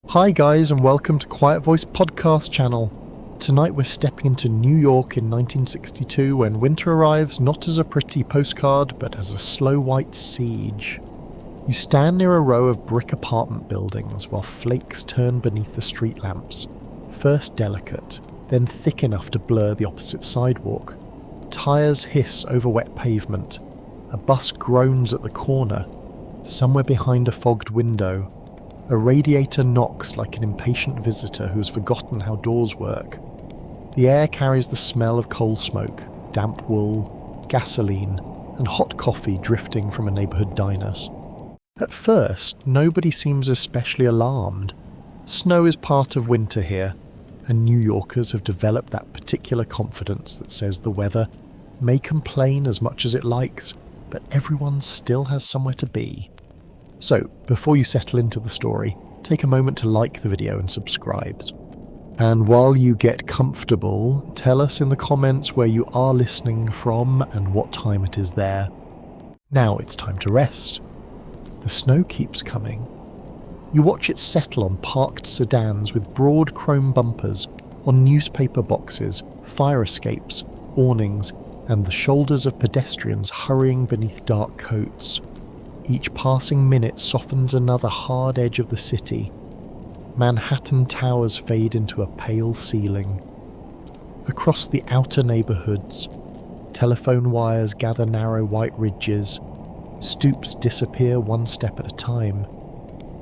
Hi guys, and welcome to Quiet Voice Podcast channel. Tonight we're stepping into New York in 1962 when winter arrives not as a pretty postcard but as a slow white siege. You stand near a row of brick apartment buildings while flakes turn beneath the street lamps, first delicate, then thick enough to blur the opposite sidewalk. Tires hiss over wet pavement. A bus groans at the corner. Somewhere behind a fogged window, a radiator knocks like an impatient visitor who has forgotten how doors work. The air carries the smell of coal smoke, damp wool, gasoline, and hot coffee drifting from a neighbourhood diner's. At first, nobody seems especially alarmed. Snow is part of winter here, and New Yorkers have developed that particular confidence that says the weather may complain as much as it likes, but everyone still has somewhere to be. So, before you settle into the story, take a moment to like the video and subscribe. And while you get comfortable, tell us in the comments where you are listening from and what time it is there. Now it's time to rest. The snow keeps coming. You watch it settle on parked sedans with broad chrome bumpers, on newspaper boxes, fire escapes, awnings, and the shoulders of pedestrians hurrying beneath dark coats. Each passing minute softens another hard edge of the city. Manhattan towers fade into a pale ceiling. Across the outer neighbourhoods, telephone wires gather narrow white ridges. Stoops disappear one step at a time.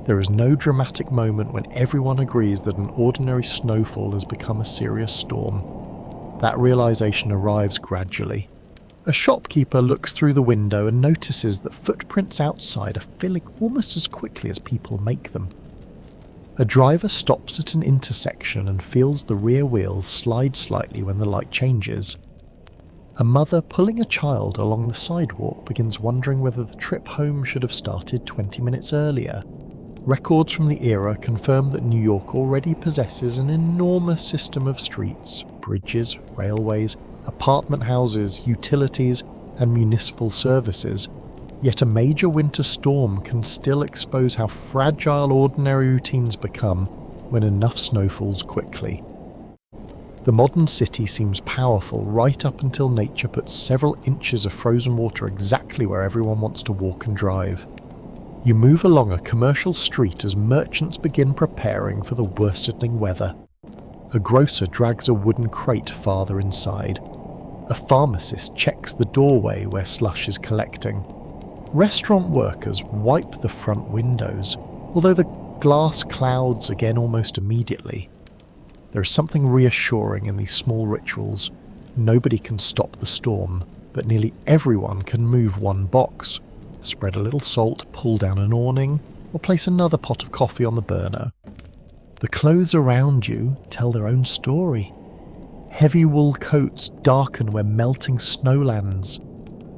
There is no dramatic moment when everyone agrees that an ordinary snowfall has become a serious storm. That realisation arrives gradually. A shopkeeper looks through the window and notices that footprints outside are filling almost as quickly as people make them. A driver stops at an intersection and feels the rear wheels slide slightly when the light changes. A mother pulling a child along the sidewalk begins wondering whether the trip home should have started 20 minutes earlier. Records from the era confirm that New York already possesses an enormous system of streets, bridges, railways, apartment houses, utilities, and municipal services, yet a major winter storm can still expose how fragile ordinary routines become when enough snow falls quickly. The modern city seems powerful right up until nature puts several inches of frozen water exactly where everyone wants to walk and drive. You move along a commercial street as merchants begin preparing for the worsening weather. A grocer drags a wooden crate farther inside. A pharmacist checks the doorway where slush is collecting. Restaurant workers wipe the front windows, although the glass clouds again almost immediately. There is something reassuring in these small rituals. Nobody can stop the storm, but nearly everyone can move one box, spread a little salt, pull down an awning, or place another pot of coffee on the burner. The clothes around you tell their own story. Heavy wool coats darken where melting snow lands.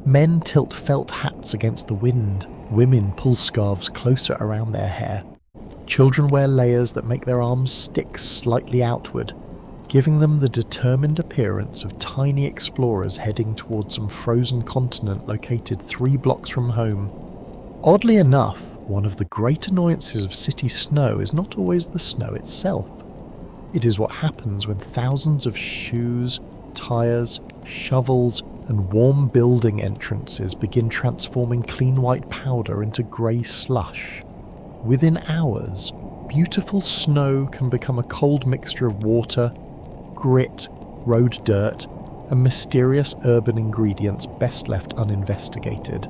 Men tilt felt hats against the wind. Women pull scarves closer around their hair. Children wear layers that make their arms stick slightly outward, giving them the determined appearance of tiny explorers heading towards some frozen continent located 3 blocks from home. Oddly enough, one of the great annoyances of city snow is not always the snow itself. It is what happens when thousands of shoes, tyres, shovels, and warm building entrances begin transforming clean white powder into grey slush. Within hours, beautiful snow can become a cold mixture of water, grit, road dirt, and mysterious urban ingredients best left uninvestigated.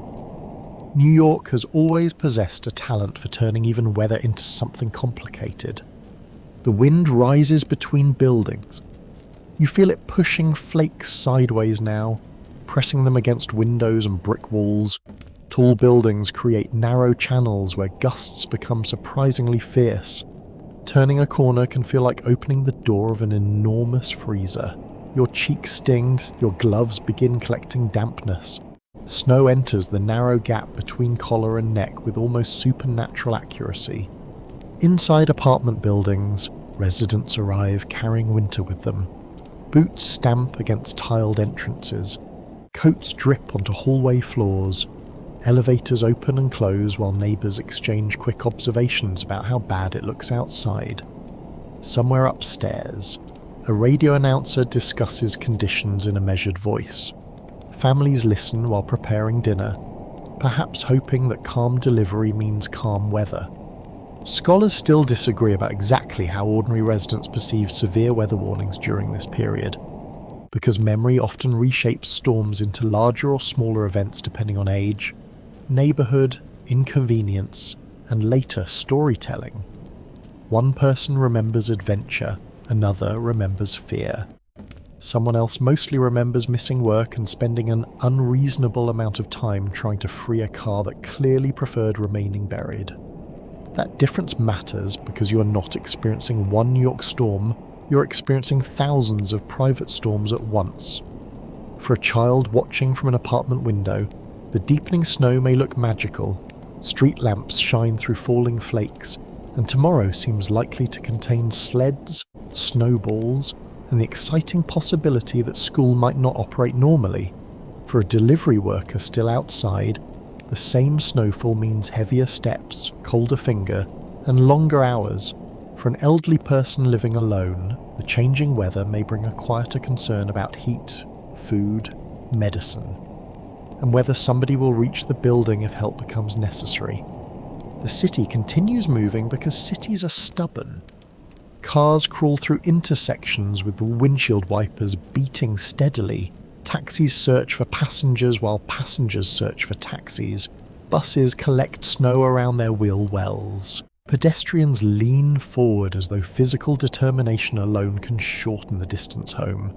New York has always possessed a talent for turning even weather into something complicated. The wind rises between buildings. You feel it pushing flakes sideways now, pressing them against windows and brick walls. Tall buildings create narrow channels where gusts become surprisingly fierce. Turning a corner can feel like opening the door of an enormous freezer. Your cheek stings, your gloves begin collecting dampness. Snow enters the narrow gap between collar and neck with almost supernatural accuracy. Inside apartment buildings, residents arrive carrying winter with them. Boots stamp against tiled entrances. Coats drip onto hallway floors. Elevators open and close while neighbours exchange quick observations about how bad it looks outside. Somewhere upstairs, a radio announcer discusses conditions in a measured voice. Families listen while preparing dinner, perhaps hoping that calm delivery means calm weather. Scholars still disagree about exactly how ordinary residents perceive severe weather warnings during this period, because memory often reshapes storms into larger or smaller events depending on age, neighbourhood, inconvenience, and later storytelling. One person remembers adventure, another remembers fear. Someone else mostly remembers missing work and spending an unreasonable amount of time trying to free a car that clearly preferred remaining buried. That difference matters because you are not experiencing one New York storm, you're experiencing thousands of private storms at once. For a child watching from an apartment window, the deepening snow may look magical, street lamps shine through falling flakes, and tomorrow seems likely to contain sleds, snowballs, and the exciting possibility that school might not operate normally. For a delivery worker still outside, the same snowfall means heavier steps, colder finger, and longer hours. For an elderly person living alone, the changing weather may bring a quieter concern about heat, food, medicine, and whether somebody will reach the building if help becomes necessary. The city continues moving because cities are stubborn. Cars crawl through intersections with the windshield wipers beating steadily. Taxis search for passengers while passengers search for taxis. Buses collect snow around their wheel wells. Pedestrians lean forward as though physical determination alone can shorten the distance home.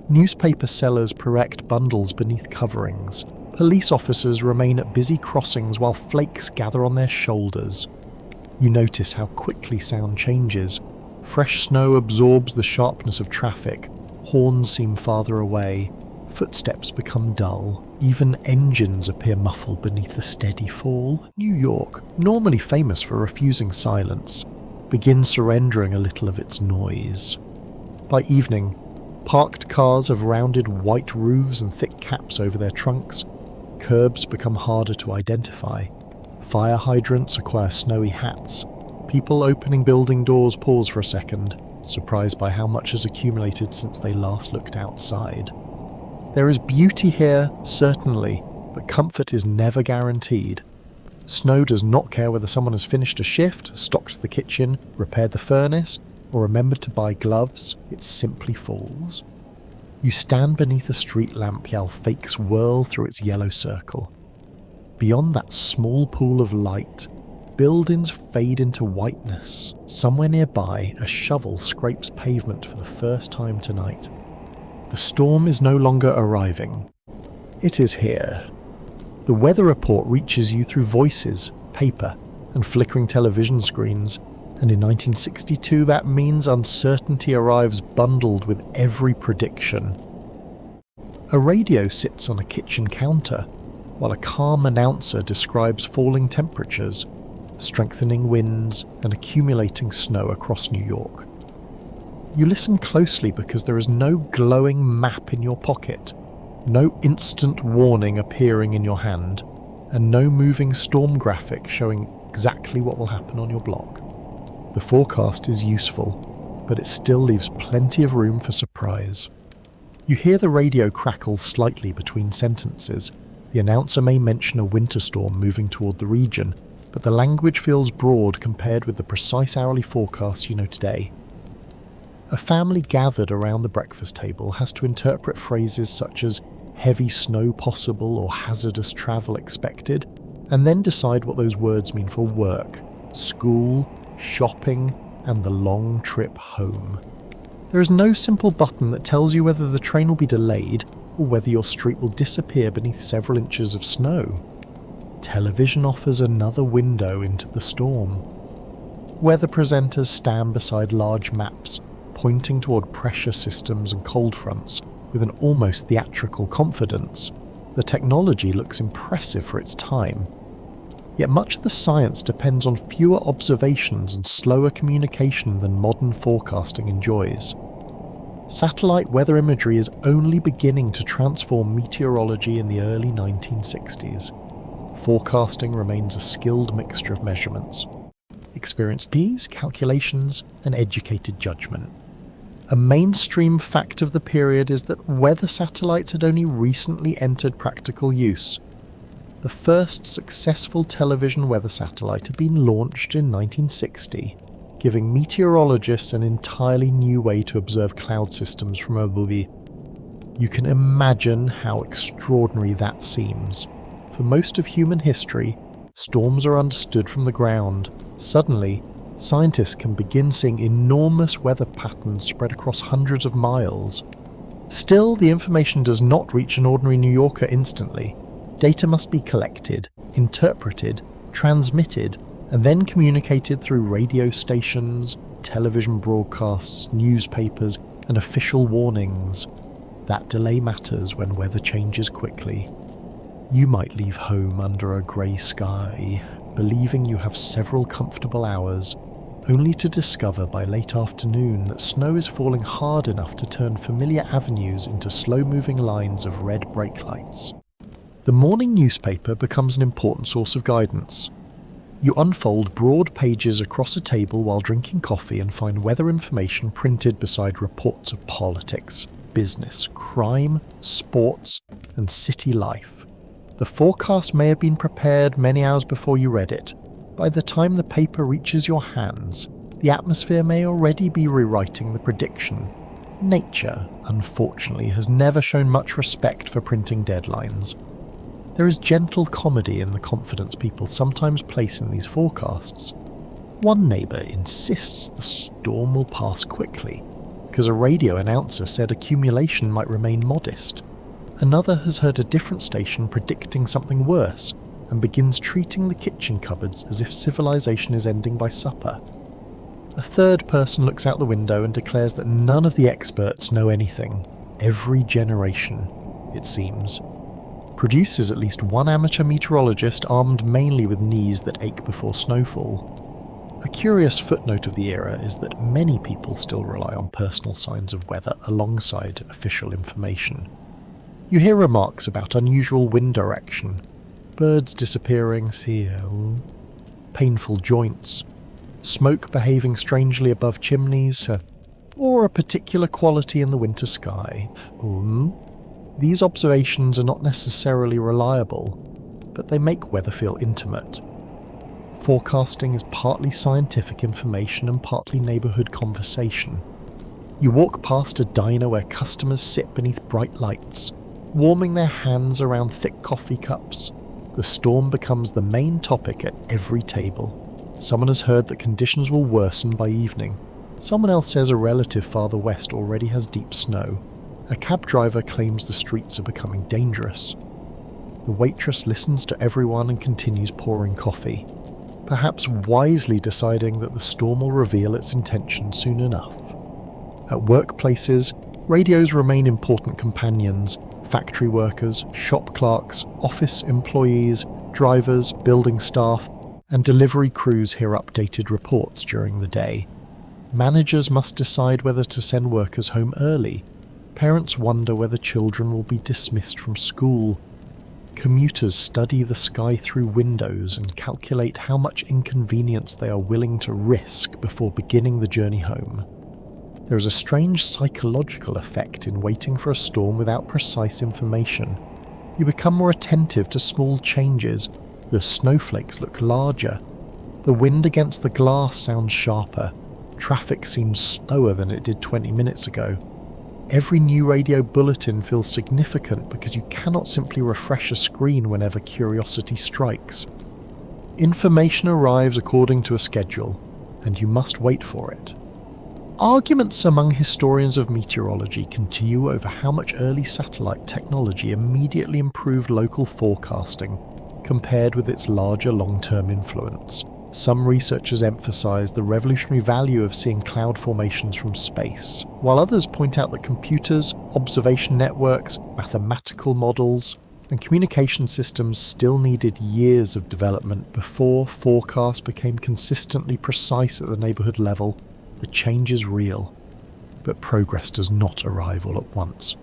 Newspaper sellers erect bundles beneath coverings. Police officers remain at busy crossings while flakes gather on their shoulders. You notice how quickly sound changes. Fresh snow absorbs the sharpness of traffic. Horns seem farther away. Footsteps become dull. Even engines appear muffled beneath the steady fall. New York, normally famous for refusing silence, begins surrendering a little of its noise. By evening, parked cars have rounded white roofs and thick caps over their trunks. Curbs become harder to identify. Fire hydrants acquire snowy hats. People opening building doors pause for a second, surprised by how much has accumulated since they last looked outside. There is beauty here, certainly, but comfort is never guaranteed. Snow does not care whether someone has finished a shift, stocked the kitchen, repaired the furnace, or remembered to buy gloves. It simply falls. You stand beneath a street lamp while fakes whirl through its yellow circle. Beyond that small pool of light, buildings fade into whiteness. Somewhere nearby, a shovel scrapes pavement for the first time tonight. The storm is no longer arriving. It is here. The weather report reaches you through voices, paper, and flickering television screens, and in 1962 that means uncertainty arrives bundled with every prediction. A radio sits on a kitchen counter, while a calm announcer describes falling temperatures, strengthening winds, and accumulating snow across New York. You listen closely because there is no glowing map in your pocket, no instant warning appearing in your hand, and no moving storm graphic showing exactly what will happen on your block. The forecast is useful, but it still leaves plenty of room for surprise. You hear the radio crackle slightly between sentences. The announcer may mention a winter storm moving toward the region, but the language feels broad compared with the precise hourly forecast you know today. A family gathered around the breakfast table has to interpret phrases such as heavy snow possible or hazardous travel expected, and then decide what those words mean for work, school, shopping, and the long trip home. There is no simple button that tells you whether the train will be delayed or whether your street will disappear beneath several inches of snow. Television offers another window into the storm. Weather presenters stand beside large maps, pointing toward pressure systems and cold fronts with an almost theatrical confidence. The technology looks impressive for its time. Yet much of the science depends on fewer observations and slower communication than modern forecasting enjoys. Satellite weather imagery is only beginning to transform meteorology in the early 1960s. forecasting remains a skilled mixture of measurements, experienced P's, calculations, and educated judgment. A mainstream fact of the period is that weather satellites had only recently entered practical use. The first successful television weather satellite had been launched in 1960, giving meteorologists an entirely new way to observe cloud systems from above. You can imagine how extraordinary that seems. For most of human history, storms are understood from the ground. Suddenly, scientists can begin seeing enormous weather patterns spread across hundreds of miles. Still, the information does not reach an ordinary New Yorker instantly. Data must be collected, interpreted, transmitted, and then communicated through radio stations, television broadcasts, newspapers, and official warnings. That delay matters when weather changes quickly. You might leave home under a grey sky, believing you have several comfortable hours, only to discover by late afternoon that snow is falling hard enough to turn familiar avenues into slow-moving lines of red brake lights. The morning newspaper becomes an important source of guidance. You unfold broad pages across a table while drinking coffee and find weather information printed beside reports of politics, business, crime, sports, and city life. The forecast may have been prepared many hours before you read it. By the time the paper reaches your hands, the atmosphere may already be rewriting the prediction. Nature, unfortunately, has never shown much respect for printing deadlines. There is gentle comedy in the confidence people sometimes place in these forecasts. One neighbour insists the storm will pass quickly, because a radio announcer said accumulation might remain modest. Another has heard a different station predicting something worse, and begins treating the kitchen cupboards as if civilization is ending by supper. A third person looks out the window and declares that none of the experts know anything. Every generation, it seems, produces at least one amateur meteorologist armed mainly with knees that ache before snowfall. A curious footnote of the era is that many people still rely on personal signs of weather alongside official information. You hear remarks about unusual wind direction, birds disappearing, painful joints, smoke behaving strangely above chimneys, or a particular quality in the winter sky. These observations are not necessarily reliable, but they make weather feel intimate. Forecasting is partly scientific information and partly neighbourhood conversation. You walk past a diner where customers sit beneath bright lights, warming their hands around thick coffee cups. The storm becomes the main topic at every table. Someone has heard that conditions will worsen by evening. Someone else says a relative farther west already has deep snow. A cab driver claims the streets are becoming dangerous. The waitress listens to everyone and continues pouring coffee, perhaps wisely deciding that the storm will reveal its intention soon enough. At workplaces, radios remain important companions. Factory workers, shop clerks, office employees, drivers, building staff, and delivery crews hear updated reports during the day. Managers must decide whether to send workers home early. Parents wonder whether children will be dismissed from school. Commuters study the sky through windows and calculate how much inconvenience they are willing to risk before beginning the journey home. There is a strange psychological effect in waiting for a storm without precise information. You become more attentive to small changes. The snowflakes look larger. The wind against the glass sounds sharper. Traffic seems slower than it did 20 minutes ago. Every new radio bulletin feels significant because you cannot simply refresh a screen whenever curiosity strikes. Information arrives according to a schedule, and you must wait for it. Arguments among historians of meteorology continue over how much early satellite technology immediately improved local forecasting compared with its larger long-term influence. Some researchers emphasize the revolutionary value of seeing cloud formations from space, while others point out that computers, observation networks, mathematical models, and communication systems still needed years of development before forecasts became consistently precise at the neighbourhood level. The change is real, but progress does not arrive all at once.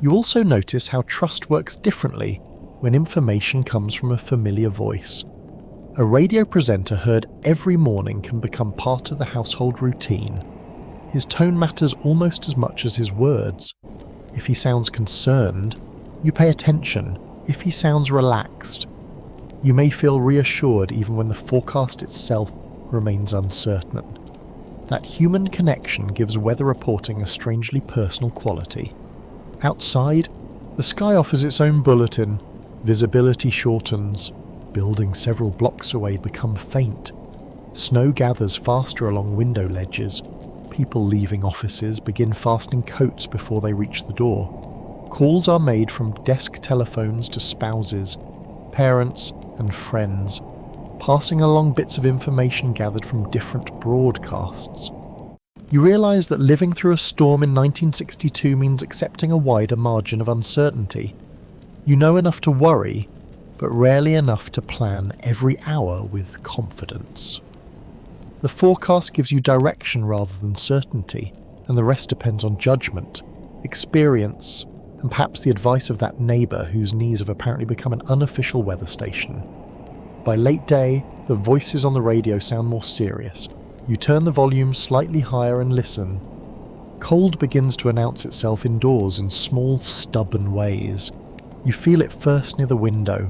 You also notice how trust works differently when information comes from a familiar voice. A radio presenter heard every morning can become part of the household routine. His tone matters almost as much as his words. If he sounds concerned, you pay attention. If he sounds relaxed, you may feel reassured even when the forecast itself remains uncertain. That human connection gives weather reporting a strangely personal quality. Outside, the sky offers its own bulletin. Visibility shortens. Buildings several blocks away become faint. Snow gathers faster along window ledges. People leaving offices begin fastening coats before they reach the door. Calls are made from desk telephones to spouses, parents, and friends, passing along bits of information gathered from different broadcasts. You realise that living through a storm in 1962 means accepting a wider margin of uncertainty. You know enough to worry, but rarely enough to plan every hour with confidence. The forecast gives you direction rather than certainty, and the rest depends on judgment, experience, and perhaps the advice of that neighbour whose knees have apparently become an unofficial weather station. By late day, the voices on the radio sound more serious. You turn the volume slightly higher and listen. Cold begins to announce itself indoors in small, stubborn ways. You feel it first near the window,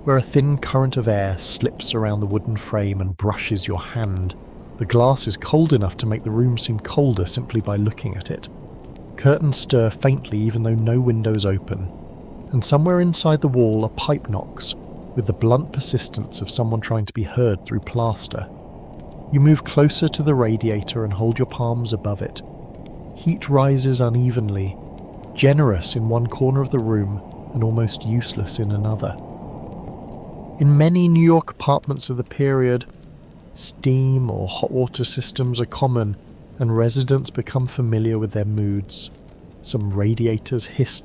where a thin current of air slips around the wooden frame and brushes your hand. The glass is cold enough to make the room seem colder simply by looking at it. Curtains stir faintly even though no windows open, and somewhere inside the wall a pipe knocks, with the blunt persistence of someone trying to be heard through plaster. You move closer to the radiator and hold your palms above it. Heat rises unevenly, generous in one corner of the room and almost useless in another. In many New York apartments of the period, steam or hot water systems are common, and residents become familiar with their moods. Some radiators hiss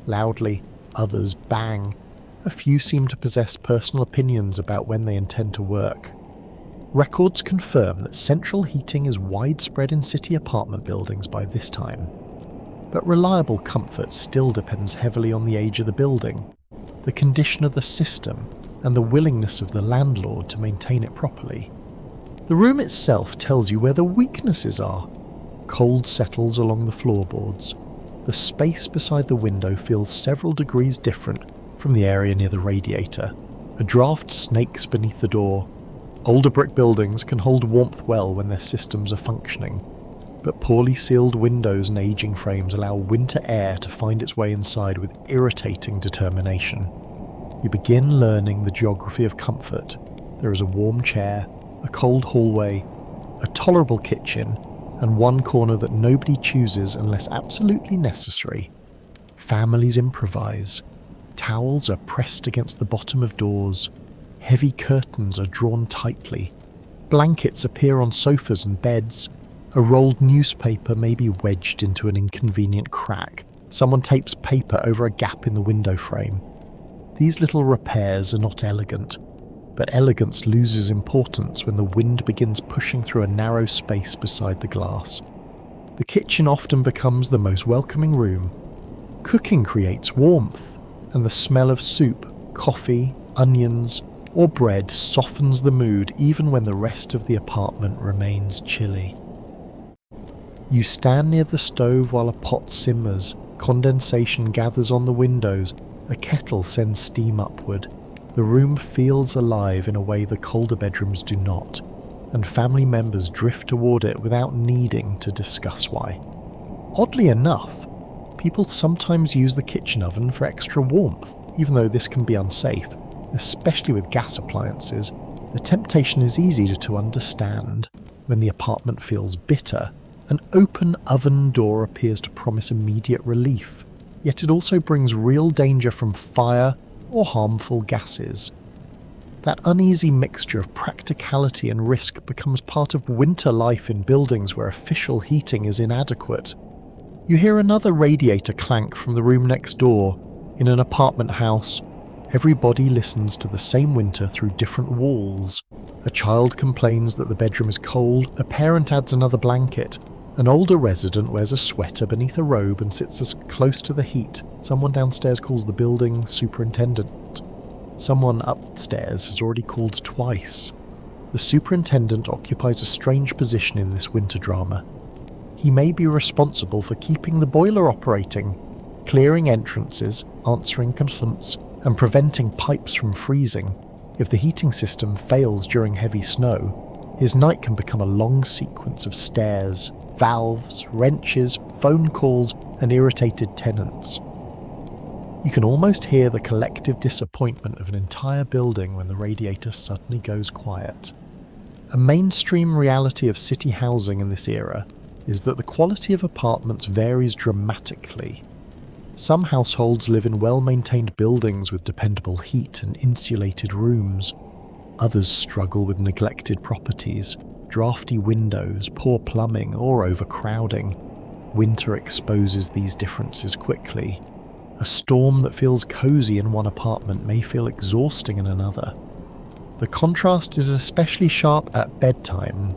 loudly, others bang. A few seem to possess personal opinions about when they intend to work. Records confirm that central heating is widespread in city apartment buildings by this time. But reliable comfort still depends heavily on the age of the building, the condition of the system, and the willingness of the landlord to maintain it properly. The room itself tells you where the weaknesses are. Cold settles along the floorboards. The space beside the window feels several degrees different from the area near the radiator. A draft snakes beneath the door. Older brick buildings can hold warmth well when their systems are functioning, but poorly sealed windows and aging frames allow winter air to find its way inside with irritating determination. You begin learning the geography of comfort. There is a warm chair, a cold hallway, a tolerable kitchen, and one corner that nobody chooses unless absolutely necessary. Families improvise. Towels are pressed against the bottom of doors. Heavy curtains are drawn tightly. Blankets appear on sofas and beds. A rolled newspaper may be wedged into an inconvenient crack. Someone tapes paper over a gap in the window frame. These little repairs are not elegant, but elegance loses importance when the wind begins pushing through a narrow space beside the glass. The kitchen often becomes the most welcoming room. Cooking creates warmth, and the smell of soup, coffee, onions, or bread softens the mood even when the rest of the apartment remains chilly. You stand near the stove while a pot simmers, condensation gathers on the windows, a kettle sends steam upward. The room feels alive in a way the colder bedrooms do not, and family members drift toward it without needing to discuss why. Oddly enough, people sometimes use the kitchen oven for extra warmth, even though this can be unsafe, especially with gas appliances. The temptation is easy to understand. When the apartment feels bitter, an open oven door appears to promise immediate relief, yet it also brings real danger from fire or harmful gases. That uneasy mixture of practicality and risk becomes part of winter life in buildings where official heating is inadequate. You hear another radiator clank from the room next door. In an apartment house, everybody listens to the same winter through different walls. A child complains that the bedroom is cold, a parent adds another blanket. An older resident wears a sweater beneath a robe and sits as close to the heat. Someone downstairs calls the building superintendent. Someone upstairs has already called twice. The superintendent occupies a strange position in this winter drama. He may be responsible for keeping the boiler operating, clearing entrances, answering complaints, and preventing pipes from freezing. If the heating system fails during heavy snow, his night can become a long sequence of stairs, valves, wrenches, phone calls, and irritated tenants. You can almost hear the collective disappointment of an entire building when the radiator suddenly goes quiet. A mainstream reality of city housing in this era is that the quality of apartments varies dramatically. Some households live in well-maintained buildings with dependable heat and insulated rooms. Others struggle with neglected properties, drafty windows, poor plumbing, or overcrowding. Winter exposes these differences quickly. A storm that feels cozy in one apartment may feel exhausting in another. The contrast is especially sharp at bedtime.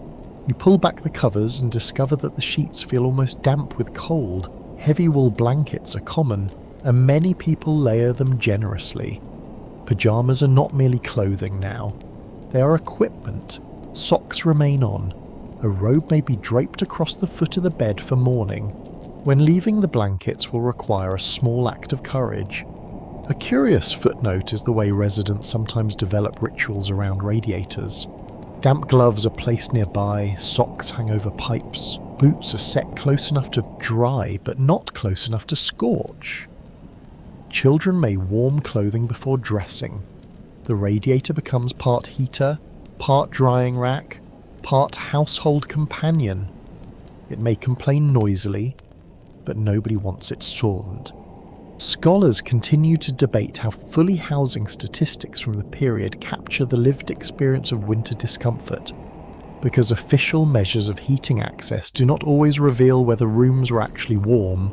You pull back the covers and discover that the sheets feel almost damp with cold. Heavy wool blankets are common, and many people layer them generously. Pyjamas are not merely clothing now. They are equipment. Socks remain on. A robe may be draped across the foot of the bed for morning. When leaving the blankets will require a small act of courage. A curious footnote is the way residents sometimes develop rituals around radiators. Damp gloves are placed nearby, socks hang over pipes, boots are set close enough to dry but not close enough to scorch. Children may warm clothing before dressing. The radiator becomes part heater, part drying rack, part household companion. It may complain noisily, but nobody wants it stormed. Scholars continue to debate how fully housing statistics from the period capture the lived experience of winter discomfort, because official measures of heating access do not always reveal whether rooms were actually warm,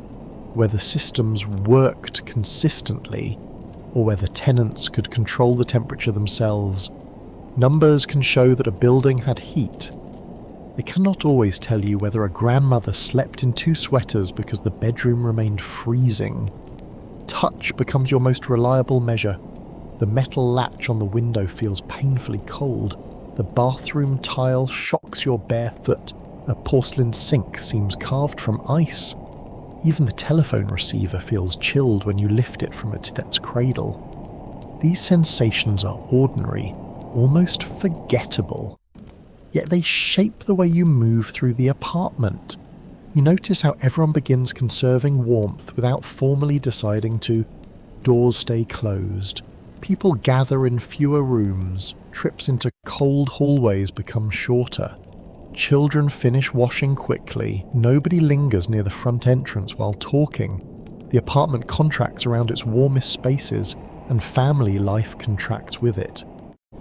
whether systems worked consistently, or whether tenants could control the temperature themselves. Numbers can show that a building had heat. They cannot always tell you whether a grandmother slept in 2 sweaters because the bedroom remained freezing. Touch becomes your most reliable measure. The metal latch on the window feels painfully cold. The bathroom tile shocks your bare foot. A porcelain sink seems carved from ice. Even the telephone receiver feels chilled when you lift it from its cradle. These sensations are ordinary, almost forgettable. Yet they shape the way you move through the apartment. You notice how everyone begins conserving warmth without formally deciding to. Doors stay closed. People gather in fewer rooms. Trips into cold hallways become shorter. Children finish washing quickly. Nobody lingers near the front entrance while talking. The apartment contracts around its warmest spaces, and family life contracts with it.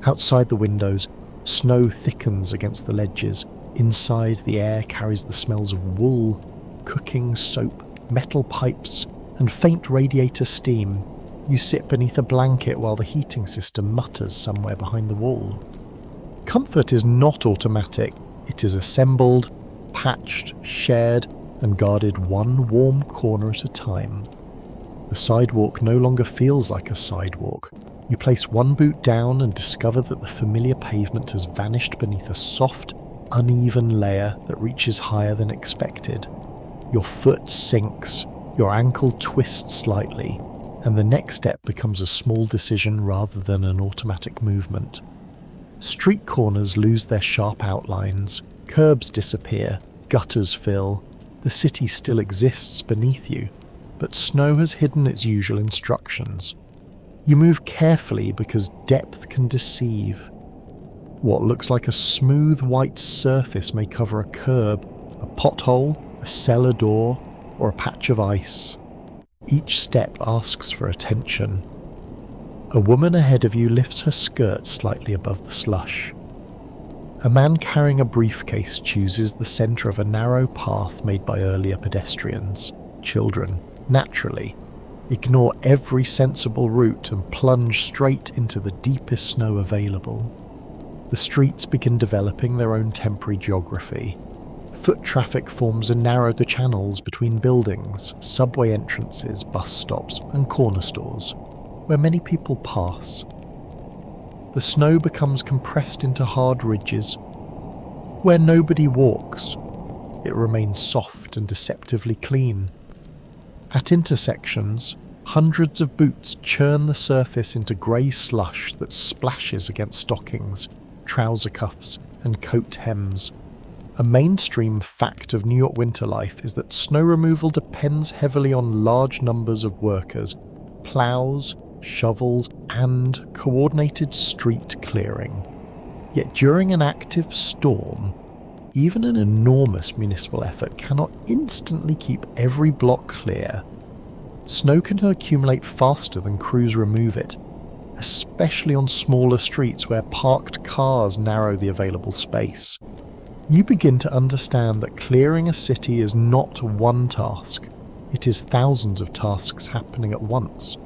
Outside the windows, snow thickens against the ledges. Inside, the air carries the smells of wool, cooking, soap, metal pipes, and faint radiator steam. You sit beneath a blanket while the heating system mutters somewhere behind the wall. Comfort is not automatic. It is assembled, patched, shared, and guarded one warm corner at a time. The sidewalk no longer feels like a sidewalk. You place one boot down and discover that the familiar pavement has vanished beneath a soft, uneven layer that reaches higher than expected. Your foot sinks, your ankle twists slightly, and the next step becomes a small decision rather than an automatic movement. Street corners lose their sharp outlines, curbs disappear, gutters fill. The city still exists beneath you, but snow has hidden its usual instructions. You move carefully because depth can deceive. What looks like a smooth white surface may cover a curb, a pothole, a cellar door, or a patch of ice. Each step asks for attention. A woman ahead of you lifts her skirt slightly above the slush. A man carrying a briefcase chooses the centre of a narrow path made by earlier pedestrians. Children, naturally, ignore every sensible route and plunge straight into the deepest snow available. The streets begin developing their own temporary geography. Foot traffic forms a narrowed channels between buildings, subway entrances, bus stops, and corner stores, where many people pass. The snow becomes compressed into hard ridges. Where nobody walks, it remains soft and deceptively clean. At intersections, hundreds of boots churn the surface into grey slush that splashes against stockings, trouser cuffs, and coat hems. A mainstream fact of New York winter life is that snow removal depends heavily on large numbers of workers, plows, shovels, and coordinated street clearing. Yet during an active storm, even an enormous municipal effort cannot instantly keep every block clear. Snow can accumulate faster than crews remove it, especially on smaller streets where parked cars narrow the available space. You begin to understand that clearing a city is not one task, it is thousands of tasks happening at once.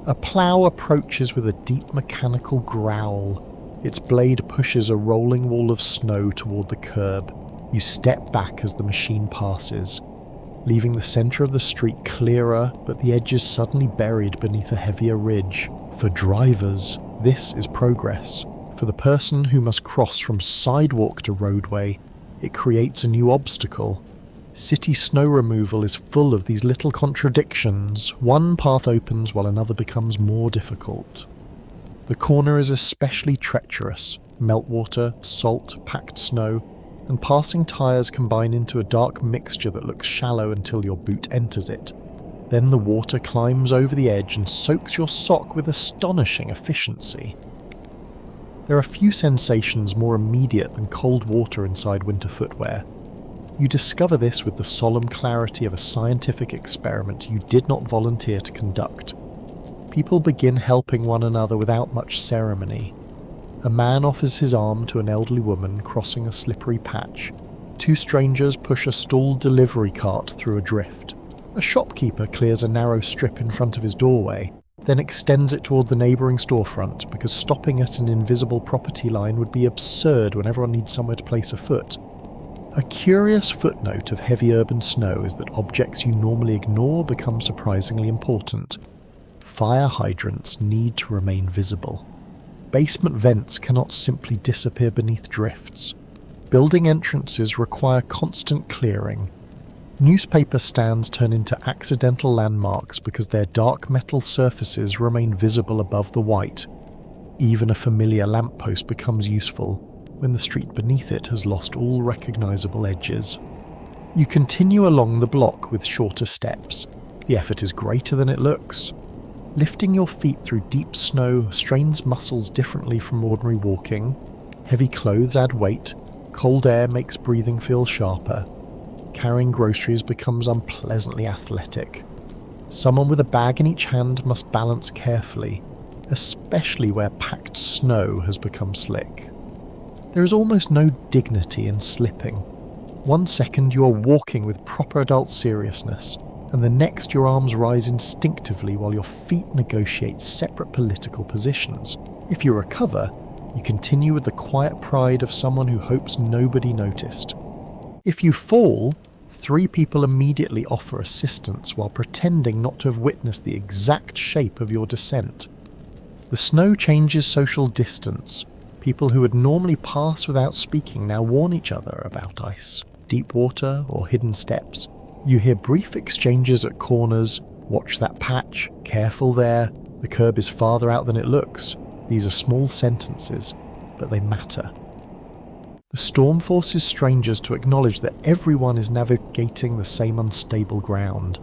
A plough approaches with a deep mechanical growl. Its blade pushes a rolling wall of snow toward the curb. You step back as the machine passes, leaving the centre of the street clearer, but the edges suddenly buried beneath a heavier ridge. For drivers, this is progress. For the person who must cross from sidewalk to roadway, it creates a new obstacle. City snow removal is full of these little contradictions. One path opens while another becomes more difficult. The corner is especially treacherous. Meltwater, salt, packed snow, and passing tyres combine into a dark mixture that looks shallow until your boot enters it. Then the water climbs over the edge and soaks your sock with astonishing efficiency. There are few sensations more immediate than cold water inside winter footwear. You discover this with the solemn clarity of a scientific experiment you did not volunteer to conduct. People begin helping one another without much ceremony. A man offers his arm to an elderly woman crossing a slippery patch. Two strangers push a stalled delivery cart through a drift. A shopkeeper clears a narrow strip in front of his doorway, then extends it toward the neighbouring storefront because stopping at an invisible property line would be absurd when everyone needs somewhere to place a foot. A curious footnote of heavy urban snow is that objects you normally ignore become surprisingly important. Fire hydrants need to remain visible. Basement vents cannot simply disappear beneath drifts. Building entrances require constant clearing. Newspaper stands turn into accidental landmarks because their dark metal surfaces remain visible above the white. Even a familiar lamppost becomes useful when the street beneath it has lost all recognizable edges. You continue along the block with shorter steps. The effort is greater than it looks. Lifting your feet through deep snow strains muscles differently from ordinary walking. Heavy clothes add weight. Cold air makes breathing feel sharper. Carrying groceries becomes unpleasantly athletic. Someone with a bag in each hand must balance carefully, especially where packed snow has become slick. There is almost no dignity in slipping. 1 second you are walking with proper adult seriousness, and the next your arms rise instinctively while your feet negotiate separate political positions. If you recover, you continue with the quiet pride of someone who hopes nobody noticed. If you fall, 3 people immediately offer assistance while pretending not to have witnessed the exact shape of your descent. The snow changes social distance. People who would normally pass without speaking now warn each other about ice, deep water, or hidden steps. You hear brief exchanges at corners. Watch that patch, careful there, the curb is farther out than it looks. These are small sentences, but they matter. The storm forces strangers to acknowledge that everyone is navigating the same unstable ground.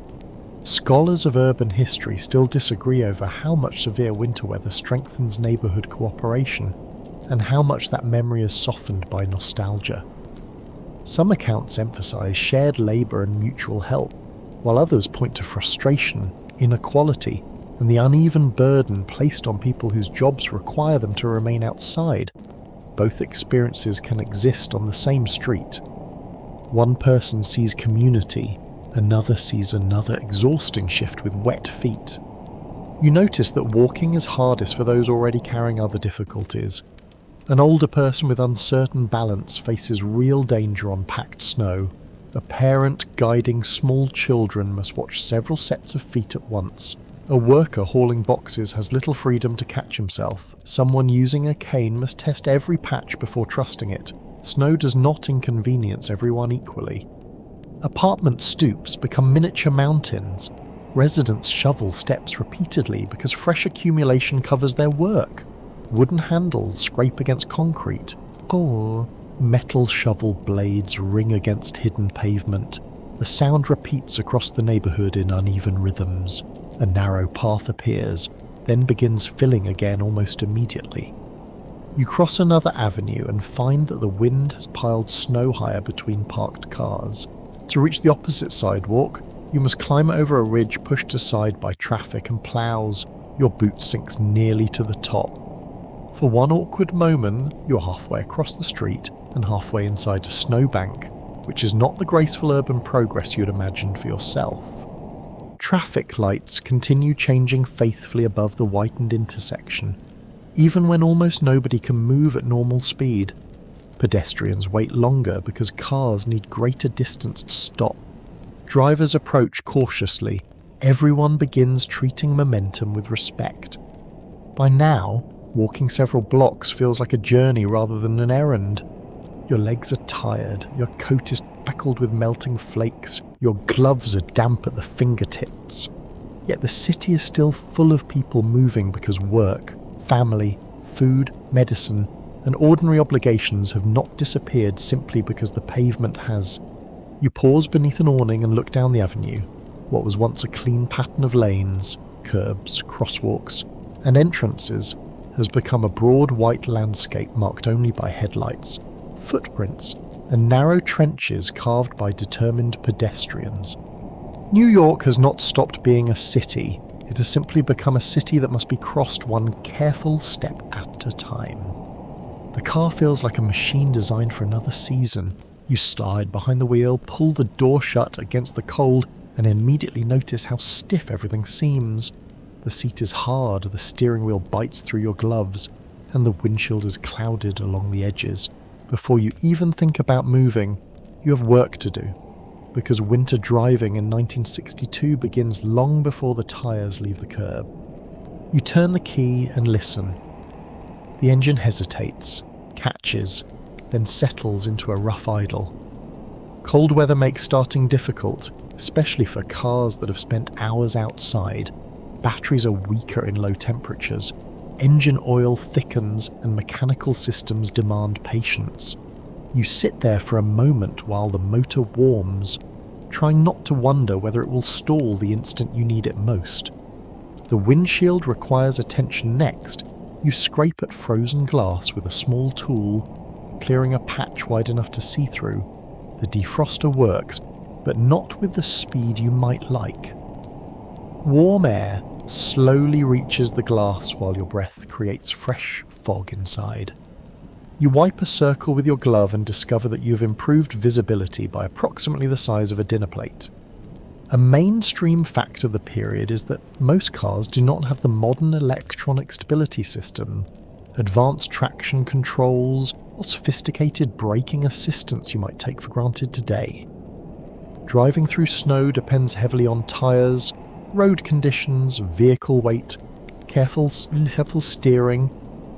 Scholars of urban history still disagree over how much severe winter weather strengthens neighbourhood cooperation, and how much that memory is softened by nostalgia. Some accounts emphasise shared labour and mutual help, while others point to frustration, inequality, and the uneven burden placed on people whose jobs require them to remain outside. Both experiences can exist on the same street. One person sees community, another sees another exhausting shift with wet feet. You notice that walking is hardest for those already carrying other difficulties. An older person with uncertain balance faces real danger on packed snow. A parent guiding small children must watch several sets of feet at once. A worker hauling boxes has little freedom to catch himself. Someone using a cane must test every patch before trusting it. Snow does not inconvenience everyone equally. Apartment stoops become miniature mountains. Residents shovel steps repeatedly because fresh accumulation covers their work. Wooden handles scrape against concrete, or metal shovel blades ring against hidden pavement. The sound repeats across the neighbourhood in uneven rhythms. A narrow path appears, then begins filling again almost immediately. You cross another avenue and find that the wind has piled snow higher between parked cars. To reach the opposite sidewalk, you must climb over a ridge pushed aside by traffic and ploughs. Your boot sinks nearly to the top. For one awkward moment, you're halfway across the street and halfway inside a snowbank, which is not the graceful urban progress you'd imagined for yourself. Traffic lights continue changing faithfully above the whitened intersection, even when almost nobody can move at normal speed. Pedestrians wait longer because cars need greater distance to stop. Drivers approach cautiously. Everyone begins treating momentum with respect. By now, walking several blocks feels like a journey rather than an errand. Your legs are tired, your coat is speckled with melting flakes, your gloves are damp at the fingertips. Yet the city is still full of people moving because work, family, food, medicine, and ordinary obligations have not disappeared simply because the pavement has. You pause beneath an awning and look down the avenue. What was once a clean pattern of lanes, curbs, crosswalks, and entrances has become a broad white landscape marked only by headlights, footprints, and narrow trenches carved by determined pedestrians. New York has not stopped being a city. It has simply become a city that must be crossed one careful step at a time. The car feels like a machine designed for another season. You slide behind the wheel, pull the door shut against the cold, and immediately notice how stiff everything seems. The seat is hard, the steering wheel bites through your gloves, and the windshield is clouded along the edges. Before you even think about moving, you have work to do, because winter driving in 1962 begins long before the tyres leave the curb. You turn the key and listen. The engine hesitates, catches, then settles into a rough idle. Cold weather makes starting difficult, especially for cars that have spent hours outside. Batteries are weaker in low temperatures. Engine oil thickens and mechanical systems demand patience. You sit there for a moment while the motor warms, trying not to wonder whether it will stall the instant you need it most. The windshield requires attention next. You scrape at frozen glass with a small tool, clearing a patch wide enough to see through. The defroster works, but not with the speed you might like. Warm air slowly reaches the glass while your breath creates fresh fog inside. You wipe a circle with your glove and discover that you've improved visibility by approximately the size of a dinner plate. A mainstream fact of the period is that most cars do not have the modern electronic stability system, advanced traction controls, or sophisticated braking assistance you might take for granted today. Driving through snow depends heavily on tyres, road conditions, vehicle weight, careful steering,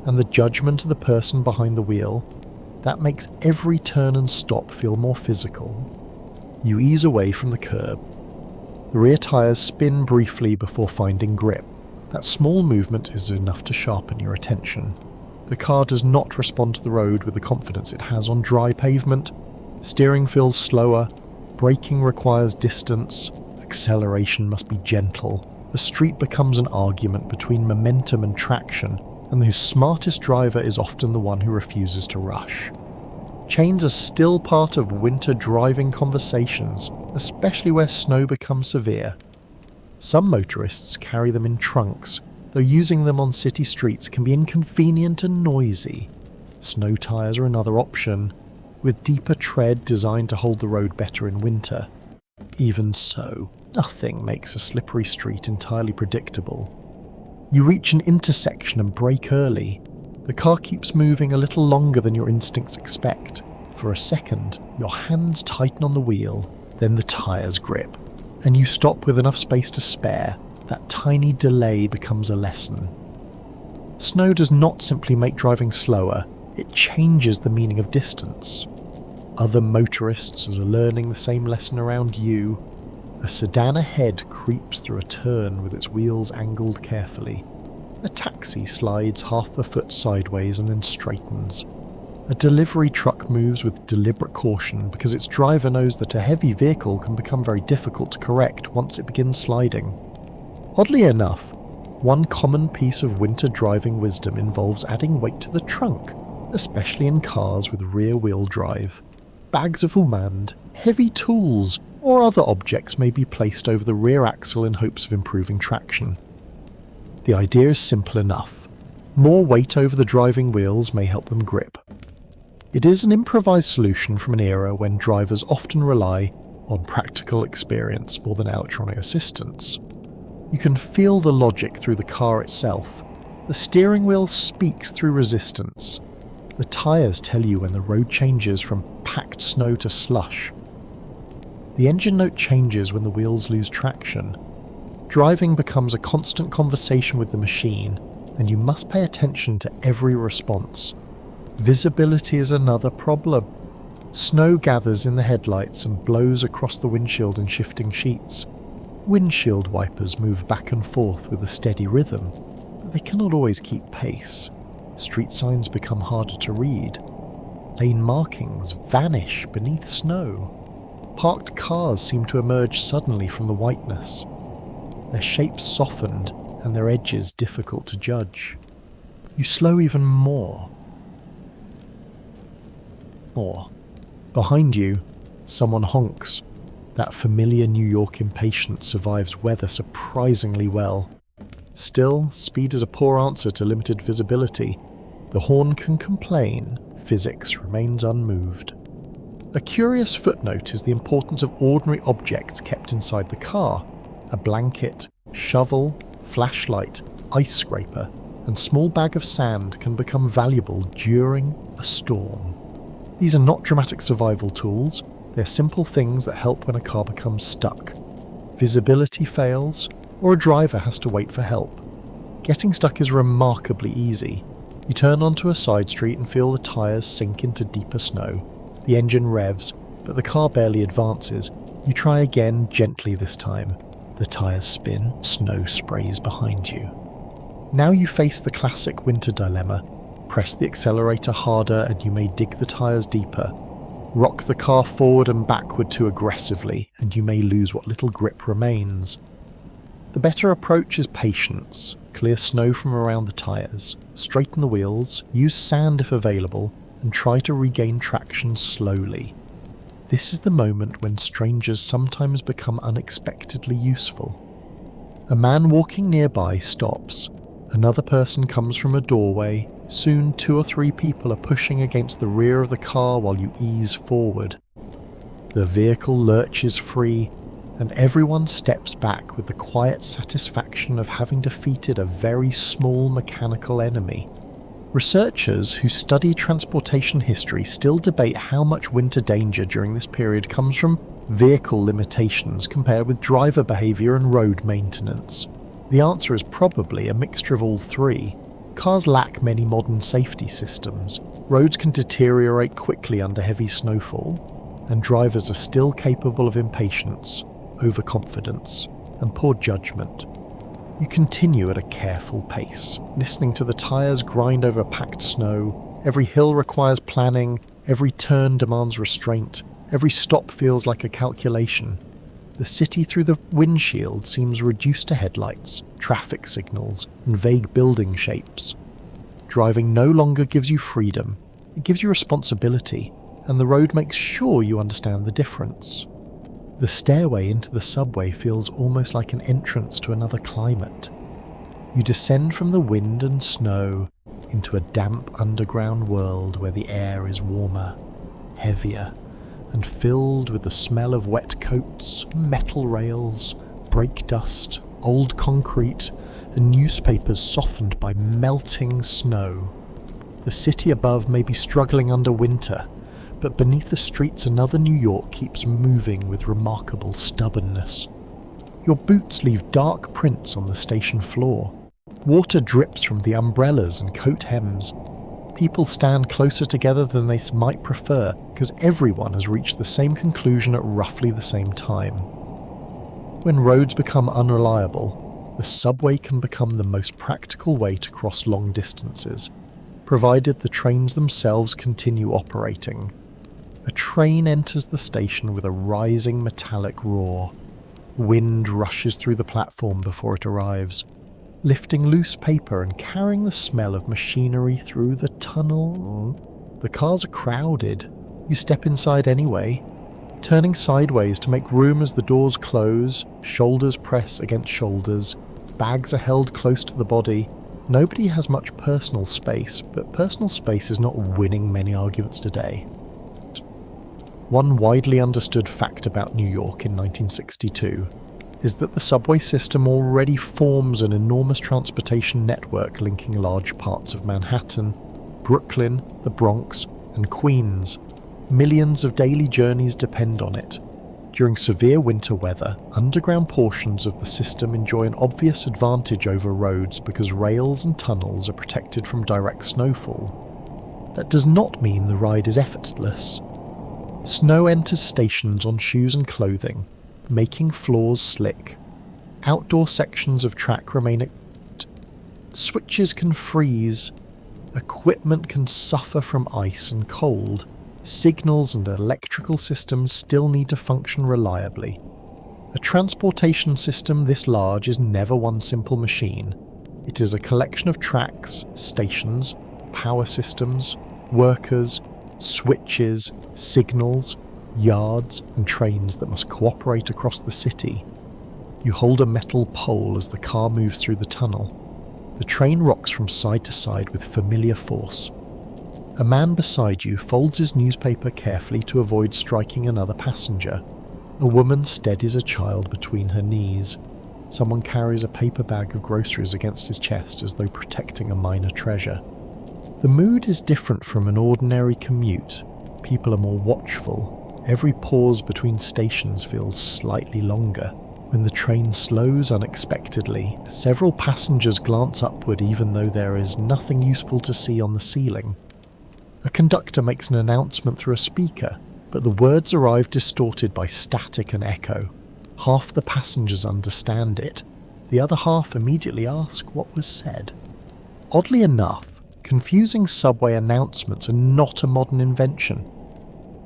and the judgment of the person behind the wheel. That makes every turn and stop feel more physical. You ease away from the curb. The rear tyres spin briefly before finding grip. That small movement is enough to sharpen your attention. The car does not respond to the road with the confidence it has on dry pavement. Steering feels slower, braking requires distance, acceleration must be gentle. The street becomes an argument between momentum and traction, and the smartest driver is often the one who refuses to rush. Chains are still part of winter driving conversations, especially where snow becomes severe. Some motorists carry them in trunks, though using them on city streets can be inconvenient and noisy. Snow tyres are another option, with deeper tread designed to hold the road better in winter. Even so, nothing makes a slippery street entirely predictable. You reach an intersection and brake early. The car keeps moving a little longer than your instincts expect. For a second, your hands tighten on the wheel, then the tyres grip, and you stop with enough space to spare. That tiny delay becomes a lesson. Snow does not simply make driving slower, it changes the meaning of distance. Other motorists are learning the same lesson around you. A sedan ahead creeps through a turn with its wheels angled carefully. A taxi slides half a foot sideways and then straightens. A delivery truck moves with deliberate caution because its driver knows that a heavy vehicle can become very difficult to correct once it begins sliding. Oddly enough, one common piece of winter driving wisdom involves adding weight to the trunk, especially in cars with rear-wheel drive. Bags of unmanned, heavy tools, or other objects may be placed over the rear axle in hopes of improving traction. The idea is simple enough. More weight over the driving wheels may help them grip. It is an improvised solution from an era when drivers often rely on practical experience more than electronic assistance. You can feel the logic through the car itself. The steering wheel speaks through resistance. The tyres tell you when the road changes from packed snow to slush. The engine note changes when the wheels lose traction. Driving becomes a constant conversation with the machine, and you must pay attention to every response. Visibility is another problem. Snow gathers in the headlights and blows across the windshield in shifting sheets. Windshield wipers move back and forth with a steady rhythm, but they cannot always keep pace. Street signs become harder to read. Lane markings vanish beneath snow. Parked cars seem to emerge suddenly from the whiteness. Their shapes softened and their edges difficult to judge. You slow even more. Behind you, someone honks. That familiar New York impatience survives weather surprisingly well. Still, speed is a poor answer to limited visibility. The horn can complain, physics remains unmoved. A curious footnote is the importance of ordinary objects kept inside the car. A blanket, shovel, flashlight, ice scraper, and small bag of sand can become valuable during a storm. These are not dramatic survival tools, they're simple things that help when a car becomes stuck. Visibility fails, or a driver has to wait for help. Getting stuck is remarkably easy. You turn onto a side street and feel the tyres sink into deeper snow. The engine revs, but the car barely advances. You try again, gently this time. The tyres spin, snow sprays behind you. Now you face the classic winter dilemma. Press the accelerator harder and you may dig the tyres deeper. Rock the car forward and backward too aggressively and you may lose what little grip remains. The better approach is patience. Clear snow from around the tyres, straighten the wheels, use sand if available, and try to regain traction slowly. This is the moment when strangers sometimes become unexpectedly useful. A man walking nearby stops. Another person comes from a doorway. Soon 2 or 3 people are pushing against the rear of the car while you ease forward. The vehicle lurches free, and everyone steps back with the quiet satisfaction of having defeated a very small mechanical enemy. Researchers who study transportation history still debate how much winter danger during this period comes from vehicle limitations compared with driver behaviour and road maintenance. The answer is probably a mixture of all three. Cars lack many modern safety systems, roads can deteriorate quickly under heavy snowfall, and drivers are still capable of impatience, overconfidence, and poor judgment. You continue at a careful pace, listening to the tyres grind over packed snow. Every hill requires planning, every turn demands restraint, every stop feels like a calculation. The city through the windshield seems reduced to headlights, traffic signals, and vague building shapes. Driving no longer gives you freedom, it gives you responsibility, and the road makes sure you understand the difference. The stairway into the subway feels almost like an entrance to another climate. You descend from the wind and snow into a damp underground world where the air is warmer, heavier, and filled with the smell of wet coats, metal rails, brake dust, old concrete, and newspapers softened by melting snow. The city above may be struggling under winter, but beneath the streets another New York keeps moving with remarkable stubbornness. Your boots leave dark prints on the station floor. Water drips from the umbrellas and coat hems. People stand closer together than they might prefer because everyone has reached the same conclusion at roughly the same time. When roads become unreliable, the subway can become the most practical way to cross long distances, provided the trains themselves continue operating. A train enters the station with a rising metallic roar. Wind rushes through the platform before it arrives, lifting loose paper and carrying the smell of machinery through the tunnel. The cars are crowded. You step inside anyway, turning sideways to make room as the doors close, shoulders press against shoulders, bags are held close to the body. Nobody has much personal space, but personal space is not winning many arguments today. One widely understood fact about New York in 1962 is that the subway system already forms an enormous transportation network linking large parts of Manhattan, Brooklyn, the Bronx, and Queens. Millions of daily journeys depend on it. During severe winter weather, underground portions of the system enjoy an obvious advantage over roads because rails and tunnels are protected from direct snowfall. That does not mean the ride is effortless. Snow enters stations on shoes and clothing, making floors slick. Outdoor sections of track remain switches can freeze. Equipment can suffer from ice and cold. Signals and electrical systems still need to function reliably. A transportation system this large is never one simple machine. It is a collection of tracks, stations, power systems, workers, switches, signals, yards, and trains that must cooperate across the city. You hold a metal pole as the car moves through the tunnel. The train rocks from side to side with familiar force. A man beside you folds his newspaper carefully to avoid striking another passenger. A woman steadies a child between her knees. Someone carries a paper bag of groceries against his chest as though protecting a minor treasure. The mood is different from an ordinary commute. People are more watchful. Every pause between stations feels slightly longer. When the train slows unexpectedly, several passengers glance upward even though there is nothing useful to see on the ceiling. A conductor makes an announcement through a speaker, but the words arrive distorted by static and echo. Half the passengers understand it. The other half immediately ask what was said. Oddly enough, confusing subway announcements are not a modern invention.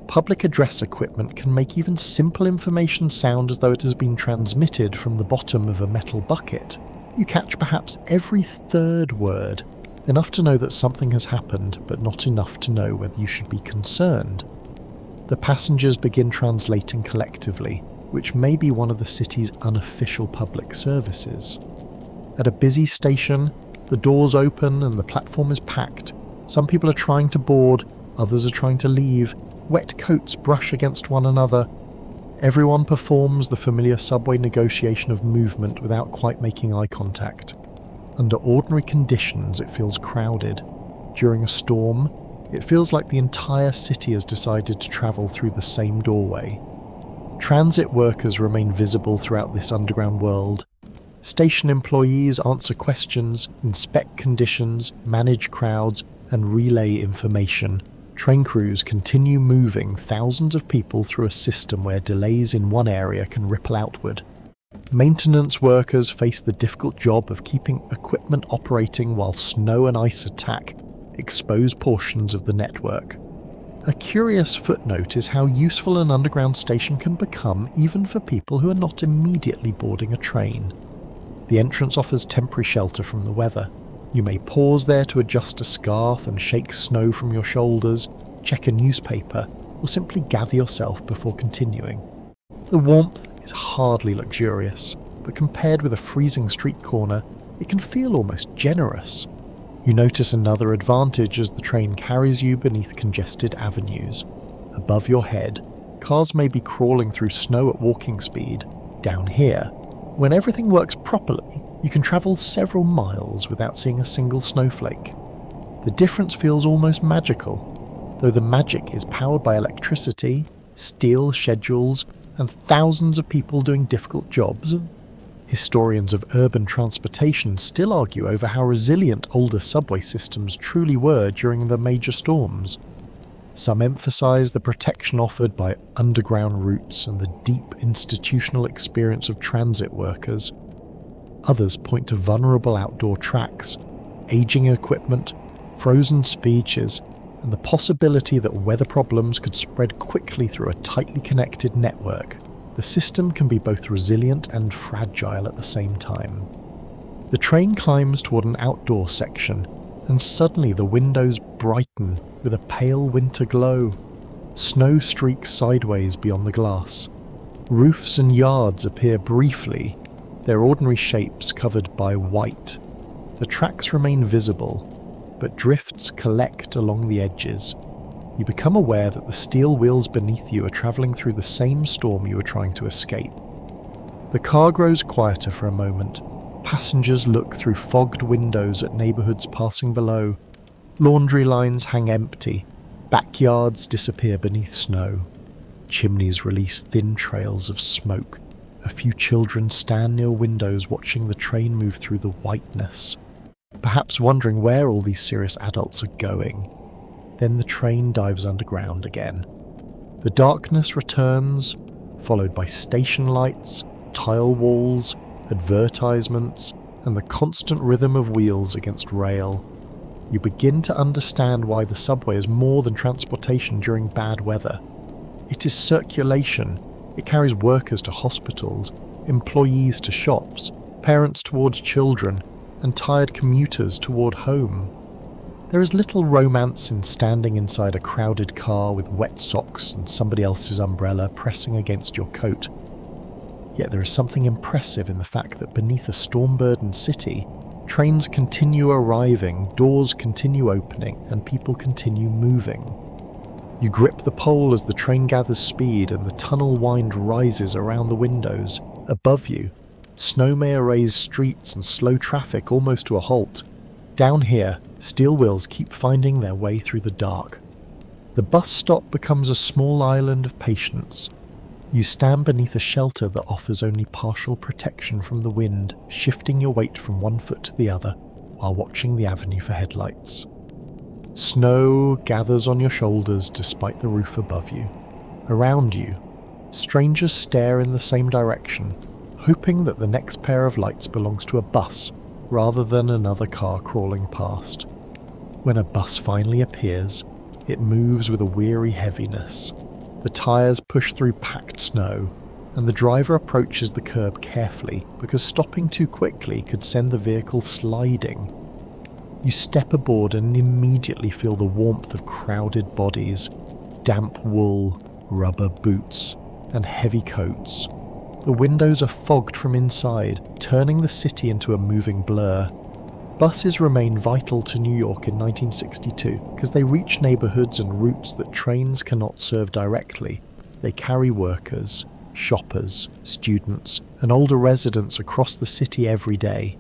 Public address equipment can make even simple information sound as though it has been transmitted from the bottom of a metal bucket. You catch perhaps every third word, enough to know that something has happened, but not enough to know whether you should be concerned. The passengers begin translating collectively, which may be one of the city's unofficial public services. At a busy station, the doors open and the platform is packed. Some people are trying to board, others are trying to leave. Wet coats brush against one another. Everyone performs the familiar subway negotiation of movement without quite making eye contact. Under ordinary conditions, it feels crowded. During a storm, it feels like the entire city has decided to travel through the same doorway. Transit workers remain visible throughout this underground world. Station employees answer questions, inspect conditions, manage crowds, and relay information. Train crews continue moving thousands of people through a system where delays in one area can ripple outward. Maintenance workers face the difficult job of keeping equipment operating while snow and ice attack exposed portions of the network. A curious footnote is how useful an underground station can become even for people who are not immediately boarding a train. The entrance offers temporary shelter from the weather. You may pause there to adjust a scarf and shake snow from your shoulders, check a newspaper, or simply gather yourself before continuing. The warmth is hardly luxurious, but compared with a freezing street corner, it can feel almost generous. You notice another advantage as the train carries you beneath congested avenues. Above your head, cars may be crawling through snow at walking speed. Down here, when everything works properly, you can travel several miles without seeing a single snowflake. The difference feels almost magical, though the magic is powered by electricity, steel schedules, and thousands of people doing difficult jobs. Historians of urban transportation still argue over how resilient older subway systems truly were during the major storms. Some emphasize the protection offered by underground routes and the deep institutional experience of transit workers. Others point to vulnerable outdoor tracks, aging equipment, frozen speeches, and the possibility that weather problems could spread quickly through a tightly connected network. The system can be both resilient and fragile at the same time. The train climbs toward an outdoor section, and suddenly the windows brighten with a pale winter glow. Snow streaks sideways beyond the glass. Roofs and yards appear briefly, their ordinary shapes covered by white. The tracks remain visible, but drifts collect along the edges. You become aware that the steel wheels beneath you are travelling through the same storm you were trying to escape. The car grows quieter for a moment. Passengers look through fogged windows at neighbourhoods passing below. Laundry lines hang empty. Backyards disappear beneath snow. Chimneys release thin trails of smoke. A few children stand near windows watching the train move through the whiteness, perhaps wondering where all these serious adults are going. Then the train dives underground again. The darkness returns, followed by station lights, tile walls, advertisements, and the constant rhythm of wheels against rail. You begin to understand why the subway is more than transportation during bad weather. It is circulation. It carries workers to hospitals, employees to shops, parents towards children, and tired commuters toward home. There is little romance in standing inside a crowded car with wet socks and somebody else's umbrella pressing against your coat. Yet there is something impressive in the fact that beneath a storm-burdened city, trains continue arriving, doors continue opening, and people continue moving. You grip the pole as the train gathers speed and the tunnel wind rises around the windows. Above you, snow may erase streets and slow traffic almost to a halt. Down here, steel wheels keep finding their way through the dark. The bus stop becomes a small island of patience. You stand beneath a shelter that offers only partial protection from the wind, shifting your weight from one foot to the other while watching the avenue for headlights. Snow gathers on your shoulders despite the roof above you. Around you, strangers stare in the same direction, hoping that the next pair of lights belongs to a bus rather than another car crawling past. When a bus finally appears, it moves with a weary heaviness. The tyres push through packed snow, and the driver approaches the curb carefully because stopping too quickly could send the vehicle sliding. You step aboard and immediately feel the warmth of crowded bodies, damp wool, rubber boots, and heavy coats. The windows are fogged from inside, turning the city into a moving blur. Buses remain vital to New York in 1962 because they reach neighbourhoods and routes that trains cannot serve directly. They carry workers, shoppers, students, and older residents across the city every day.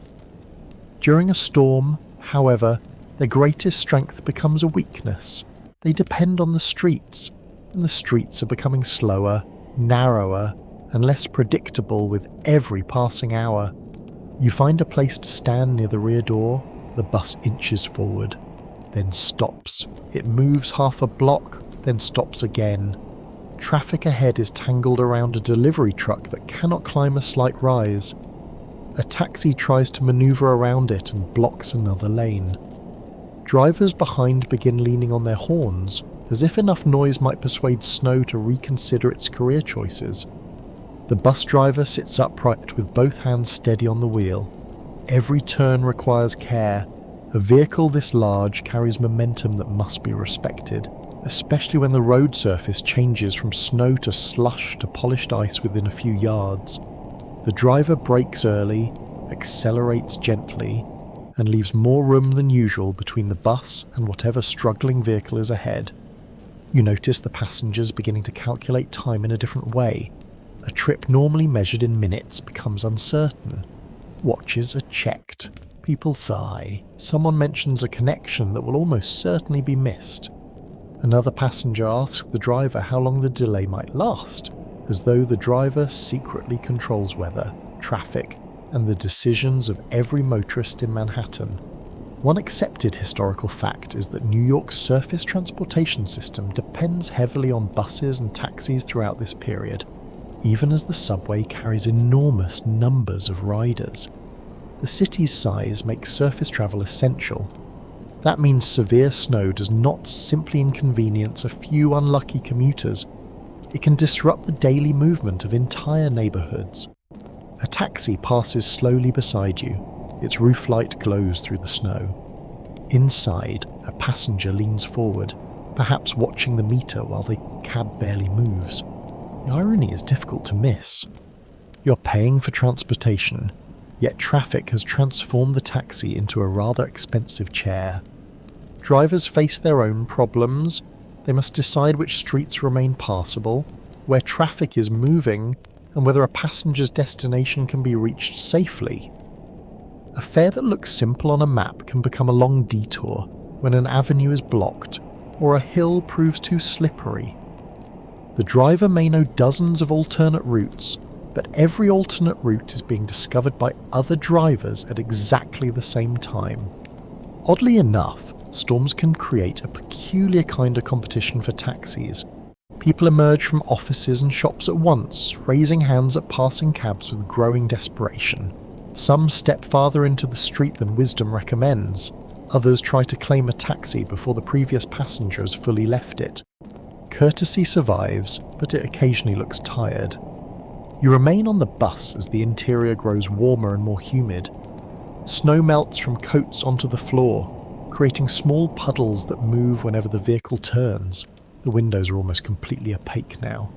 During a storm, however, their greatest strength becomes a weakness. They depend on the streets, and the streets are becoming slower, narrower, and less predictable with every passing hour. You find a place to stand near the rear door. The bus inches forward, then stops. It moves half a block, then stops again. Traffic ahead is tangled around a delivery truck that cannot climb a slight rise. A taxi tries to maneuver around it and blocks another lane. Drivers behind begin leaning on their horns, as if enough noise might persuade Snow to reconsider its career choices. The bus driver sits upright with both hands steady on the wheel. Every turn requires care. A vehicle this large carries momentum that must be respected, especially when the road surface changes from snow to slush to polished ice within a few yards. The driver brakes early, accelerates gently, and leaves more room than usual between the bus and whatever struggling vehicle is ahead. You notice the passengers beginning to calculate time in a different way. A trip normally measured in minutes becomes uncertain. Watches are checked. People sigh. Someone mentions a connection that will almost certainly be missed. Another passenger asks the driver how long the delay might last, as though the driver secretly controls weather, traffic, and the decisions of every motorist in Manhattan. One accepted historical fact is that New York's surface transportation system depends heavily on buses and taxis throughout this period, even as the subway carries enormous numbers of riders. The city's size makes surface travel essential. That means severe snow does not simply inconvenience a few unlucky commuters, it can disrupt the daily movement of entire neighborhoods. A taxi passes slowly beside you. Its roof light glows through the snow. Inside, a passenger leans forward, perhaps watching the meter while the cab barely moves. The irony is difficult to miss. You're paying for transportation, yet traffic has transformed the taxi into a rather expensive chair. Drivers face their own problems. They must decide which streets remain passable, where traffic is moving, and whether a passenger's destination can be reached safely. A fare that looks simple on a map can become a long detour when an avenue is blocked or a hill proves too slippery. The driver may know dozens of alternate routes, but every alternate route is being discovered by other drivers at exactly the same time. Oddly enough, storms can create a peculiar kind of competition for taxis. People emerge from offices and shops at once, raising hands at passing cabs with growing desperation. Some step farther into the street than wisdom recommends. Others try to claim a taxi before the previous passenger has fully left it. Courtesy survives, but it occasionally looks tired. You remain on the bus as the interior grows warmer and more humid. Snow melts from coats onto the floor, creating small puddles that move whenever the vehicle turns. The windows are almost completely opaque now.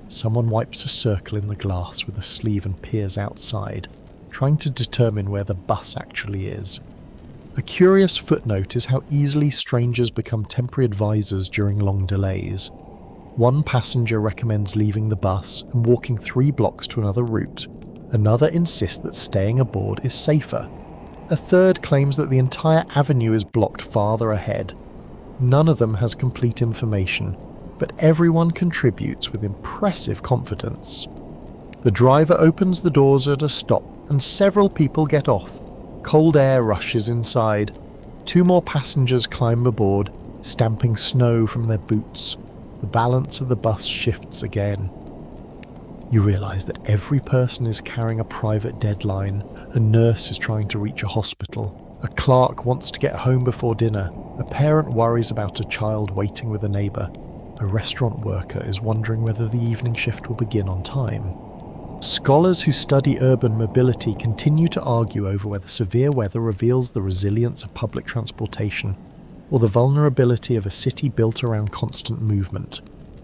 Someone wipes a circle in the glass with a sleeve and peers outside, trying to determine where the bus actually is. A curious footnote is how easily strangers become temporary advisors during long delays. One passenger recommends leaving the bus and walking 3 blocks to another route. Another insists that staying aboard is safer. A third claims that the entire avenue is blocked farther ahead. None of them has complete information, but everyone contributes with impressive confidence. The driver opens the doors at a stop and several people get off. Cold air rushes inside. 2 more passengers climb aboard, stamping snow from their boots. The balance of the bus shifts again. You realise that every person is carrying a private deadline. A nurse is trying to reach a hospital. A clerk wants to get home before dinner. A parent worries about a child waiting with a neighbour. A restaurant worker is wondering whether the evening shift will begin on time. Scholars who study urban mobility continue to argue over whether severe weather reveals the resilience of public transportation or the vulnerability of a city built around constant movement.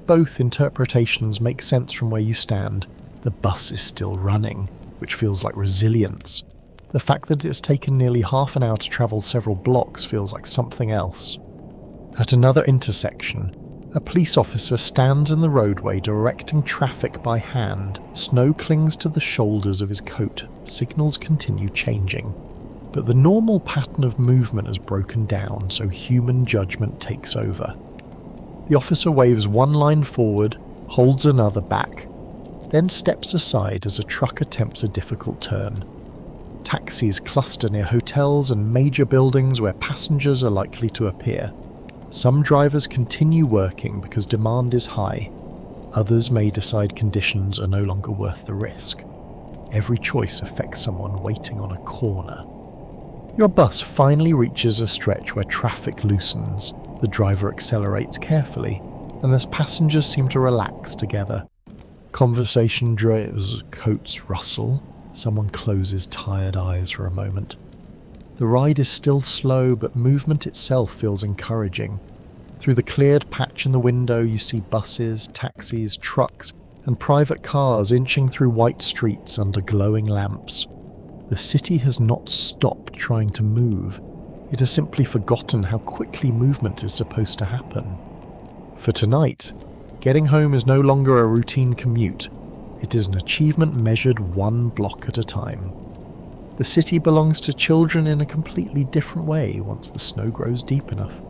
Both interpretations make sense from where you stand. The bus is still running, which feels like resilience. The fact that it's taken nearly half an hour to travel several blocks feels like something else. At another intersection, a police officer stands in the roadway directing traffic by hand. Snow clings to the shoulders of his coat. Signals continue changing. But the normal pattern of movement has broken down, so human judgment takes over. The officer waves one line forward, holds another back, then steps aside as a truck attempts a difficult turn. Taxis cluster near hotels and major buildings where passengers are likely to appear. Some drivers continue working because demand is high. Others may decide conditions are no longer worth the risk. Every choice affects someone waiting on a corner. Your bus finally reaches a stretch where traffic loosens. The driver accelerates carefully, and as passengers seem to relax together. Conversation drives, coats rustle. Someone closes tired eyes for a moment. The ride is still slow, but movement itself feels encouraging. Through the cleared patch in the window, you see buses, taxis, trucks, and private cars inching through white streets under glowing lamps. The city has not stopped trying to move. It has simply forgotten how quickly movement is supposed to happen. For tonight, getting home is no longer a routine commute. It is an achievement measured 1 block at a time. The city belongs to children in a completely different way once the snow grows deep enough.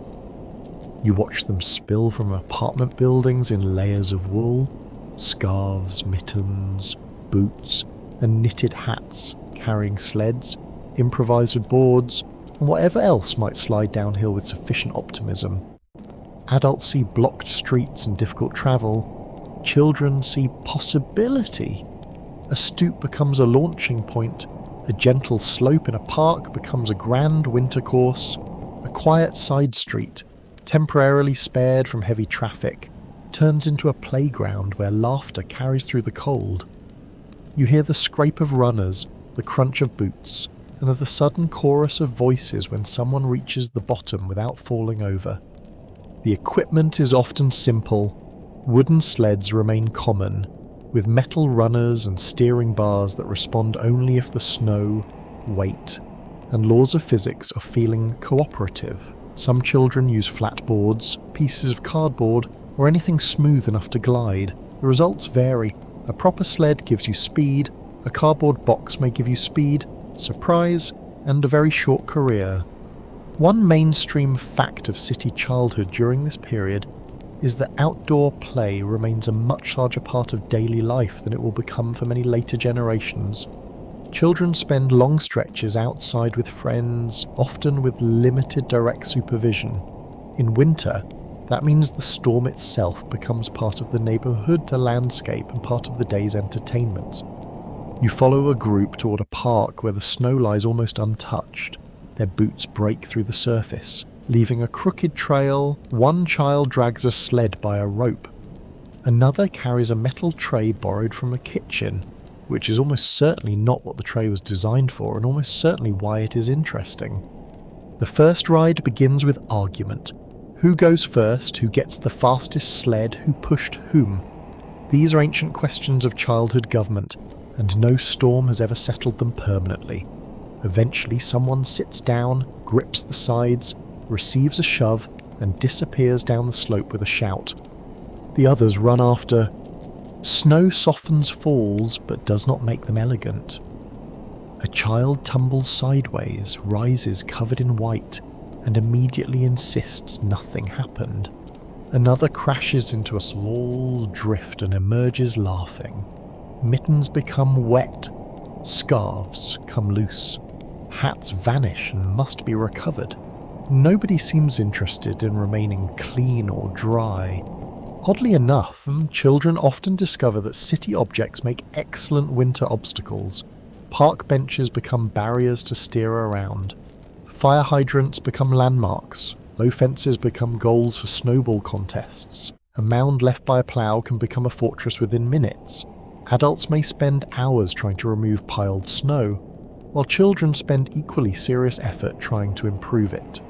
You watch them spill from apartment buildings in layers of wool, scarves, mittens, boots, and knitted hats, carrying sleds, improvised boards, and whatever else might slide downhill with sufficient optimism. Adults see blocked streets and difficult travel. Children see possibility. A stoop becomes a launching point. A gentle slope in a park becomes a grand winter course. A quiet side street, temporarily spared from heavy traffic, turns into a playground where laughter carries through the cold. You hear the scrape of runners, the crunch of boots, and the sudden chorus of voices when someone reaches the bottom without falling over. The equipment is often simple. Wooden sleds remain common, with metal runners and steering bars that respond only if the snow, weight, and laws of physics are feeling cooperative. Some children use flat boards, pieces of cardboard, or anything smooth enough to glide. The results vary. A proper sled gives you speed, a cardboard box may give you speed, surprise, and a very short career. One mainstream fact of city childhood during this period is that outdoor play remains a much larger part of daily life than it will become for many later generations. Children spend long stretches outside with friends, often with limited direct supervision. In winter, that means the storm itself becomes part of the neighbourhood, the landscape, and part of the day's entertainment. You follow a group toward a park where the snow lies almost untouched. Their boots break through the surface, leaving a crooked trail. One child drags a sled by a rope. Another carries a metal tray borrowed from a kitchen, which is almost certainly not what the tray was designed for and almost certainly why it is interesting. The first ride begins with argument. Who goes first? Who gets the fastest sled? Who pushed whom? These are ancient questions of childhood government, and no storm has ever settled them permanently. Eventually someone sits down, grips the sides, receives a shove, and disappears down the slope with a shout. The others run after. Snow softens falls, but does not make them elegant. A child tumbles sideways, rises covered in white, and immediately insists nothing happened. Another crashes into a small drift and emerges laughing. Mittens become wet. Scarves come loose. Hats vanish and must be recovered. Nobody seems interested in remaining clean or dry. Oddly enough, children often discover that city objects make excellent winter obstacles. Park benches become barriers to steer around. Fire hydrants become landmarks. Low fences become goals for snowball contests. A mound left by a plough can become a fortress within minutes. Adults may spend hours trying to remove piled snow, while children spend equally serious effort trying to improve it.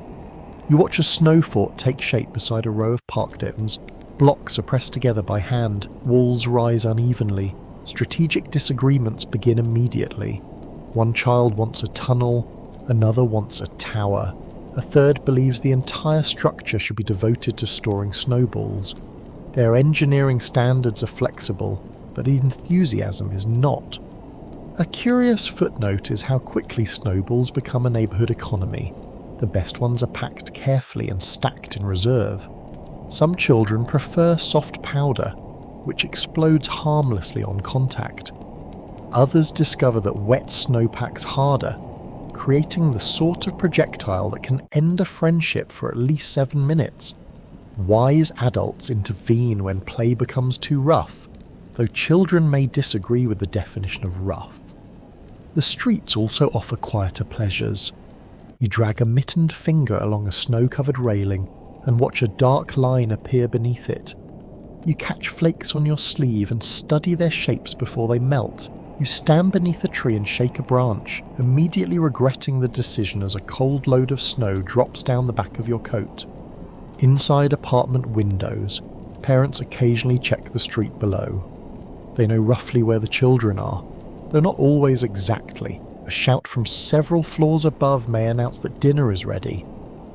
You watch a snow fort take shape beside a row of park ends. Blocks are pressed together by hand, walls rise unevenly. Strategic disagreements begin immediately. One child wants a tunnel, another wants a tower. A third believes the entire structure should be devoted to storing snowballs. Their engineering standards are flexible, but enthusiasm is not. A curious footnote is how quickly snowballs become a neighbourhood economy. The best ones are packed carefully and stacked in reserve. Some children prefer soft powder, which explodes harmlessly on contact. Others discover that wet snow packs harder, creating the sort of projectile that can end a friendship for at least 7 minutes. Wise adults intervene when play becomes too rough, though children may disagree with the definition of rough. The streets also offer quieter pleasures. You drag a mittened finger along a snow-covered railing and watch a dark line appear beneath it. You catch flakes on your sleeve and study their shapes before they melt. You stand beneath a tree and shake a branch, immediately regretting the decision as a cold load of snow drops down the back of your coat. Inside apartment windows, parents occasionally check the street below. They know roughly where the children are, though not always exactly. A shout from several floors above may announce that dinner is ready.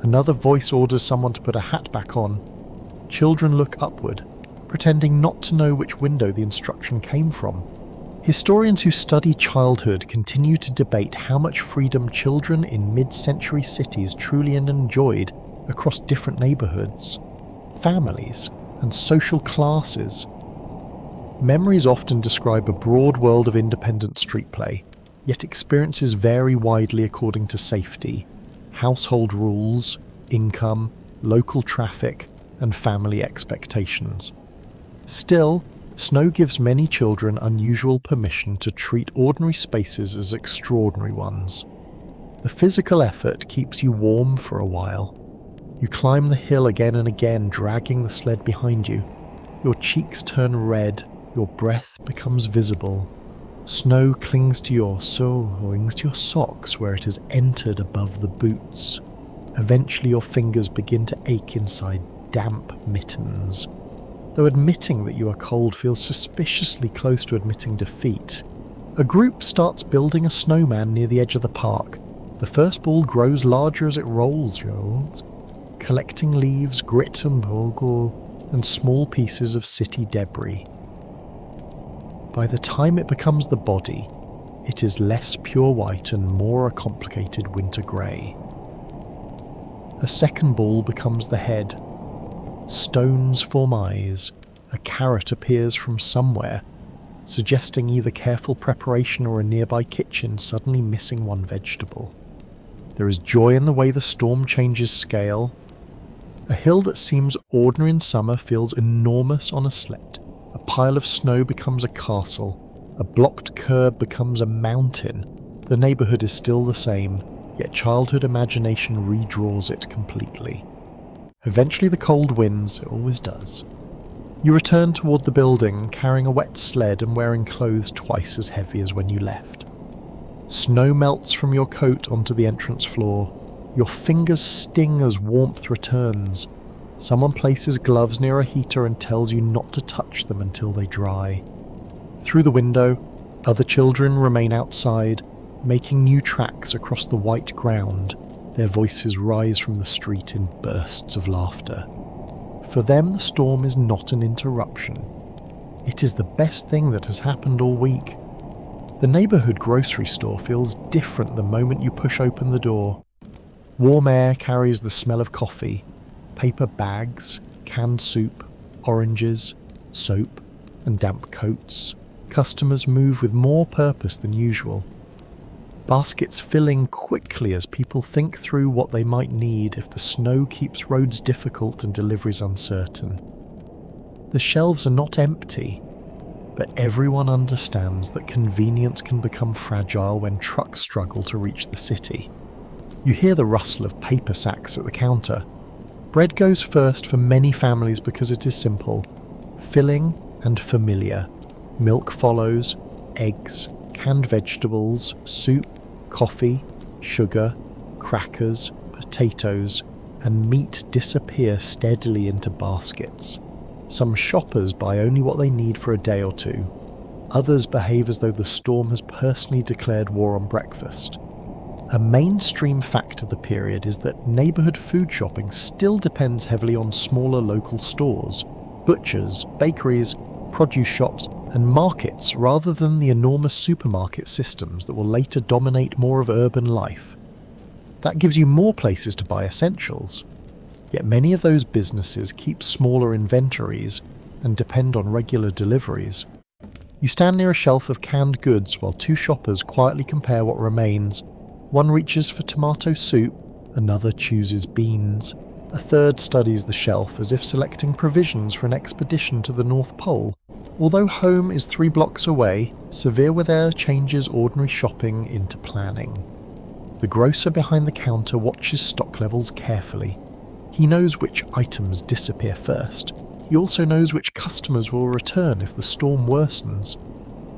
Another voice orders someone to put a hat back on. Children look upward, pretending not to know which window the instruction came from. Historians who study childhood continue to debate how much freedom children in mid-century cities truly enjoyed across different neighbourhoods, families, and social classes. Memories often describe a broad world of independent street play, yet experiences vary widely according to safety, household rules, income, local traffic, and family expectations. Still, snow gives many children unusual permission to treat ordinary spaces as extraordinary ones. The physical effort keeps you warm for a while. You climb the hill again and again, dragging the sled behind you. Your cheeks turn red, your breath becomes visible. Snow clings to your socks where it has entered above the boots. Eventually your fingers begin to ache inside damp mittens. Though admitting that you are cold feels suspiciously close to admitting defeat, a group starts building a snowman near the edge of the park. The first ball grows larger as it rolls, collecting leaves, grit and small pieces of city debris. By the time it becomes the body, it is less pure white and more a complicated winter grey. A second ball becomes the head. Stones form eyes. A carrot appears from somewhere, suggesting either careful preparation or a nearby kitchen suddenly missing one vegetable. There is joy in the way the storm changes scale. A hill that seems ordinary in summer feels enormous on a sled. A pile of snow becomes a castle. A blocked curb becomes a mountain. The neighbourhood is still the same, yet childhood imagination redraws it completely. Eventually the cold wins, it always does. You return toward the building, carrying a wet sled and wearing clothes twice as heavy as when you left. Snow melts from your coat onto the entrance floor. Your fingers sting as warmth returns. Someone places gloves near a heater and tells you not to touch them until they dry. Through the window, other children remain outside, making new tracks across the white ground. Their voices rise from the street in bursts of laughter. For them, the storm is not an interruption. It is the best thing that has happened all week. The neighbourhood grocery store feels different the moment you push open the door. Warm air carries the smell of coffee, paper bags, canned soup, oranges, soap, and damp coats. Customers move with more purpose than usual. Baskets filling quickly as people think through what they might need if the snow keeps roads difficult and deliveries uncertain. The shelves are not empty, but everyone understands that convenience can become fragile when trucks struggle to reach the city. You hear the rustle of paper sacks at the counter. Bread goes first for many families because it is simple, filling and familiar. Milk follows, eggs, canned vegetables, soup, coffee, sugar, crackers, potatoes, and meat disappear steadily into baskets. Some shoppers buy only what they need for a day or two. Others behave as though the storm has personally declared war on breakfast. A mainstream fact of the period is that neighbourhood food shopping still depends heavily on smaller local stores, butchers, bakeries, produce shops, and markets rather than the enormous supermarket systems that will later dominate more of urban life. That gives you more places to buy essentials, yet many of those businesses keep smaller inventories and depend on regular deliveries. You stand near a shelf of canned goods while two shoppers quietly compare what remains. One reaches for tomato soup, another chooses beans, a third studies the shelf as if selecting provisions for an expedition to the North Pole. Although home is 3 blocks away, severe weather changes ordinary shopping into planning. The grocer behind the counter watches stock levels carefully. He knows which items disappear first. He also knows which customers will return if the storm worsens.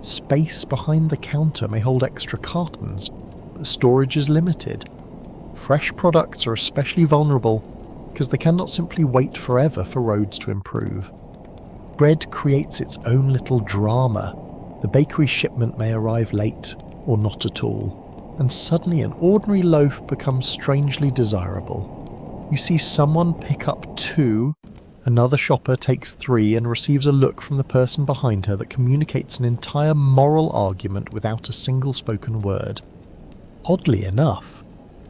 Space behind the counter may hold extra cartons, but storage is limited. Fresh products are especially vulnerable because they cannot simply wait forever for roads to improve. Bread creates its own little drama. The bakery shipment may arrive late or not at all, and suddenly an ordinary loaf becomes strangely desirable. You see someone pick up 2 Another shopper takes 3 and receives a look from the person behind her that communicates an entire moral argument without a single spoken word. Oddly enough,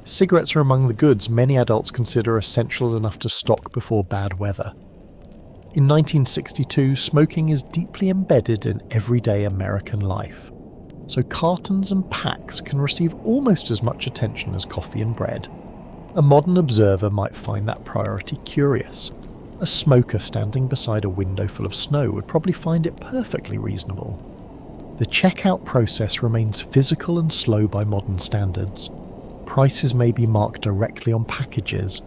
cigarettes are among the goods many adults consider essential enough to stock before bad weather. In 1962, smoking is deeply embedded in everyday American life, so cartons and packs can receive almost as much attention as coffee and bread. A modern observer might find that priority curious. A smoker standing beside a window full of snow would probably find it perfectly reasonable. The checkout process remains physical and slow by modern standards. Prices may be marked directly on packages.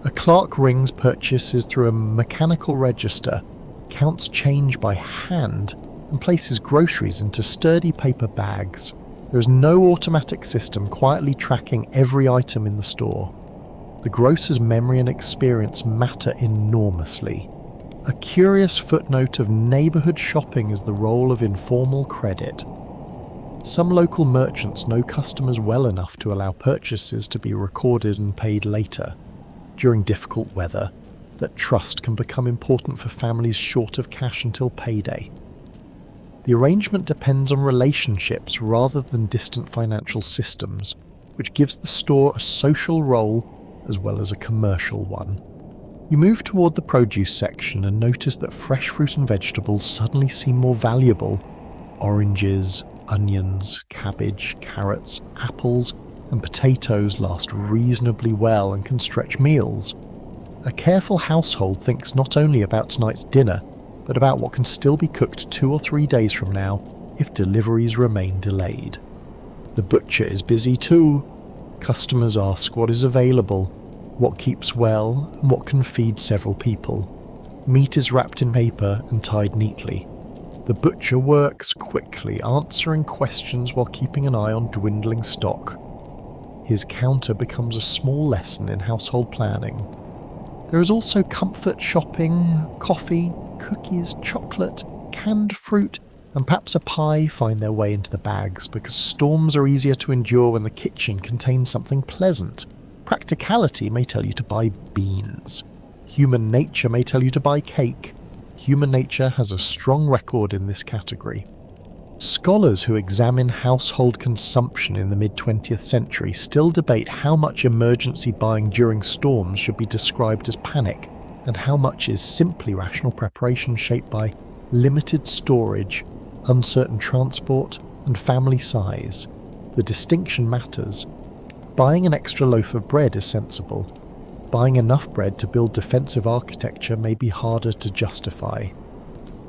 A clerk rings purchases through a mechanical register, counts change by hand, and places groceries into sturdy paper bags. There is no automatic system quietly tracking every item in the store. The grocer's memory and experience matter enormously. A curious footnote of neighbourhood shopping is the role of informal credit. Some local merchants know customers well enough to allow purchases to be recorded and paid later. During difficult weather, that trust can become important for families short of cash until payday. The arrangement depends on relationships rather than distant financial systems, which gives the store a social role as well as a commercial one. You move toward the produce section and notice that fresh fruit and vegetables suddenly seem more valuable. Oranges, onions, cabbage, carrots, apples, and potatoes last reasonably well and can stretch meals. A careful household thinks not only about tonight's dinner, but about what can still be cooked 2 or 3 days from now if deliveries remain delayed. The butcher is busy too. Customers ask what is available, what keeps well, and what can feed several people. Meat is wrapped in paper and tied neatly. The butcher works quickly, answering questions while keeping an eye on dwindling stock. His counter becomes a small lesson in household planning. There is also comfort shopping, coffee, cookies, chocolate, canned fruit, and perhaps a pie find their way into the bags because storms are easier to endure when the kitchen contains something pleasant. Practicality may tell you to buy beans. Human nature may tell you to buy cake. Human nature has a strong record in this category. Scholars who examine household consumption in the mid-20th century still debate how much emergency buying during storms should be described as panic, and how much is simply rational preparation shaped by limited storage, uncertain transport, and family size. The distinction matters. Buying an extra loaf of bread is sensible. Buying enough bread to build defensive architecture may be harder to justify.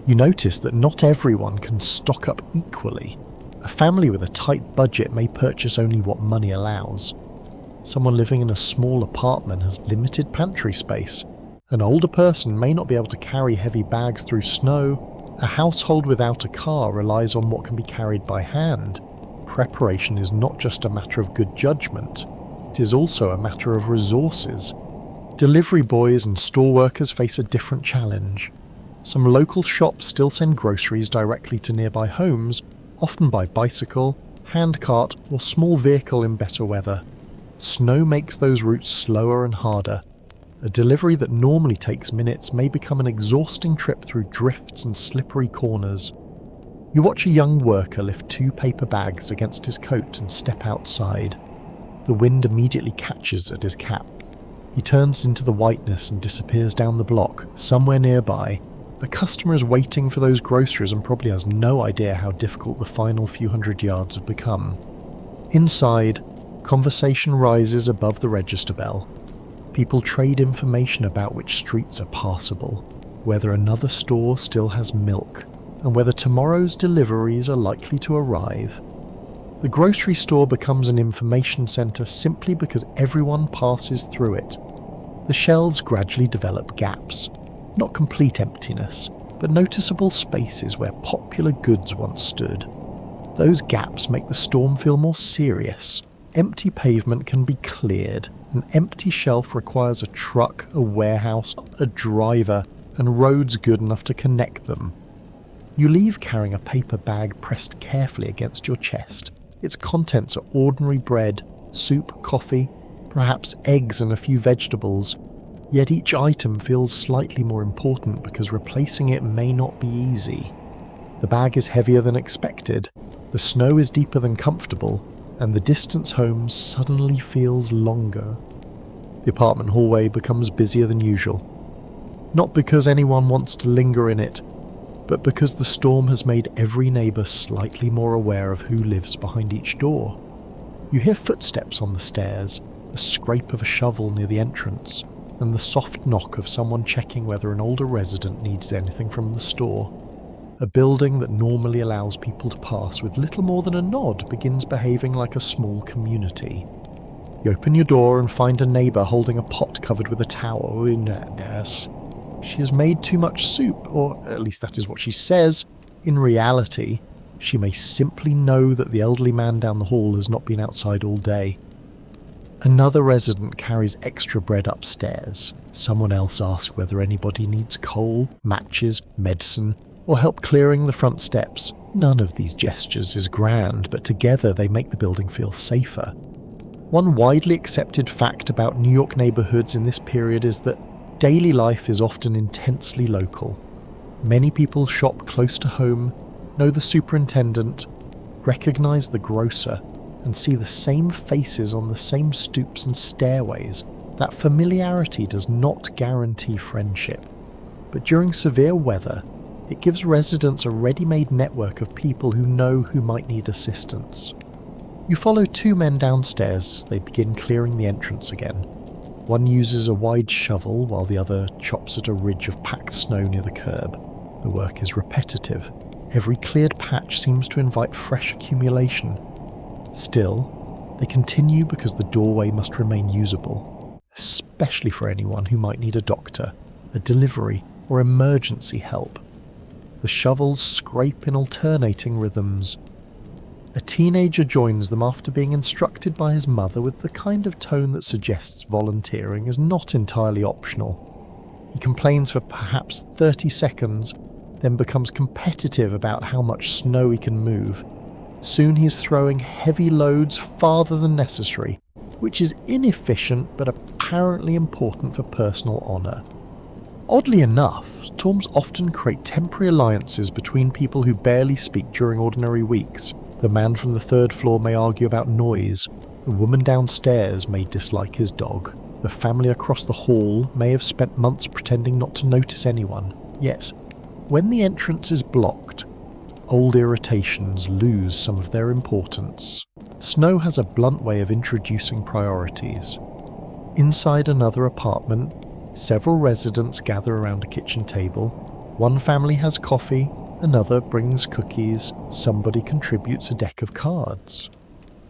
You notice that not everyone can stock up equally. A family with a tight budget may purchase only what money allows. Someone living in a small apartment has limited pantry space. An older person may not be able to carry heavy bags through snow. A household without a car relies on what can be carried by hand. Preparation is not just a matter of good judgment, it is also a matter of resources. Delivery boys and store workers face a different challenge. Some local shops still send groceries directly to nearby homes, often by bicycle, handcart, or small vehicle in better weather. Snow makes those routes slower and harder. A delivery that normally takes minutes may become an exhausting trip through drifts and slippery corners. You watch a young worker lift 2 paper bags against his coat and step outside. The wind immediately catches at his cap. He turns into the whiteness and disappears down the block, somewhere nearby. A customer is waiting for those groceries and probably has no idea how difficult the final few hundred yards have become. Inside, conversation rises above the register bell. People trade information about which streets are passable, whether another store still has milk, and whether tomorrow's deliveries are likely to arrive. The grocery store becomes an information centre simply because everyone passes through it. The shelves gradually develop gaps. Not complete emptiness, but noticeable spaces where popular goods once stood. Those gaps make the storm feel more serious. Empty pavement can be cleared. An empty shelf requires a truck, a warehouse, a driver, and roads good enough to connect them. You leave carrying a paper bag pressed carefully against your chest. Its contents are ordinary bread, soup, coffee, perhaps eggs and a few vegetables. Yet each item feels slightly more important because replacing it may not be easy. The bag is heavier than expected, the snow is deeper than comfortable, and the distance home suddenly feels longer. The apartment hallway becomes busier than usual. Not because anyone wants to linger in it, but because the storm has made every neighbour slightly more aware of who lives behind each door. You hear footsteps on the stairs, the scrape of a shovel near the entrance, and the soft knock of someone checking whether an older resident needs anything from the store. A building that normally allows people to pass with little more than a nod begins behaving like a small community. You open your door and find a neighbour holding a pot covered with a towel. Yes. She has made too much soup, or at least that is what she says. In reality, she may simply know that the elderly man down the hall has not been outside all day. Another resident carries extra bread upstairs. Someone else asks whether anybody needs coal, matches, medicine, or help clearing the front steps. None of these gestures is grand, but together they make the building feel safer. One widely accepted fact about New York neighbourhoods in this period is that daily life is often intensely local. Many people shop close to home, know the superintendent, recognise the grocer, and see the same faces on the same stoops and stairways. That familiarity does not guarantee friendship. But during severe weather, it gives residents a ready-made network of people who know who might need assistance. You follow two men downstairs as they begin clearing the entrance again. One uses a wide shovel while the other chops at a ridge of packed snow near the curb. The work is repetitive. Every cleared patch seems to invite fresh accumulation. Still, they continue because the doorway must remain usable, especially for anyone who might need a doctor, a delivery, or emergency help. The shovels scrape in alternating rhythms. A teenager joins them after being instructed by his mother with the kind of tone that suggests volunteering is not entirely optional. He complains for perhaps 30 seconds, then becomes competitive about how much snow he can move. Soon he's throwing heavy loads farther than necessary, which is inefficient but apparently important for personal honour. Oddly enough, storms often create temporary alliances between people who barely speak during ordinary weeks. The man from the third floor may argue about noise, the woman downstairs may dislike his dog, the family across the hall may have spent months pretending not to notice anyone. Yet, when the entrance is blocked, old irritations lose some of their importance. Snow has a blunt way of introducing priorities. Inside another apartment, several residents gather around a kitchen table. One family has coffee, another brings cookies, somebody contributes a deck of cards.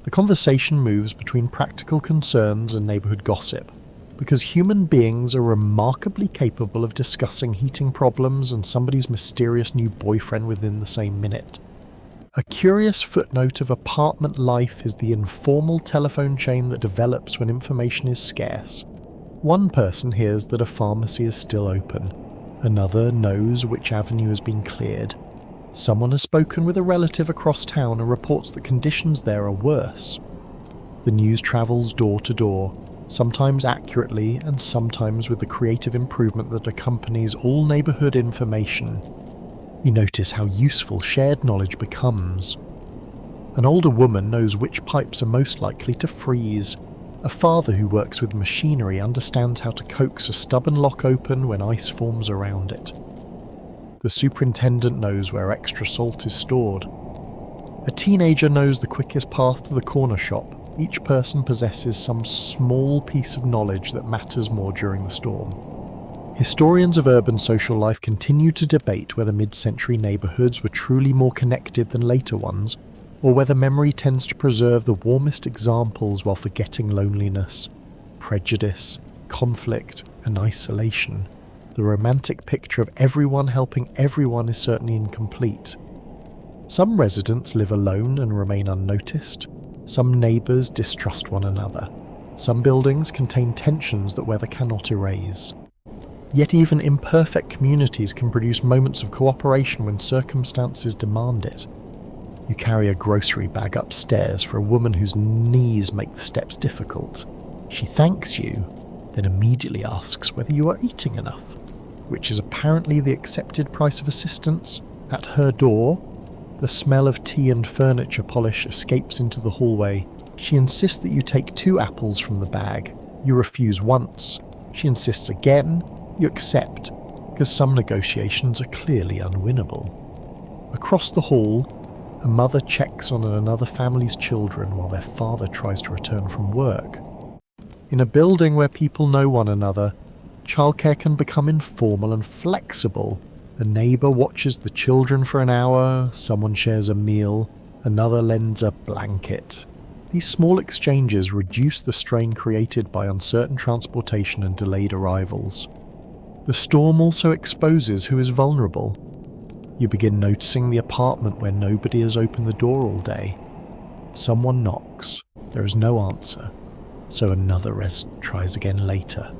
The conversation moves between practical concerns and neighbourhood gossip, because human beings are remarkably capable of discussing heating problems and somebody's mysterious new boyfriend within the same minute. A curious footnote of apartment life is the informal telephone chain that develops when information is scarce. One person hears that a pharmacy is still open. Another knows which avenue has been cleared. Someone has spoken with a relative across town and reports that conditions there are worse. The news travels door to door, sometimes accurately and sometimes with the creative improvement that accompanies all neighbourhood information. You notice how useful shared knowledge becomes. An older woman knows which pipes are most likely to freeze. A father who works with machinery understands how to coax a stubborn lock open when ice forms around it. The superintendent knows where extra salt is stored. A teenager knows the quickest path to the corner shop. Each person possesses some small piece of knowledge that matters more during the storm. Historians of urban social life continue to debate whether mid-century neighbourhoods were truly more connected than later ones, or whether memory tends to preserve the warmest examples while forgetting loneliness, prejudice, conflict, and isolation. The romantic picture of everyone helping everyone is certainly incomplete. Some residents live alone and remain unnoticed. Some neighbours distrust one another. Some buildings contain tensions that weather cannot erase. Yet even imperfect communities can produce moments of cooperation when circumstances demand it. You carry a grocery bag upstairs for a woman whose knees make the steps difficult. She thanks you, then immediately asks whether you are eating enough, which is apparently the accepted price of assistance. At her door, the smell of tea and furniture polish escapes into the hallway. She insists that you take 2 apples from the bag. You refuse once. She insists again. You accept, because some negotiations are clearly unwinnable. Across the hall, a mother checks on another family's children while their father tries to return from work. In a building where people know one another, childcare can become informal and flexible. A neighbour watches the children for an hour, someone shares a meal, another lends a blanket. These small exchanges reduce the strain created by uncertain transportation and delayed arrivals. The storm also exposes who is vulnerable. You begin noticing the apartment where nobody has opened the door all day. Someone knocks. There is no answer, so another resident tries again later.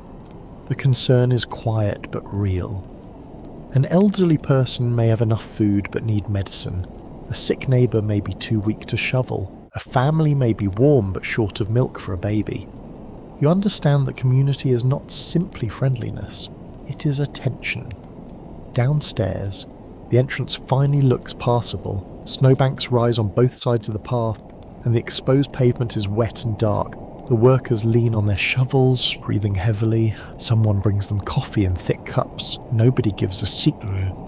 The concern is quiet but real. An elderly person may have enough food but need medicine. A sick neighbour may be too weak to shovel. A family may be warm but short of milk for a baby. You understand that community is not simply friendliness, it is attention. Downstairs, the entrance finally looks passable. Snowbanks rise on both sides of the path, and the exposed pavement is wet and dark. The workers lean on their shovels, breathing heavily. Someone brings them coffee in thick cups. Nobody gives a seat.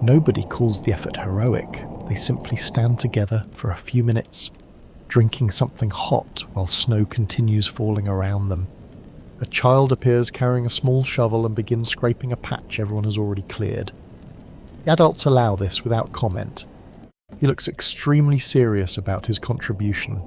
Nobody calls the effort heroic. They simply stand together for a few minutes, drinking something hot while snow continues falling around them. A child appears carrying a small shovel and begins scraping a patch everyone has already cleared. The adults allow this without comment. He looks extremely serious about his contribution.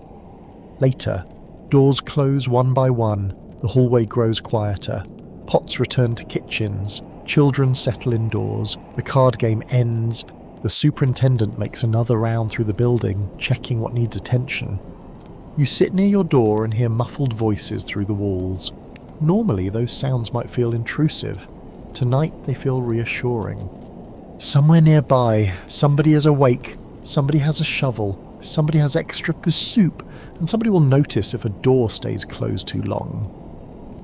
Later, doors close one by one, the hallway grows quieter, pots return to kitchens, children settle indoors, the card game ends, the superintendent makes another round through the building, checking what needs attention. You sit near your door and hear muffled voices through the walls. Normally those sounds might feel intrusive. Tonight they feel reassuring. Somewhere nearby, somebody is awake, somebody has a shovel, somebody has extra soup, and somebody will notice if a door stays closed too long.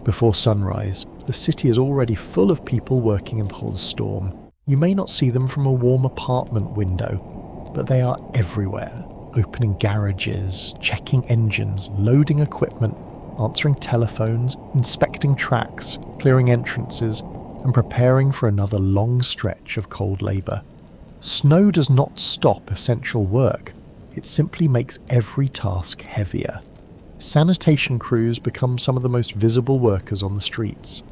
Before sunrise, the city is already full of people working in the storm. You may not see them from a warm apartment window, but they are everywhere, opening garages, checking engines, loading equipment, answering telephones, inspecting tracks, clearing entrances, and preparing for another long stretch of cold labour. Snow does not stop essential work, it simply makes every task heavier. Sanitation crews become some of the most visible workers on the streets.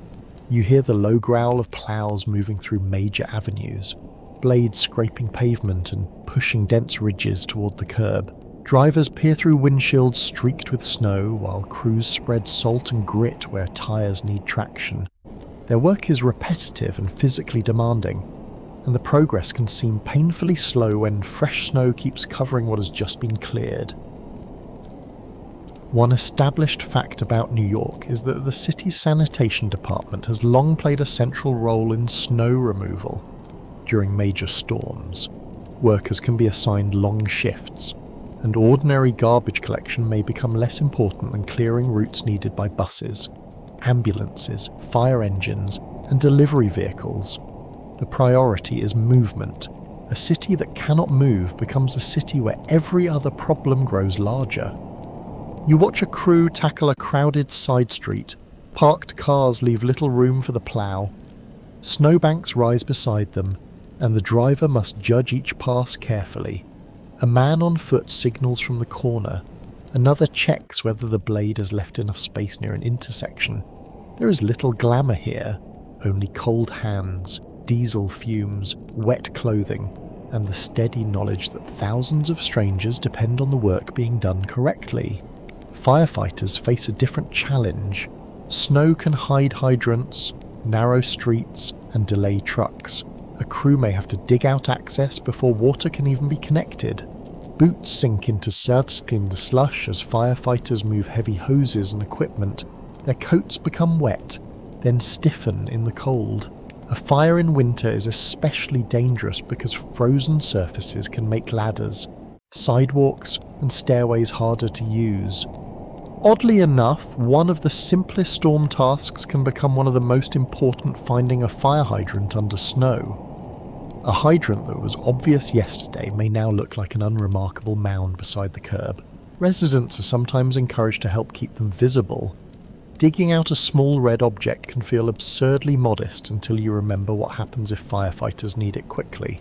You hear the low growl of ploughs moving through major avenues, blades scraping pavement and pushing dense ridges toward the curb. Drivers peer through windshields streaked with snow while crews spread salt and grit where tyres need traction. Their work is repetitive and physically demanding, and the progress can seem painfully slow when fresh snow keeps covering what has just been cleared. One established fact about New York is that the city's sanitation department has long played a central role in snow removal. During major storms, workers can be assigned long shifts, and ordinary garbage collection may become less important than clearing routes needed by buses, ambulances, fire engines, and delivery vehicles. The priority is movement. A city that cannot move becomes a city where every other problem grows larger. You watch a crew tackle a crowded side street. Parked cars leave little room for the plough. Snowbanks rise beside them, and the driver must judge each pass carefully. A man on foot signals from the corner. Another checks whether the blade has left enough space near an intersection. There is little glamour here, only cold hands, diesel fumes, wet clothing, and the steady knowledge that thousands of strangers depend on the work being done correctly. Firefighters face a different challenge. Snow can hide hydrants, narrow streets, and delay trucks. A crew may have to dig out access before water can even be connected. Boots sink into surd-skinned slush as firefighters move heavy hoses and equipment. Their coats become wet, then stiffen in the cold. A fire in winter is especially dangerous because frozen surfaces can make ladders, sidewalks, and stairways harder to use. Oddly enough, one of the simplest storm tasks can become one of the most important, finding a fire hydrant under snow. A hydrant that was obvious yesterday may now look like an unremarkable mound beside the curb. Residents are sometimes encouraged to help keep them visible. Digging out a small red object can feel absurdly modest until you remember what happens if firefighters need it quickly.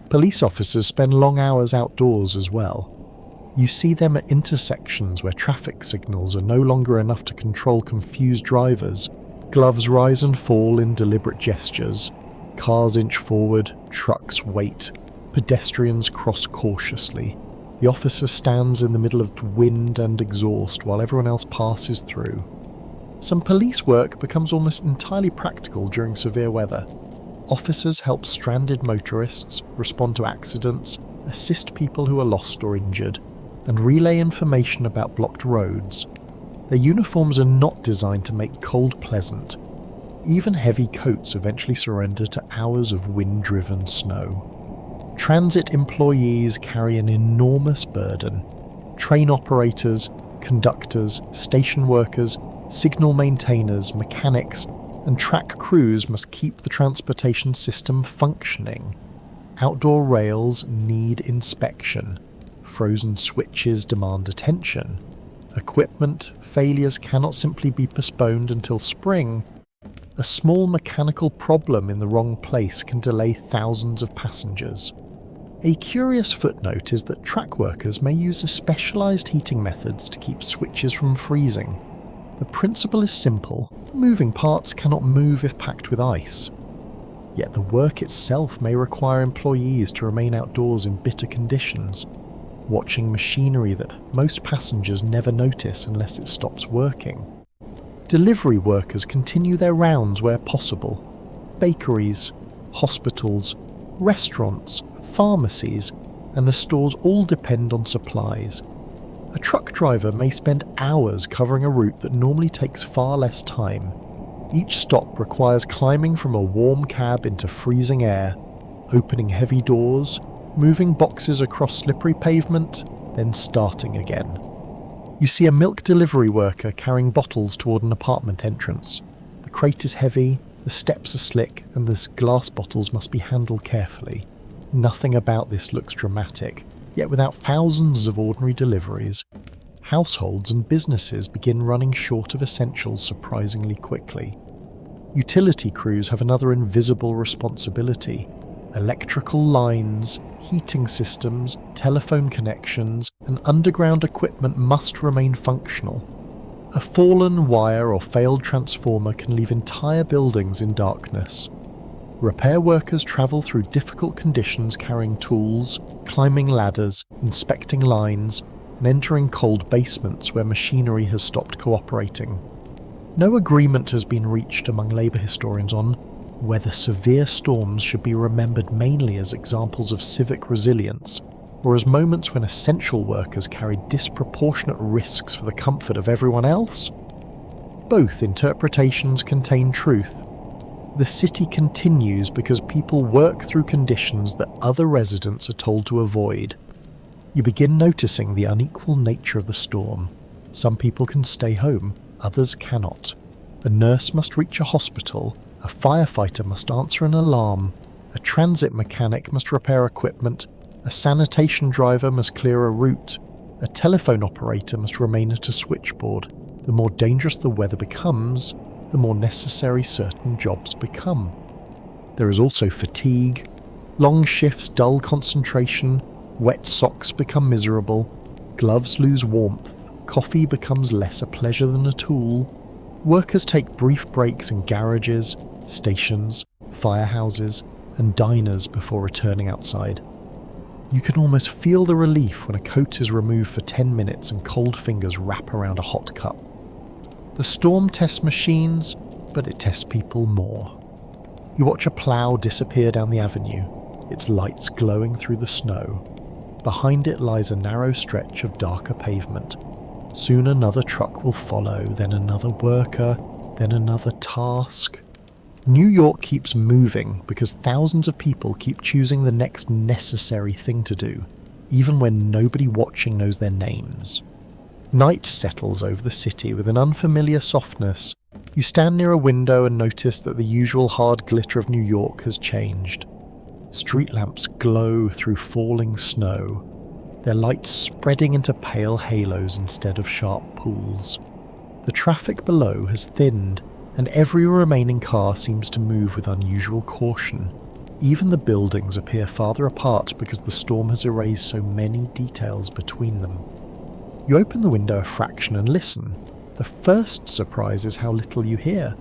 Police officers spend long hours outdoors as well. You see them at intersections where traffic signals are no longer enough to control confused drivers. Gloves rise and fall in deliberate gestures. Cars inch forward, trucks wait, pedestrians cross cautiously. The officer stands in the middle of wind and exhaust while everyone else passes through. Some police work becomes almost entirely practical during severe weather. Officers help stranded motorists, respond to accidents, assist people who are lost or injured, and relay information about blocked roads. Their uniforms are not designed to make cold pleasant. Even heavy coats eventually surrender to hours of wind-driven snow. Transit employees carry an enormous burden. Train operators, conductors, station workers, signal maintainers, mechanics, and track crews must keep the transportation system functioning. Outdoor rails need inspection. Frozen switches demand attention. Equipment failures cannot simply be postponed until spring. A small mechanical problem in the wrong place can delay thousands of passengers. A curious footnote is that track workers may use specialised heating methods to keep switches from freezing. The principle is simple: moving parts cannot move if packed with ice. Yet the work itself may require employees to remain outdoors in bitter conditions, watching machinery that most passengers never notice unless it stops working. Delivery workers continue their rounds where possible. Bakeries, hospitals, restaurants, pharmacies, and the stores all depend on supplies. A truck driver may spend hours covering a route that normally takes far less time. Each stop requires climbing from a warm cab into freezing air, opening heavy doors, moving boxes across slippery pavement, then starting again. You see a milk delivery worker carrying bottles toward an apartment entrance. The crate is heavy, the steps are slick, and the glass bottles must be handled carefully. Nothing about this looks dramatic, yet without thousands of ordinary deliveries, households and businesses begin running short of essentials surprisingly quickly. Utility crews have another invisible responsibility. Electrical lines, heating systems, telephone connections, and underground equipment must remain functional. A fallen wire or failed transformer can leave entire buildings in darkness. Repair workers travel through difficult conditions carrying tools, climbing ladders, inspecting lines, and entering cold basements where machinery has stopped cooperating. No agreement has been reached among labour historians on whether severe storms should be remembered mainly as examples of civic resilience, or as moments when essential workers carried disproportionate risks for the comfort of everyone else. Both interpretations contain truth. The city continues because people work through conditions that other residents are told to avoid. You begin noticing the unequal nature of the storm. Some people can stay home, others cannot. A nurse must reach a hospital, a firefighter must answer an alarm, a transit mechanic must repair equipment, a sanitation driver must clear a route, a telephone operator must remain at a switchboard. The more dangerous the weather becomes, the more necessary certain jobs become. There is also fatigue. Long shifts dull concentration, wet socks become miserable, gloves lose warmth, coffee becomes less a pleasure than a tool. Workers take brief breaks in garages, stations, firehouses, and diners before returning outside. You can almost feel the relief when a coat is removed for 10 minutes and cold fingers wrap around a hot cup. The storm tests machines, but it tests people more. You watch a plough disappear down the avenue, its lights glowing through the snow. Behind it lies a narrow stretch of darker pavement. Soon another truck will follow, then another worker, then another task. New York keeps moving because thousands of people keep choosing the next necessary thing to do, even when nobody watching knows their names. Night settles over the city with an unfamiliar softness. You stand near a window and notice that the usual hard glitter of New York has changed. Street lamps glow through falling snow, their lights spreading into pale halos instead of sharp pools. The traffic below has thinned, and every remaining car seems to move with unusual caution. Even the buildings appear farther apart because the storm has erased so many details between them. You open the window a fraction and listen. The first surprise is how little you hear.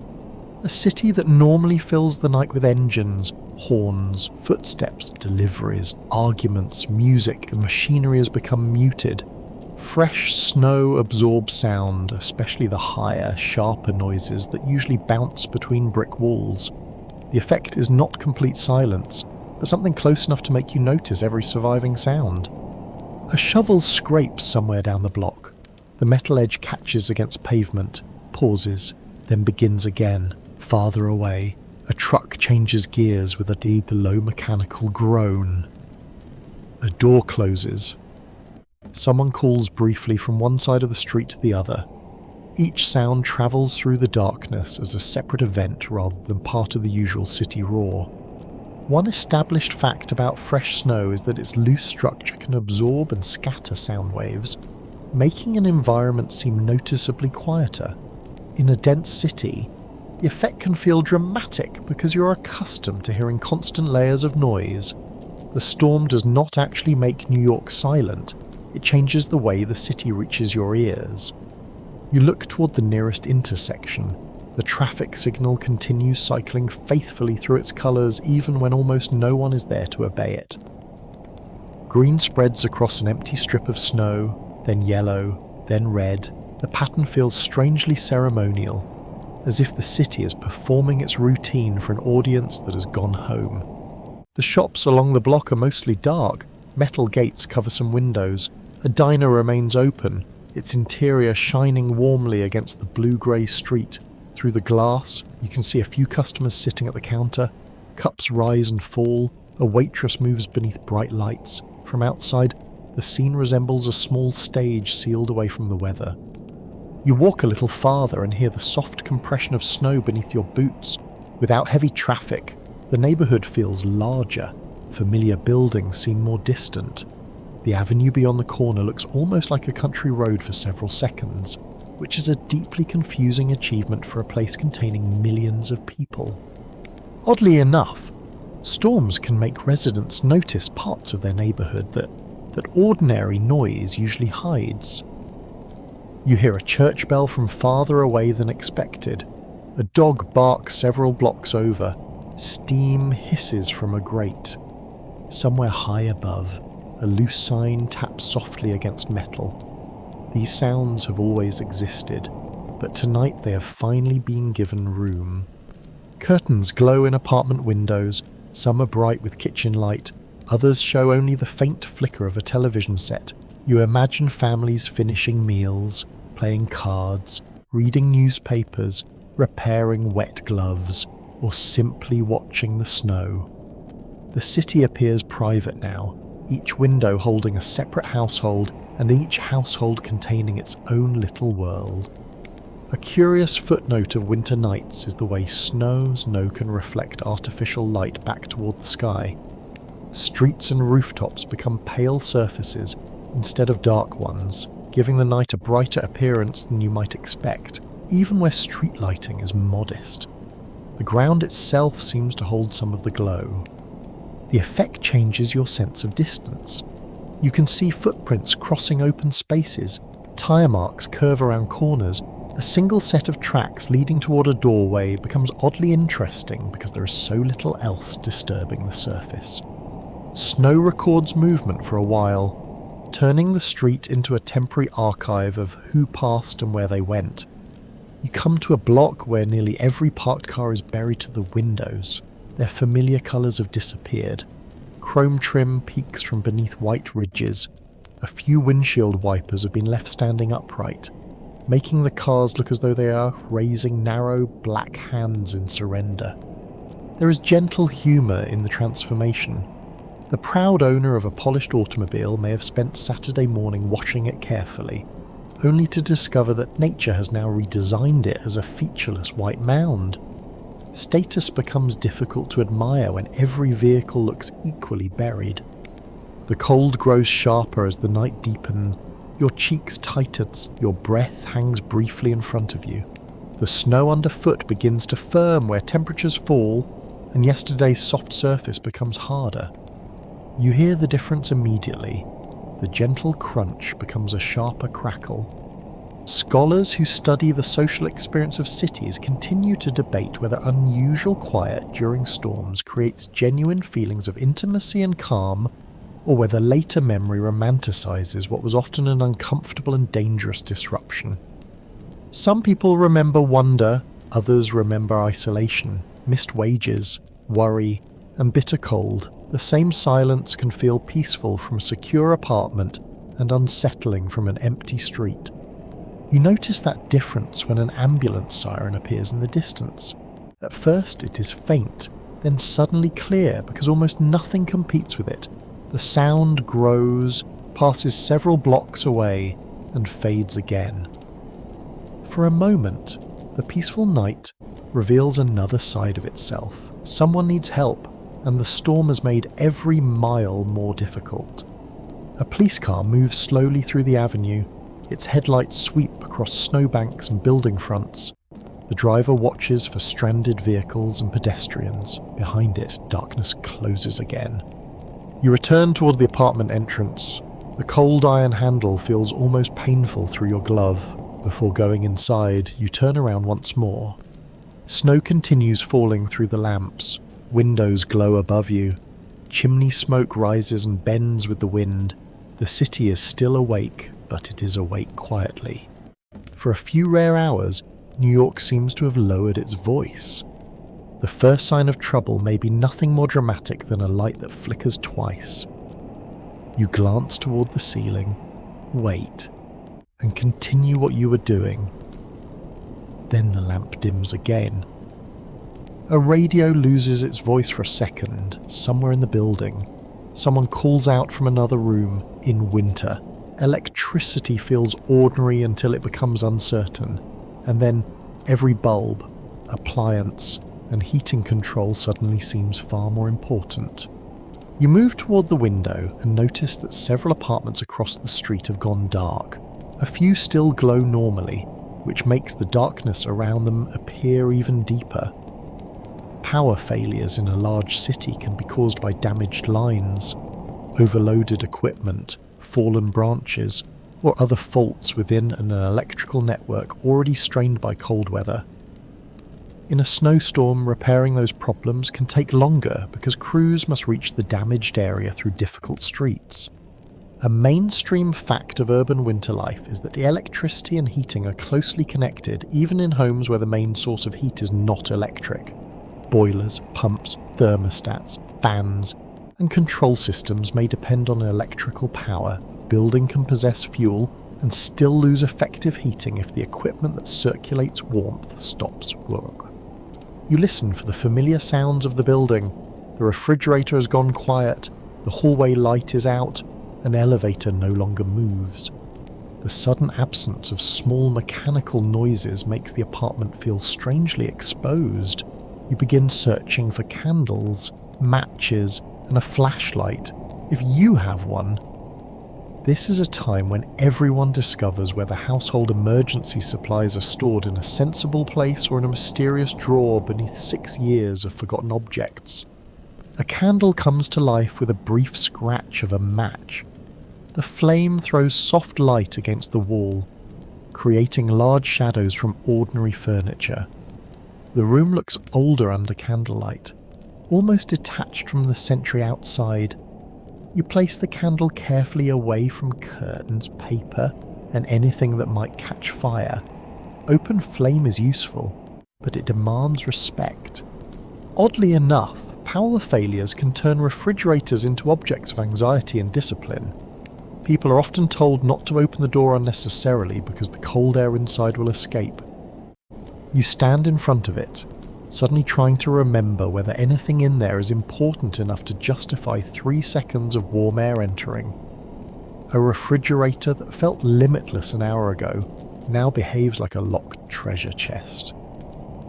A city that normally fills the night with engines, horns, footsteps, deliveries, arguments, music, and machinery has become muted. Fresh snow absorbs sound, especially the higher, sharper noises that usually bounce between brick walls. The effect is not complete silence, but something close enough to make you notice every surviving sound. A shovel scrapes somewhere down the block. The metal edge catches against pavement, pauses, then begins again, farther away. A truck changes gears with a low mechanical groan. A door closes. Someone calls briefly from one side of the street to the other. Each sound travels through the darkness as a separate event rather than part of the usual city roar. One established fact about fresh snow is that its loose structure can absorb and scatter sound waves, making an environment seem noticeably quieter. In a dense city, the effect can feel dramatic because you're accustomed to hearing constant layers of noise. The storm does not actually make New York silent, it changes the way the city reaches your ears. You look toward the nearest intersection. The traffic signal continues cycling faithfully through its colours even when almost no one is there to obey it. Green spreads across an empty strip of snow, then yellow, then red. The pattern feels strangely ceremonial, as if the city is performing its routine for an audience that has gone home. The shops along the block are mostly dark. Metal gates cover some windows. A diner remains open, its interior shining warmly against the blue-grey street. Through the glass, you can see a few customers sitting at the counter. Cups rise and fall. A waitress moves beneath bright lights. From outside, the scene resembles a small stage sealed away from the weather. You walk a little farther and hear the soft compression of snow beneath your boots. Without heavy traffic, the neighbourhood feels larger. Familiar buildings seem more distant. The avenue beyond the corner looks almost like a country road for several seconds, which is a deeply confusing achievement for a place containing millions of people. Oddly enough, storms can make residents notice parts of their neighbourhood that ordinary noise usually hides. You hear a church bell from farther away than expected. A dog barks several blocks over. Steam hisses from a grate. Somewhere high above, a loose sign taps softly against metal. These sounds have always existed, but tonight they have finally been given room. Curtains glow in apartment windows, some are bright with kitchen light, others show only the faint flicker of a television set. You imagine families finishing meals, playing cards, reading newspapers, repairing wet gloves, or simply watching the snow. The city appears private now, each window holding a separate household and each household containing its own little world. A curious footnote of winter nights is the way snow can reflect artificial light back toward the sky. Streets and rooftops become pale surfaces instead of dark ones, giving the night a brighter appearance than you might expect, even where street lighting is modest. The ground itself seems to hold some of the glow. The effect changes your sense of distance. You can see footprints crossing open spaces, tyre marks curve around corners. A single set of tracks leading toward a doorway becomes oddly interesting because there is so little else disturbing the surface. Snow records movement for a while, turning the street into a temporary archive of who passed and where they went. You come to a block where nearly every parked car is buried to the windows. Their familiar colours have disappeared. Chrome trim peeks from beneath white ridges. A few windshield wipers have been left standing upright, making the cars look as though they are raising narrow black hands in surrender. There is gentle humour in the transformation. The proud owner of a polished automobile may have spent Saturday morning washing it carefully. only to discover that nature has now redesigned it as a featureless white mound. Status becomes difficult to admire when every vehicle looks equally buried. The cold grows sharper as the night deepens. Your cheeks tighten, your breath hangs briefly in front of you. The snow underfoot begins to firm where temperatures fall, and yesterday's soft surface becomes harder. You hear the difference immediately. The gentle crunch becomes a sharper crackle. Scholars who study the social experience of cities continue to debate whether unusual quiet during storms creates genuine feelings of intimacy and calm, or whether later memory romanticizes what was often an uncomfortable and dangerous disruption. Some people remember wonder, others remember isolation, missed wages, worry, and bitter cold. The same silence can feel peaceful from a secure apartment and unsettling from an empty street. You notice that difference when an ambulance siren appears in the distance. At first it is faint, then suddenly clear because almost nothing competes with it. The sound grows, passes several blocks away, and fades again. For a moment, the peaceful night reveals another side of itself. Someone needs help, and the storm has made every mile more difficult. A police car moves slowly through the avenue, its headlights sweep across snowbanks and building fronts. The driver watches for stranded vehicles and pedestrians. Behind it, darkness closes again. You return toward the apartment entrance. The cold iron handle feels almost painful through your glove. Before going inside, you turn around once more. Snow continues falling through the lamps. Windows glow above you. Chimney smoke rises and bends with the wind. The city is still awake, but it is awake quietly. For a few rare hours, New York seems to have lowered its voice. The first sign of trouble may be nothing more dramatic than a light that flickers twice. You glance toward the ceiling, wait, and continue what you were doing. Then the lamp dims again. A radio loses its voice for a second, somewhere in the building. Someone calls out from another room in winter. Electricity feels ordinary until it becomes uncertain, and then every bulb, appliance, and heating control suddenly seems far more important. You move toward the window and notice that several apartments across the street have gone dark. A few still glow normally, which makes the darkness around them appear even deeper. Power failures in a large city can be caused by damaged lines, overloaded equipment, fallen branches, or other faults within an electrical network already strained by cold weather. In a snowstorm, repairing those problems can take longer because crews must reach the damaged area through difficult streets. A mainstream fact of urban winter life is that the electricity and heating are closely connected even in homes where the main source of heat is not electric. Boilers, pumps, thermostats, fans, and control systems may depend on electrical power. Building can possess fuel and still lose effective heating if the equipment that circulates warmth stops work. You listen for the familiar sounds of the building. The refrigerator has gone quiet, the hallway light is out, an elevator no longer moves. The sudden absence of small mechanical noises makes the apartment feel strangely exposed. You begin searching for candles, matches, and a flashlight, if you have one. This is a time when everyone discovers whether household emergency supplies are stored in a sensible place or in a mysterious drawer beneath 6 years of forgotten objects. A candle comes to life with a brief scratch of a match. The flame throws soft light against the wall, creating large shadows from ordinary furniture. The room looks older under candlelight, almost detached from the century outside. You place the candle carefully away from curtains, paper, and anything that might catch fire. Open flame is useful, but it demands respect. Oddly enough, power failures can turn refrigerators into objects of anxiety and discipline. People are often told not to open the door unnecessarily because the cold air inside will escape. You stand in front of it, suddenly trying to remember whether anything in there is important enough to justify 3 seconds of warm air entering. A refrigerator that felt limitless an hour ago now behaves like a locked treasure chest.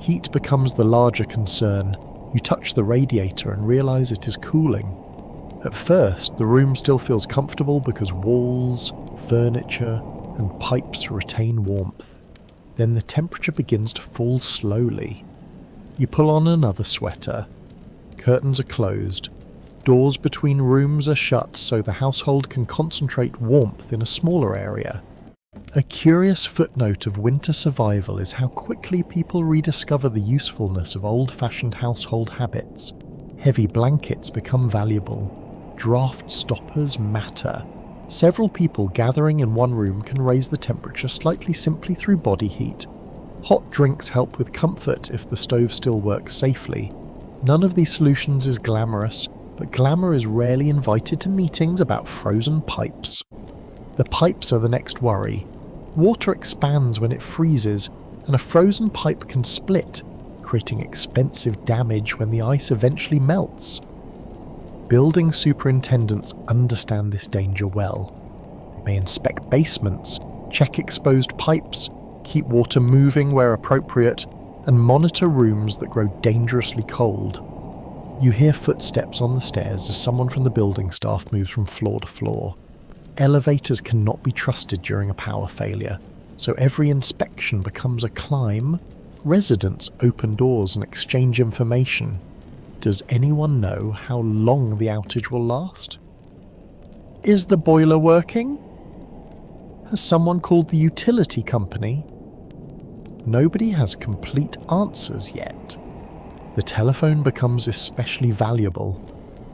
Heat becomes the larger concern. You touch the radiator and realise it is cooling. At first, the room still feels comfortable because walls, furniture, and pipes retain warmth. Then the temperature begins to fall slowly. You pull on another sweater. Curtains are closed. Doors between rooms are shut so the household can concentrate warmth in a smaller area. A curious footnote of winter survival is how quickly people rediscover the usefulness of old-fashioned household habits. Heavy blankets become valuable. Draft stoppers matter. Several people gathering in one room can raise the temperature slightly simply through body heat. Hot drinks help with comfort if the stove still works safely. None of these solutions is glamorous, but glamour is rarely invited to meetings about frozen pipes. The pipes are the next worry. Water expands when it freezes, and a frozen pipe can split, creating expensive damage when the ice eventually melts. Building superintendents understand this danger well. They may inspect basements, check exposed pipes, keep water moving where appropriate, and monitor rooms that grow dangerously cold. You hear footsteps on the stairs as someone from the building staff moves from floor to floor. Elevators cannot be trusted during a power failure, so every inspection becomes a climb. Residents open doors and exchange information. Does anyone know how long the outage will last? Is the boiler working? Has someone called the utility company? Nobody has complete answers yet. The telephone becomes especially valuable.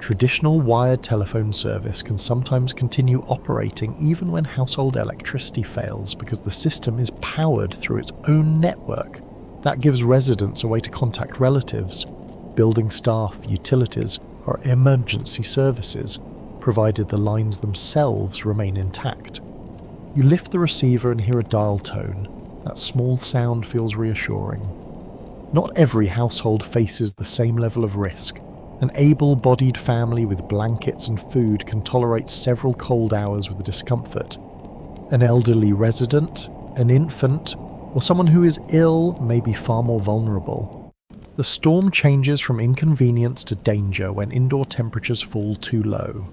Traditional wired telephone service can sometimes continue operating even when household electricity fails because the system is powered through its own network. That gives residents a way to contact relatives, building staff, utilities, or emergency services, provided the lines themselves remain intact. You lift the receiver and hear a dial tone. That small sound feels reassuring. Not every household faces the same level of risk. An able-bodied family with blankets and food can tolerate several cold hours with discomfort. An elderly resident, an infant, or someone who is ill may be far more vulnerable. The storm changes from inconvenience to danger when indoor temperatures fall too low.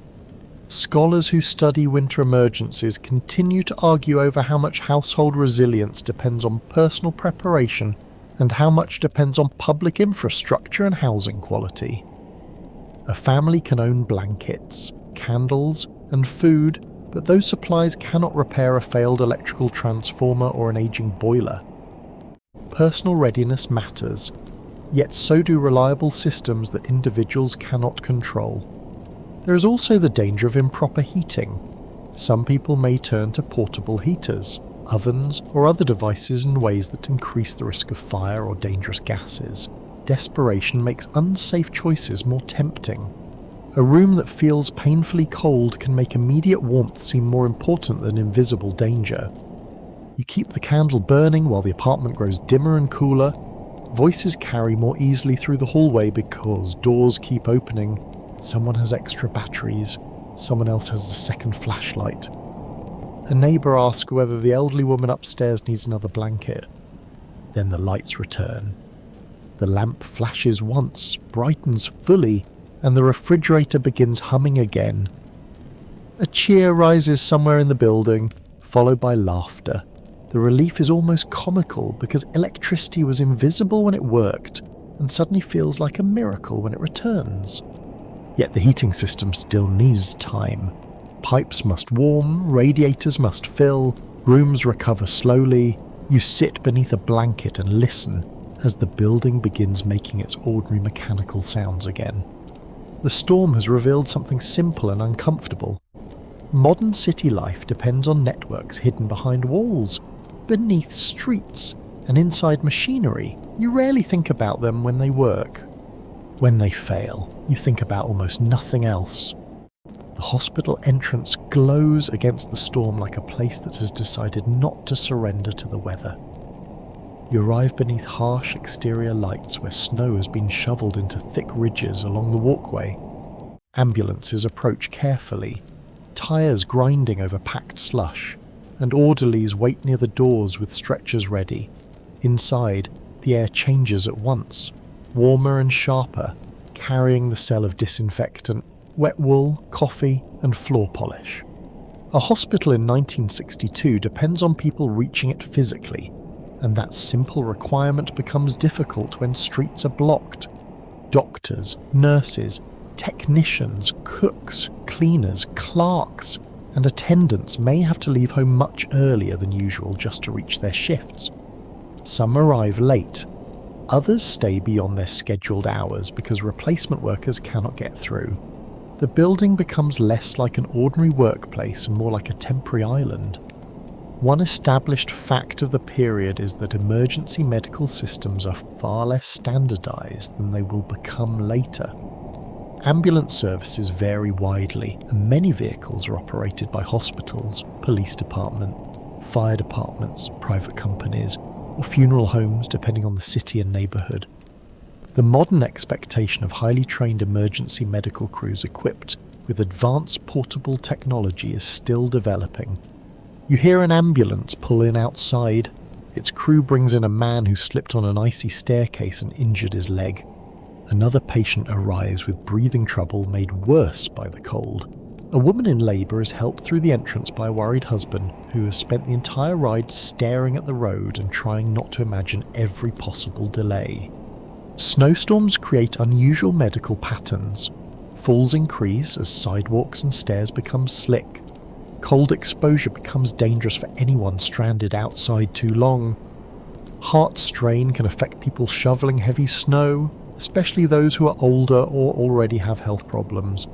Scholars who study winter emergencies continue to argue over how much household resilience depends on personal preparation and how much depends on public infrastructure and housing quality. A family can own blankets, candles, and food, but those supplies cannot repair a failed electrical transformer or an aging boiler. Personal readiness matters, yet so do reliable systems that individuals cannot control. There is also the danger of improper heating. Some people may turn to portable heaters, ovens, or other devices in ways that increase the risk of fire or dangerous gases. Desperation makes unsafe choices more tempting. A room that feels painfully cold can make immediate warmth seem more important than invisible danger. You keep the candle burning while the apartment grows dimmer and cooler. Voices carry more easily through the hallway because doors keep opening. Someone has extra batteries. Someone else has a second flashlight. A neighbour asks whether the elderly woman upstairs needs another blanket. Then the lights return. The lamp flashes once, brightens fully, and the refrigerator begins humming again. A cheer rises somewhere in the building, followed by laughter. The relief is almost comical because electricity was invisible when it worked, and suddenly feels like a miracle when it returns. Yet the heating system still needs time. Pipes must warm, radiators must fill, rooms recover slowly. You sit beneath a blanket and listen as the building begins making its ordinary mechanical sounds again. The storm has revealed something simple and uncomfortable. Modern city life depends on networks hidden behind walls, beneath streets, and inside machinery. You rarely think about them when they work. When they fail, you think about almost nothing else. The hospital entrance glows against the storm like a place that has decided not to surrender to the weather. You arrive beneath harsh exterior lights where snow has been shoveled into thick ridges along the walkway. Ambulances approach carefully, tyres grinding over packed slush, and orderlies wait near the doors with stretchers ready. Inside, the air changes at once, warmer and sharper, carrying the smell of disinfectant, wet wool, coffee, and floor polish. A hospital in 1962 depends on people reaching it physically, and that simple requirement becomes difficult when streets are blocked. Doctors, nurses, technicians, cooks, cleaners, clerks, and attendants may have to leave home much earlier than usual just to reach their shifts. Some arrive late. Others stay beyond their scheduled hours because replacement workers cannot get through. The building becomes less like an ordinary workplace and more like a temporary island. One established fact of the period is that emergency medical systems are far less standardized than they will become later. Ambulance services vary widely, and many vehicles are operated by hospitals, police department, fire departments, private companies, or funeral homes depending on the city and neighbourhood. The modern expectation of highly trained emergency medical crews equipped with advanced portable technology is still developing. You hear an ambulance pull in outside. Its crew brings in a man who slipped on an icy staircase and injured his leg. Another patient arrives with breathing trouble made worse by the cold. A woman in labour is helped through the entrance by a worried husband who has spent the entire ride staring at the road and trying not to imagine every possible delay. Snowstorms create unusual medical patterns. Falls increase as sidewalks and stairs become slick. Cold exposure becomes dangerous for anyone stranded outside too long. Heart strain can affect people shoveling heavy snow, especially those who are older or already have health problems.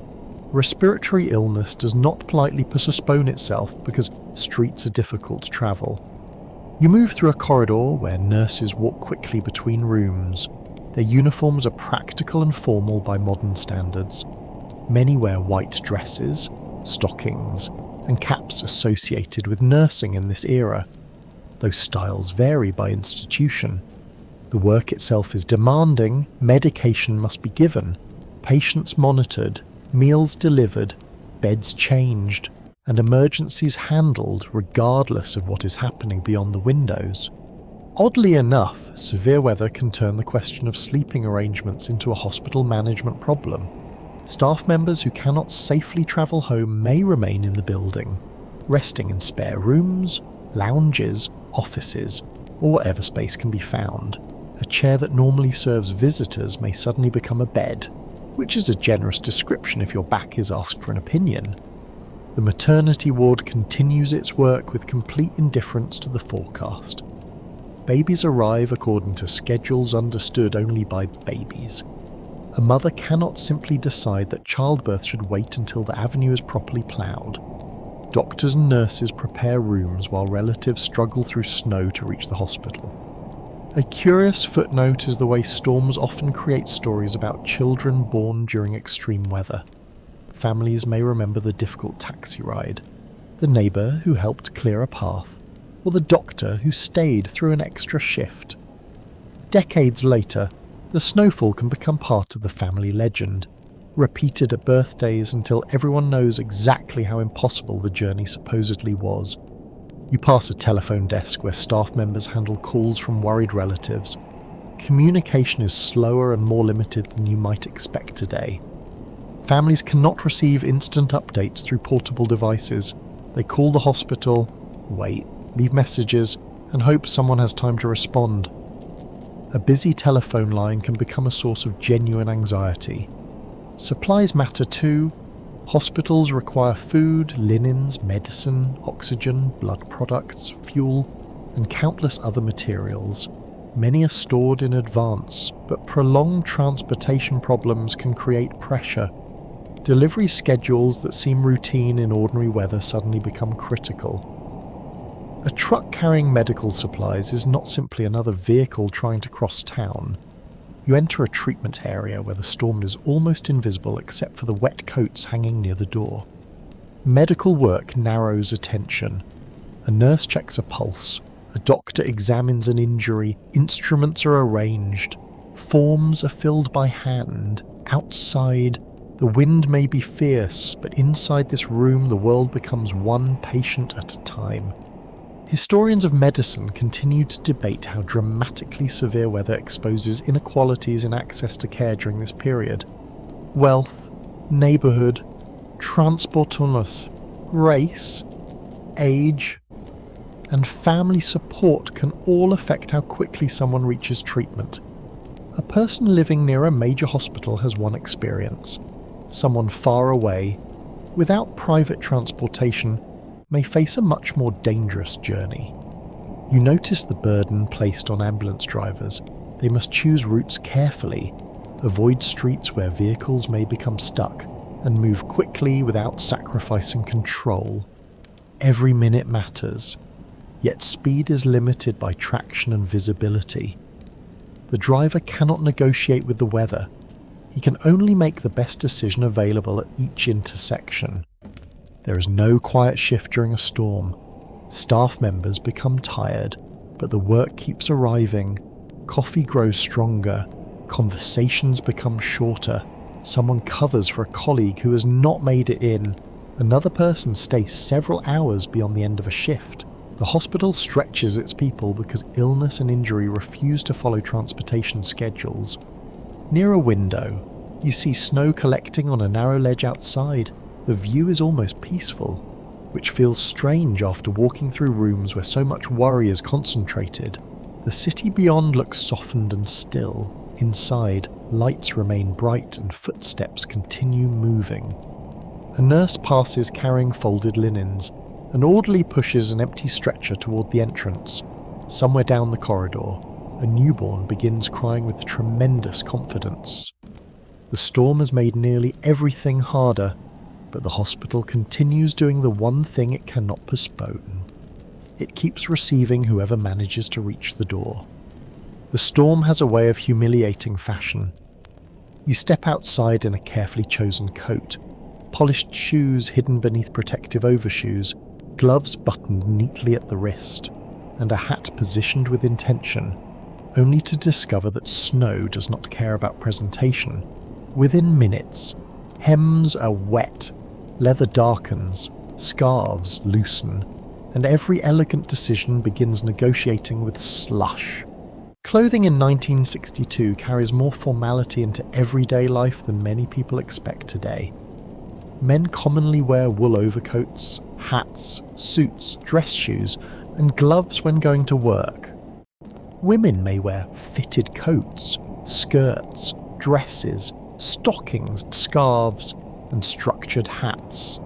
Respiratory illness does not politely postpone itself because streets are difficult to travel. You move through a corridor where nurses walk quickly between rooms. Their uniforms are practical and formal by modern standards. Many wear white dresses, stockings, and caps associated with nursing in this era. Those styles vary by institution. The work itself is demanding, medication must be given, patients monitored, meals delivered, beds changed, and emergencies handled regardless of what is happening beyond the windows. Oddly enough, severe weather can turn the question of sleeping arrangements into a hospital management problem. Staff members who cannot safely travel home may remain in the building, resting in spare rooms, lounges, offices, or whatever space can be found. A chair that normally serves visitors may suddenly become a bed, which is a generous description if your back is asked for an opinion. The maternity ward continues its work with complete indifference to the forecast. Babies arrive according to schedules understood only by babies. A mother cannot simply decide that childbirth should wait until the avenue is properly ploughed. Doctors and nurses prepare rooms while relatives struggle through snow to reach the hospital. A curious footnote is the way storms often create stories about children born during extreme weather. Families may remember the difficult taxi ride, the neighbour who helped clear a path, or the doctor who stayed through an extra shift. Decades later, the snowfall can become part of the family legend, repeated at birthdays until everyone knows exactly how impossible the journey supposedly was. You pass a telephone desk where staff members handle calls from worried relatives. Communication is slower and more limited than you might expect today. Families cannot receive instant updates through portable devices. They call the hospital, wait, leave messages, and hope someone has time to respond. A busy telephone line can become a source of genuine anxiety. Supplies matter too. Hospitals require food, linens, medicine, oxygen, blood products, fuel, and countless other materials. Many are stored in advance, but prolonged transportation problems can create pressure. Delivery schedules that seem routine in ordinary weather suddenly become critical. A truck carrying medical supplies is not simply another vehicle trying to cross town. You enter a treatment area where the storm is almost invisible except for the wet coats hanging near the door. Medical work narrows attention. A nurse checks a pulse. A doctor examines an injury. Instruments are arranged. Forms are filled by hand, outside, The wind may be fierce, but inside this room the world becomes one patient at a time. Historians of medicine continue to debate how dramatically severe weather exposes inequalities in access to care during this period. Wealth, neighbourhood, transportunus, race, age, and family support can all affect how quickly someone reaches treatment. A person living near a major hospital has one experience. Someone far away, without private transportation, may face a much more dangerous journey. You notice the burden placed on ambulance drivers. They must choose routes carefully, avoid streets where vehicles may become stuck, and move quickly without sacrificing control. Every minute matters, yet speed is limited by traction and visibility. The driver cannot negotiate with the weather. He can only make the best decision available at each intersection. There is no quiet shift during a storm. Staff members become tired, but the work keeps arriving. Coffee grows stronger. Conversations become shorter. Someone covers for a colleague who has not made it in. Another person stays several hours beyond the end of a shift. The hospital stretches its people because illness and injury refuse to follow transportation schedules. Near a window, you see snow collecting on a narrow ledge outside. The view is almost peaceful, which feels strange after walking through rooms where so much worry is concentrated. The city beyond looks softened and still. Inside, lights remain bright and footsteps continue moving. A nurse passes carrying folded linens. An orderly pushes an empty stretcher toward the entrance. Somewhere down the corridor, a newborn begins crying with tremendous confidence. The storm has made nearly everything harder, but the hospital continues doing the one thing it cannot postpone. It keeps receiving whoever manages to reach the door. The storm has a way of humiliating fashion. You step outside in a carefully chosen coat, polished shoes hidden beneath protective overshoes, gloves buttoned neatly at the wrist, and a hat positioned with intention, only to discover that snow does not care about presentation. Within minutes, hems are wet, leather darkens, scarves loosen, and every elegant decision begins negotiating with slush. Clothing in 1962 carries more formality into everyday life than many people expect today. Men commonly wear wool overcoats, hats, suits, dress shoes, and gloves when going to work. Women may wear fitted coats, skirts, dresses, stockings, scarves, and structured hats.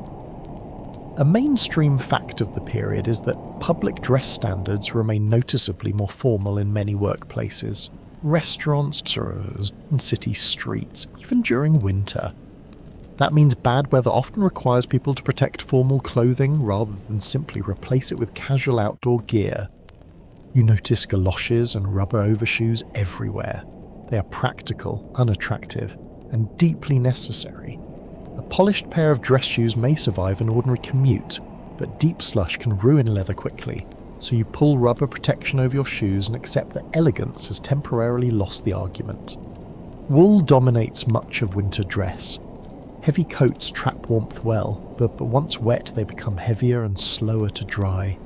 A mainstream fact of the period is that public dress standards remain noticeably more formal in many workplaces, restaurants, and city streets, even during winter. That means bad weather often requires people to protect formal clothing rather than simply replace it with casual outdoor gear. You notice galoshes and rubber overshoes everywhere. They are practical, unattractive, and deeply necessary. A polished pair of dress shoes may survive an ordinary commute, but deep slush can ruin leather quickly, so you pull rubber protection over your shoes and accept that elegance has temporarily lost the argument. Wool dominates much of winter dress. Heavy coats trap warmth well, but once wet they become heavier and slower to dry.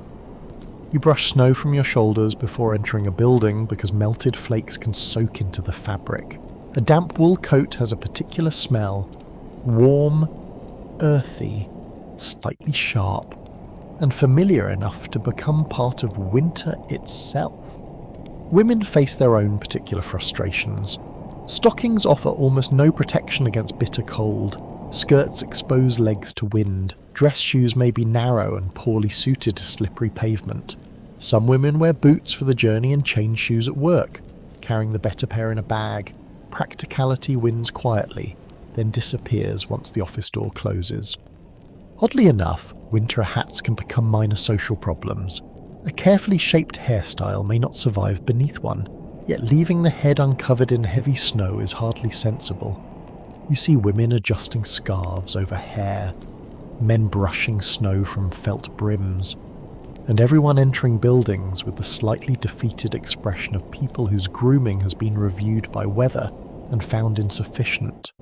You brush snow from your shoulders before entering a building because melted flakes can soak into the fabric. A damp wool coat has a particular smell, warm, earthy, slightly sharp, and familiar enough to become part of winter itself. Women face their own particular frustrations. Stockings offer almost no protection against bitter cold. Skirts expose legs to wind. Dress shoes may be narrow and poorly suited to slippery pavement. Some women wear boots for the journey and change shoes at work, carrying the better pair in a bag. Practicality wins quietly, then disappears once the office door closes. Oddly enough, winter hats can become minor social problems. A carefully shaped hairstyle may not survive beneath one, yet leaving the head uncovered in heavy snow is hardly sensible. You see women adjusting scarves over hair, men brushing snow from felt brims, and everyone entering buildings with the slightly defeated expression of people whose grooming has been reviewed by weather and found insufficient.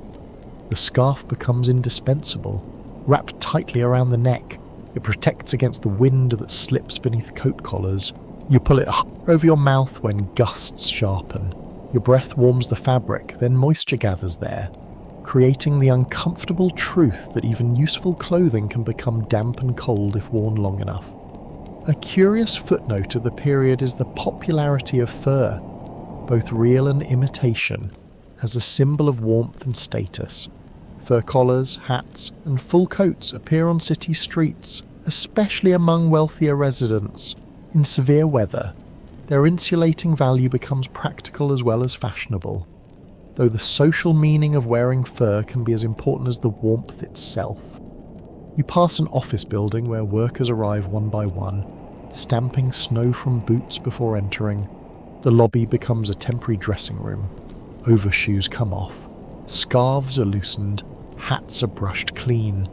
The scarf becomes indispensable. Wrapped tightly around the neck, it protects against the wind that slips beneath coat collars. You pull it over your mouth when gusts sharpen. Your breath warms the fabric, then moisture gathers there, creating the uncomfortable truth that even useful clothing can become damp and cold if worn long enough. A curious footnote of the period is the popularity of fur, both real and imitation, as a symbol of warmth and status. Fur collars, hats, and full coats appear on city streets, especially among wealthier residents. In severe weather, their insulating value becomes practical as well as fashionable, though the social meaning of wearing fur can be as important as the warmth itself. You pass an office building where workers arrive one by one, stamping snow from boots before entering. The lobby becomes a temporary dressing room. Overshoes come off, scarves are loosened, hats are brushed clean,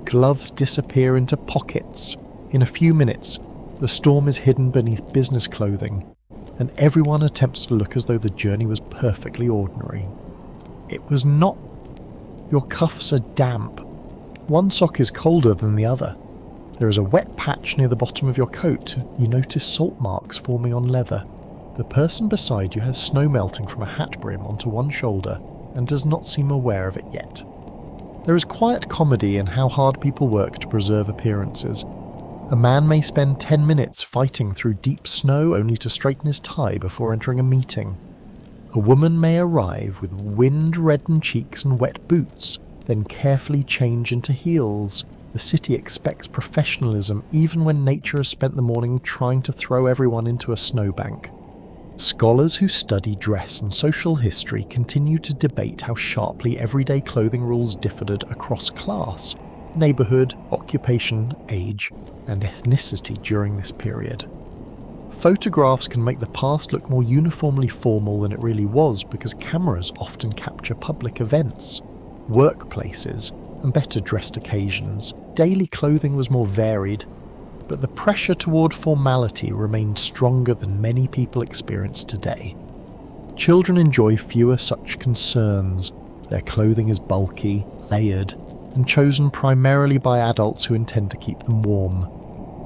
gloves disappear into pockets. In a few minutes, the storm is hidden beneath business clothing, and everyone attempts to look as though the journey was perfectly ordinary. It was not. Your cuffs are damp. One sock is colder than the other. There is a wet patch near the bottom of your coat. You notice salt marks forming on leather. The person beside you has snow melting from a hat brim onto one shoulder and does not seem aware of it yet. There is quiet comedy in how hard people work to preserve appearances. A man may spend 10 minutes fighting through deep snow only to straighten his tie before entering a meeting. A woman may arrive with wind-reddened cheeks and wet boots, then carefully change into heels. The city expects professionalism even when nature has spent the morning trying to throw everyone into a snowbank. Scholars who study dress and social history continue to debate how sharply everyday clothing rules differed across class, neighbourhood, occupation, age, and ethnicity during this period. Photographs can make the past look more uniformly formal than it really was because cameras often capture public events, workplaces, and better dressed occasions. Daily clothing was more varied, but the pressure toward formality remained stronger than many people experience today. Children enjoy fewer such concerns. Their clothing is bulky, layered, and chosen primarily by adults who intend to keep them warm.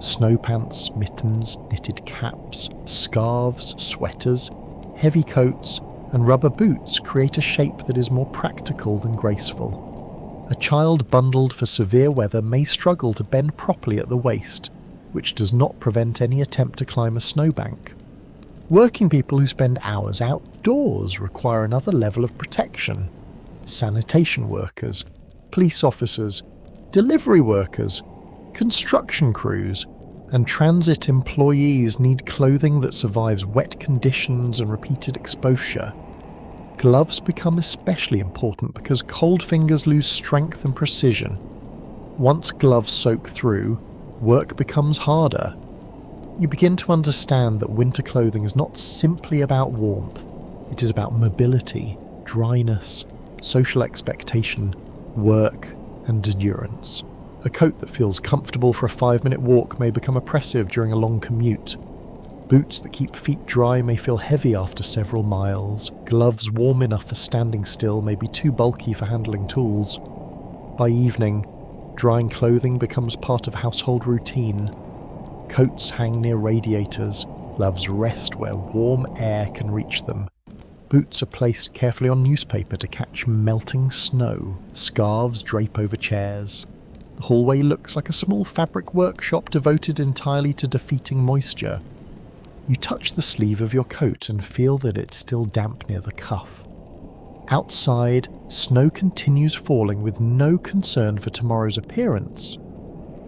Snow pants, mittens, knitted caps, scarves, sweaters, heavy coats, and rubber boots create a shape that is more practical than graceful. A child bundled for severe weather may struggle to bend properly at the waist, which does not prevent any attempt to climb a snowbank. Working people who spend hours outdoors require another level of protection. Sanitation workers, police officers, delivery workers, construction crews, and transit employees need clothing that survives wet conditions and repeated exposure. Gloves become especially important because cold fingers lose strength and precision. Once gloves soak through, work becomes harder. You begin to understand that winter clothing is not simply about warmth. It is about mobility, dryness, social expectation, work, and endurance. A coat that feels comfortable for a 5-minute walk may become oppressive during a long commute. Boots that keep feet dry may feel heavy after several miles. Gloves warm enough for standing still may be too bulky for handling tools. By evening, drying clothing becomes part of household routine. Coats hang near radiators, gloves rest where warm air can reach them. Boots are placed carefully on newspaper to catch melting snow. Scarves drape over chairs. The hallway looks like a small fabric workshop devoted entirely to defeating moisture. You touch the sleeve of your coat and feel that it's still damp near the cuff. Outside, snow continues falling with no concern for tomorrow's appearance.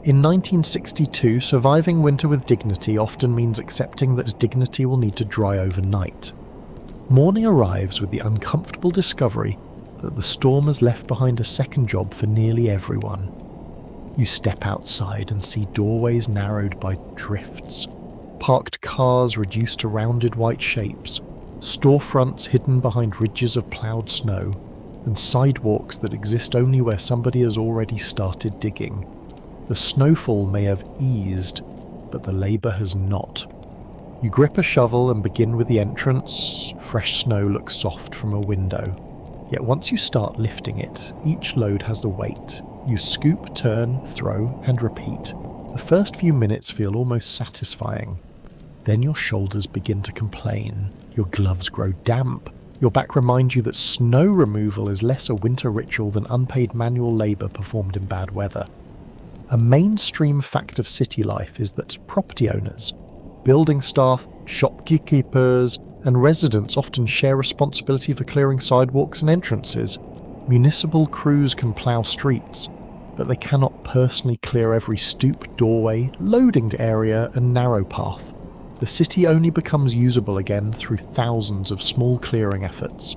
In 1962, surviving winter with dignity often means accepting that dignity will need to dry overnight. Morning arrives with the uncomfortable discovery that the storm has left behind a second job for nearly everyone. You step outside and see doorways narrowed by drifts, parked cars reduced to rounded white shapes, storefronts hidden behind ridges of ploughed snow, and sidewalks that exist only where somebody has already started digging. The snowfall may have eased, but the labour has not. You grip a shovel and begin with the entrance. Fresh snow looks soft from a window. Yet once you start lifting it, each load has a weight. You scoop, turn, throw, and repeat. The first few minutes feel almost satisfying. Then your shoulders begin to complain. Your gloves grow damp. Your back reminds you that snow removal is less a winter ritual than unpaid manual labour performed in bad weather. A mainstream fact of city life is that property owners, building staff, shopkeepers, and residents often share responsibility for clearing sidewalks and entrances. Municipal crews can plough streets, but they cannot personally clear every stoop, doorway, loading area, and narrow path. The city only becomes usable again through thousands of small clearing efforts.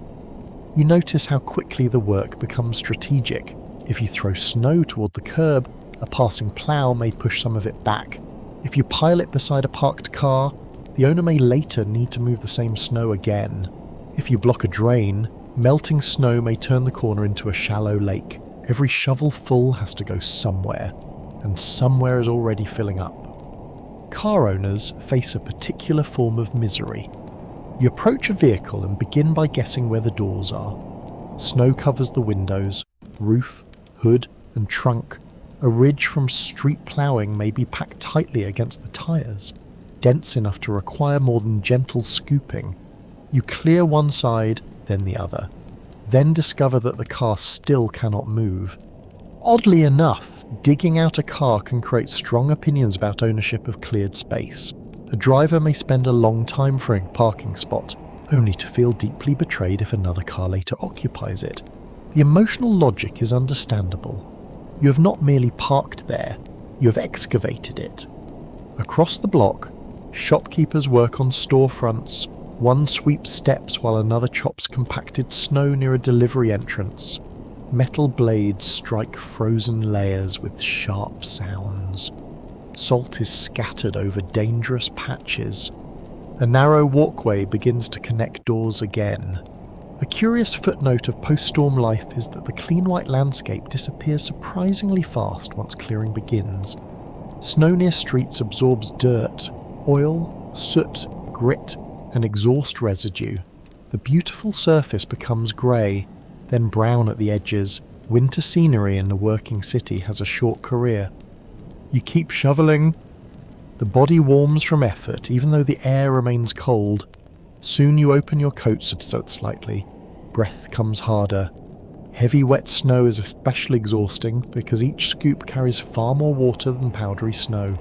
You notice how quickly the work becomes strategic. If you throw snow toward the curb, a passing plough may push some of it back. If you pile it beside a parked car, the owner may later need to move the same snow again. If you block a drain, melting snow may turn the corner into a shallow lake. Every shovel full has to go somewhere, and somewhere is already filling up. Car owners face a particular form of misery. You approach a vehicle and begin by guessing where the doors are. Snow covers the windows, roof, hood, and trunk. A ridge from street ploughing may be packed tightly against the tyres, dense enough to require more than gentle scooping. You clear one side, then the other, then discover that the car still cannot move. Oddly enough, digging out a car can create strong opinions about ownership of cleared space. A driver may spend a long time for a parking spot, only to feel deeply betrayed if another car later occupies it. The emotional logic is understandable. You have not merely parked there, you have excavated it. Across the block, shopkeepers work on storefronts. One sweeps steps while another chops compacted snow near a delivery entrance. Metal blades strike frozen layers with sharp sounds. Salt is scattered over dangerous patches. A narrow walkway begins to connect doors again. A curious footnote of post-storm life is that the clean white landscape disappears surprisingly fast once clearing begins. Snow near streets absorbs dirt, oil, soot, grit, and exhaust residue. The beautiful surface becomes grey, then brown at the edges. Winter scenery in the working city has a short career. You keep shoveling. The body warms from effort, even though the air remains cold. Soon you open your coat slightly. Breath comes harder. Heavy wet snow is especially exhausting because each scoop carries far more water than powdery snow.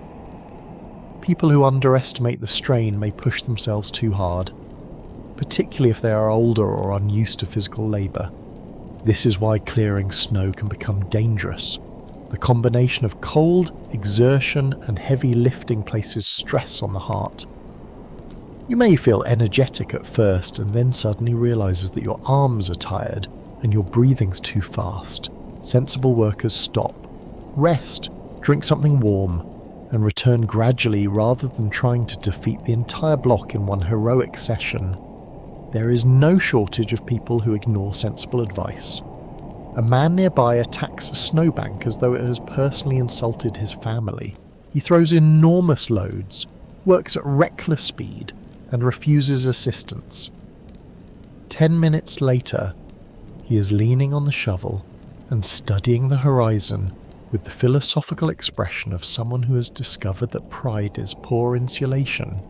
People who underestimate the strain may push themselves too hard, particularly if they are older or unused to physical labour. This is why clearing snow can become dangerous. The combination of cold, exertion, and heavy lifting places stress on the heart. You may feel energetic at first and then suddenly realises that your arms are tired and your breathing's too fast. Sensible workers stop, rest, drink something warm, and return gradually rather than trying to defeat the entire block in one heroic session. There is no shortage of people who ignore sensible advice. A man nearby attacks a snowbank as though it has personally insulted his family. He throws enormous loads, works at reckless speed, and refuses assistance. 10 minutes later, he is leaning on the shovel and studying the horizon with the philosophical expression of someone who has discovered that pride is poor insulation.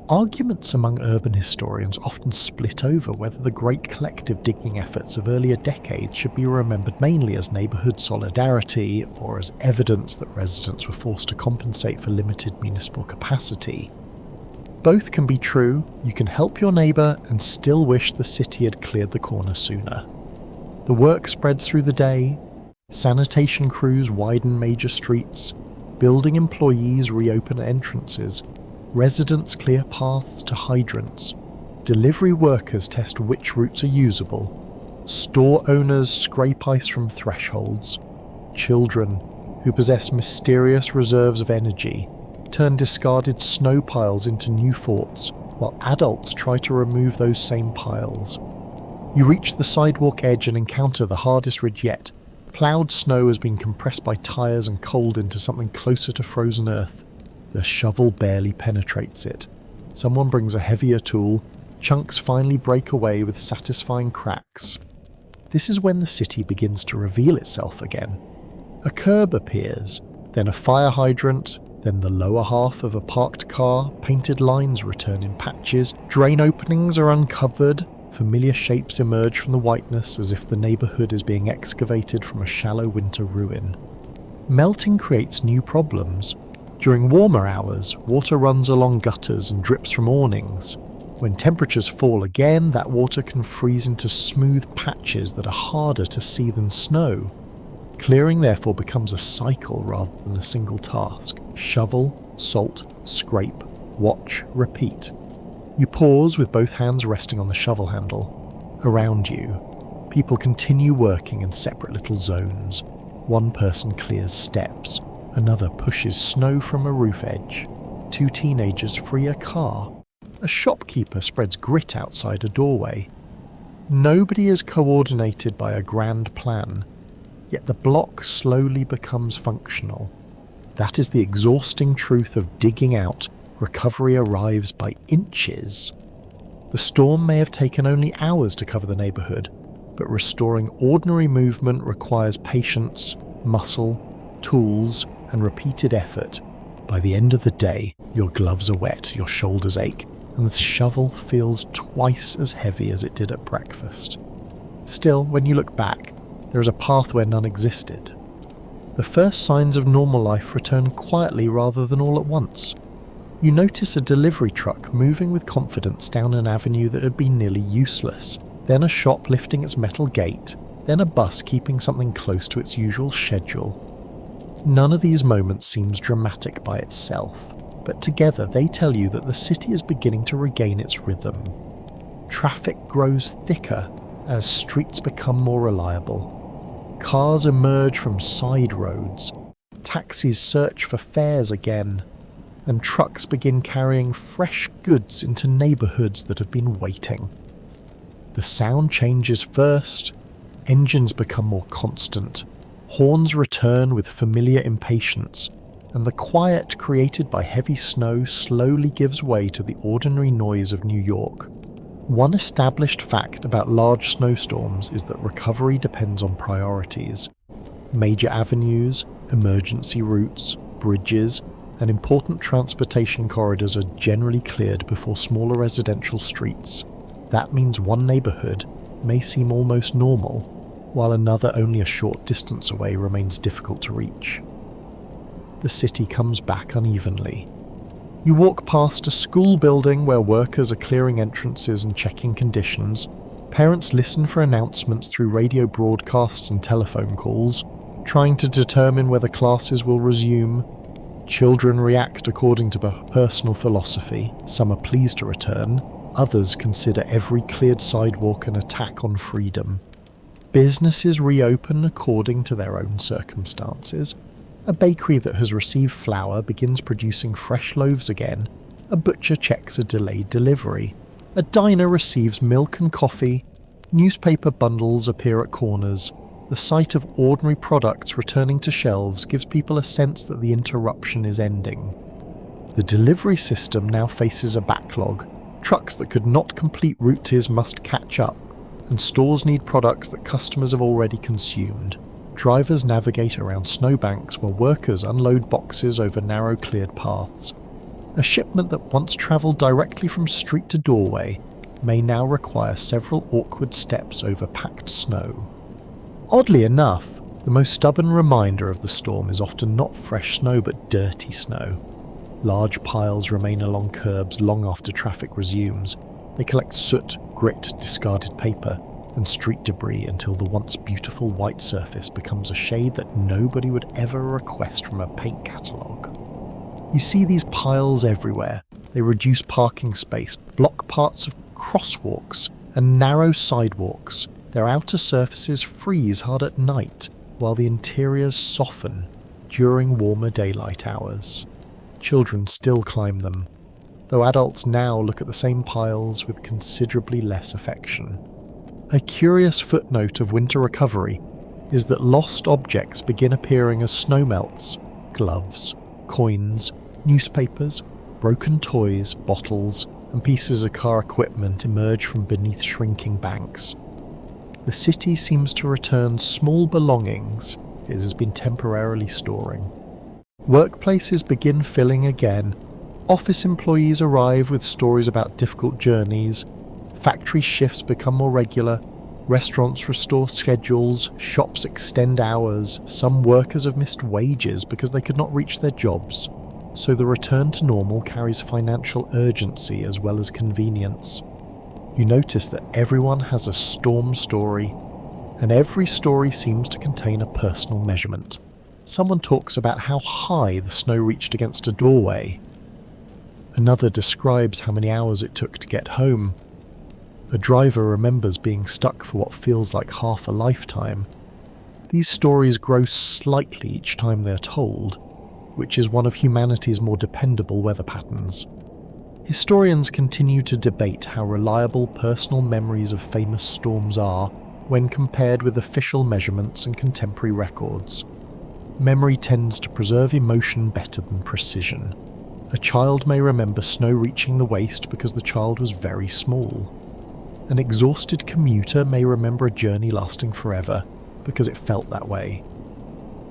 Arguments among urban historians often split over whether the great collective digging efforts of earlier decades should be remembered mainly as neighbourhood solidarity or as evidence that residents were forced to compensate for limited municipal capacity. Both can be true. You can help your neighbour and still wish the city had cleared the corner sooner. The work spreads through the day. Sanitation crews widen major streets. Building employees reopen entrances. Residents clear paths to hydrants. Delivery workers test which routes are usable. Store owners scrape ice from thresholds. Children, who possess mysterious reserves of energy, turn discarded snow piles into new forts, while adults try to remove those same piles. You reach the sidewalk edge and encounter the hardest ridge yet. Ploughed snow has been compressed by tyres and cold into something closer to frozen earth. The shovel barely penetrates it. Someone brings a heavier tool. Chunks finally break away with satisfying cracks. This is when the city begins to reveal itself again. A curb appears, then a fire hydrant, then the lower half of a parked car, painted lines return in patches, drain openings are uncovered, familiar shapes emerge from the whiteness as if the neighbourhood is being excavated from a shallow winter ruin. Melting creates new problems. During warmer hours, water runs along gutters and drips from awnings. When temperatures fall again, that water can freeze into smooth patches that are harder to see than snow. Clearing therefore becomes a cycle rather than a single task. Shovel, salt, scrape, watch, repeat. You pause with both hands resting on the shovel handle. Around you, people continue working in separate little zones. One person clears steps, another pushes snow from a roof edge. Two teenagers free a car. A shopkeeper spreads grit outside a doorway. Nobody is coordinated by a grand plan, yet the block slowly becomes functional. That is the exhausting truth of digging out. Recovery arrives by inches. The storm may have taken only hours to cover the neighbourhood, but restoring ordinary movement requires patience, muscle, tools, and repeated effort. By the end of the day, your gloves are wet, your shoulders ache, and the shovel feels twice as heavy as it did at breakfast. Still, when you look back, there is a path where none existed. The first signs of normal life return quietly rather than all at once. You notice a delivery truck moving with confidence down an avenue that had been nearly useless, then a shop lifting its metal gate, then a bus keeping something close to its usual schedule. None of these moments seems dramatic by itself, but together they tell you that the city is beginning to regain its rhythm. Traffic grows thicker as streets become more reliable. Cars emerge from side roads, taxis search for fares again, and trucks begin carrying fresh goods into neighbourhoods that have been waiting. The sound changes first, engines become more constant, horns return with familiar impatience, and the quiet created by heavy snow slowly gives way to the ordinary noise of New York. One established fact about large snowstorms is that recovery depends on priorities. Major avenues, emergency routes, bridges, and important transportation corridors are generally cleared before smaller residential streets. That means one neighbourhood may seem almost normal, while another only a short distance away remains difficult to reach. The city comes back unevenly. You walk past a school building where workers are clearing entrances and checking conditions. Parents listen for announcements through radio broadcasts and telephone calls, trying to determine whether classes will resume. Children react according to personal philosophy. Some are pleased to return. Others consider every cleared sidewalk an attack on freedom. Businesses reopen according to their own circumstances. A bakery that has received flour begins producing fresh loaves again. A butcher checks a delayed delivery. A diner receives milk and coffee. Newspaper bundles appear at corners. The sight of ordinary products returning to shelves gives people a sense that the interruption is ending. The delivery system now faces a backlog. Trucks that could not complete routes must catch up, and stores need products that customers have already consumed. Drivers navigate around snowbanks while workers unload boxes over narrow cleared paths. A shipment that once travelled directly from street to doorway may now require several awkward steps over packed snow. Oddly enough, the most stubborn reminder of the storm is often not fresh snow but dirty snow. Large piles remain along curbs long after traffic resumes. They collect soot, grit, discarded paper, and street debris until the once beautiful white surface becomes a shade that nobody would ever request from a paint catalogue. You see these piles everywhere. They reduce parking space, block parts of crosswalks, and narrow sidewalks. Their outer surfaces freeze hard at night, while the interiors soften during warmer daylight hours. Children still climb them, though adults now look at the same piles with considerably less affection. A curious footnote of winter recovery is that lost objects begin appearing as snow melts: gloves, coins, newspapers, broken toys, bottles, and pieces of car equipment emerge from beneath shrinking banks. the city seems to return small belongings it has been temporarily storing. Workplaces begin filling again. Office employees arrive with stories about difficult journeys. Factory shifts become more regular. Restaurants restore schedules. Shops extend hours. Some workers have missed wages because they could not reach their jobs. So the return to normal carries financial urgency as well as convenience. You notice that everyone has a storm story, and every story seems to contain a personal measurement. Someone talks about how high the snow reached against a doorway. Another describes how many hours it took to get home. A driver remembers being stuck for what feels like half a lifetime. These stories grow slightly each time they are told, which is one of humanity's more dependable weather patterns. Historians continue to debate how reliable personal memories of famous storms are when compared with official measurements and contemporary records. Memory tends to preserve emotion better than precision. A child may remember snow reaching the waist because the child was very small. An exhausted commuter may remember a journey lasting forever because it felt that way.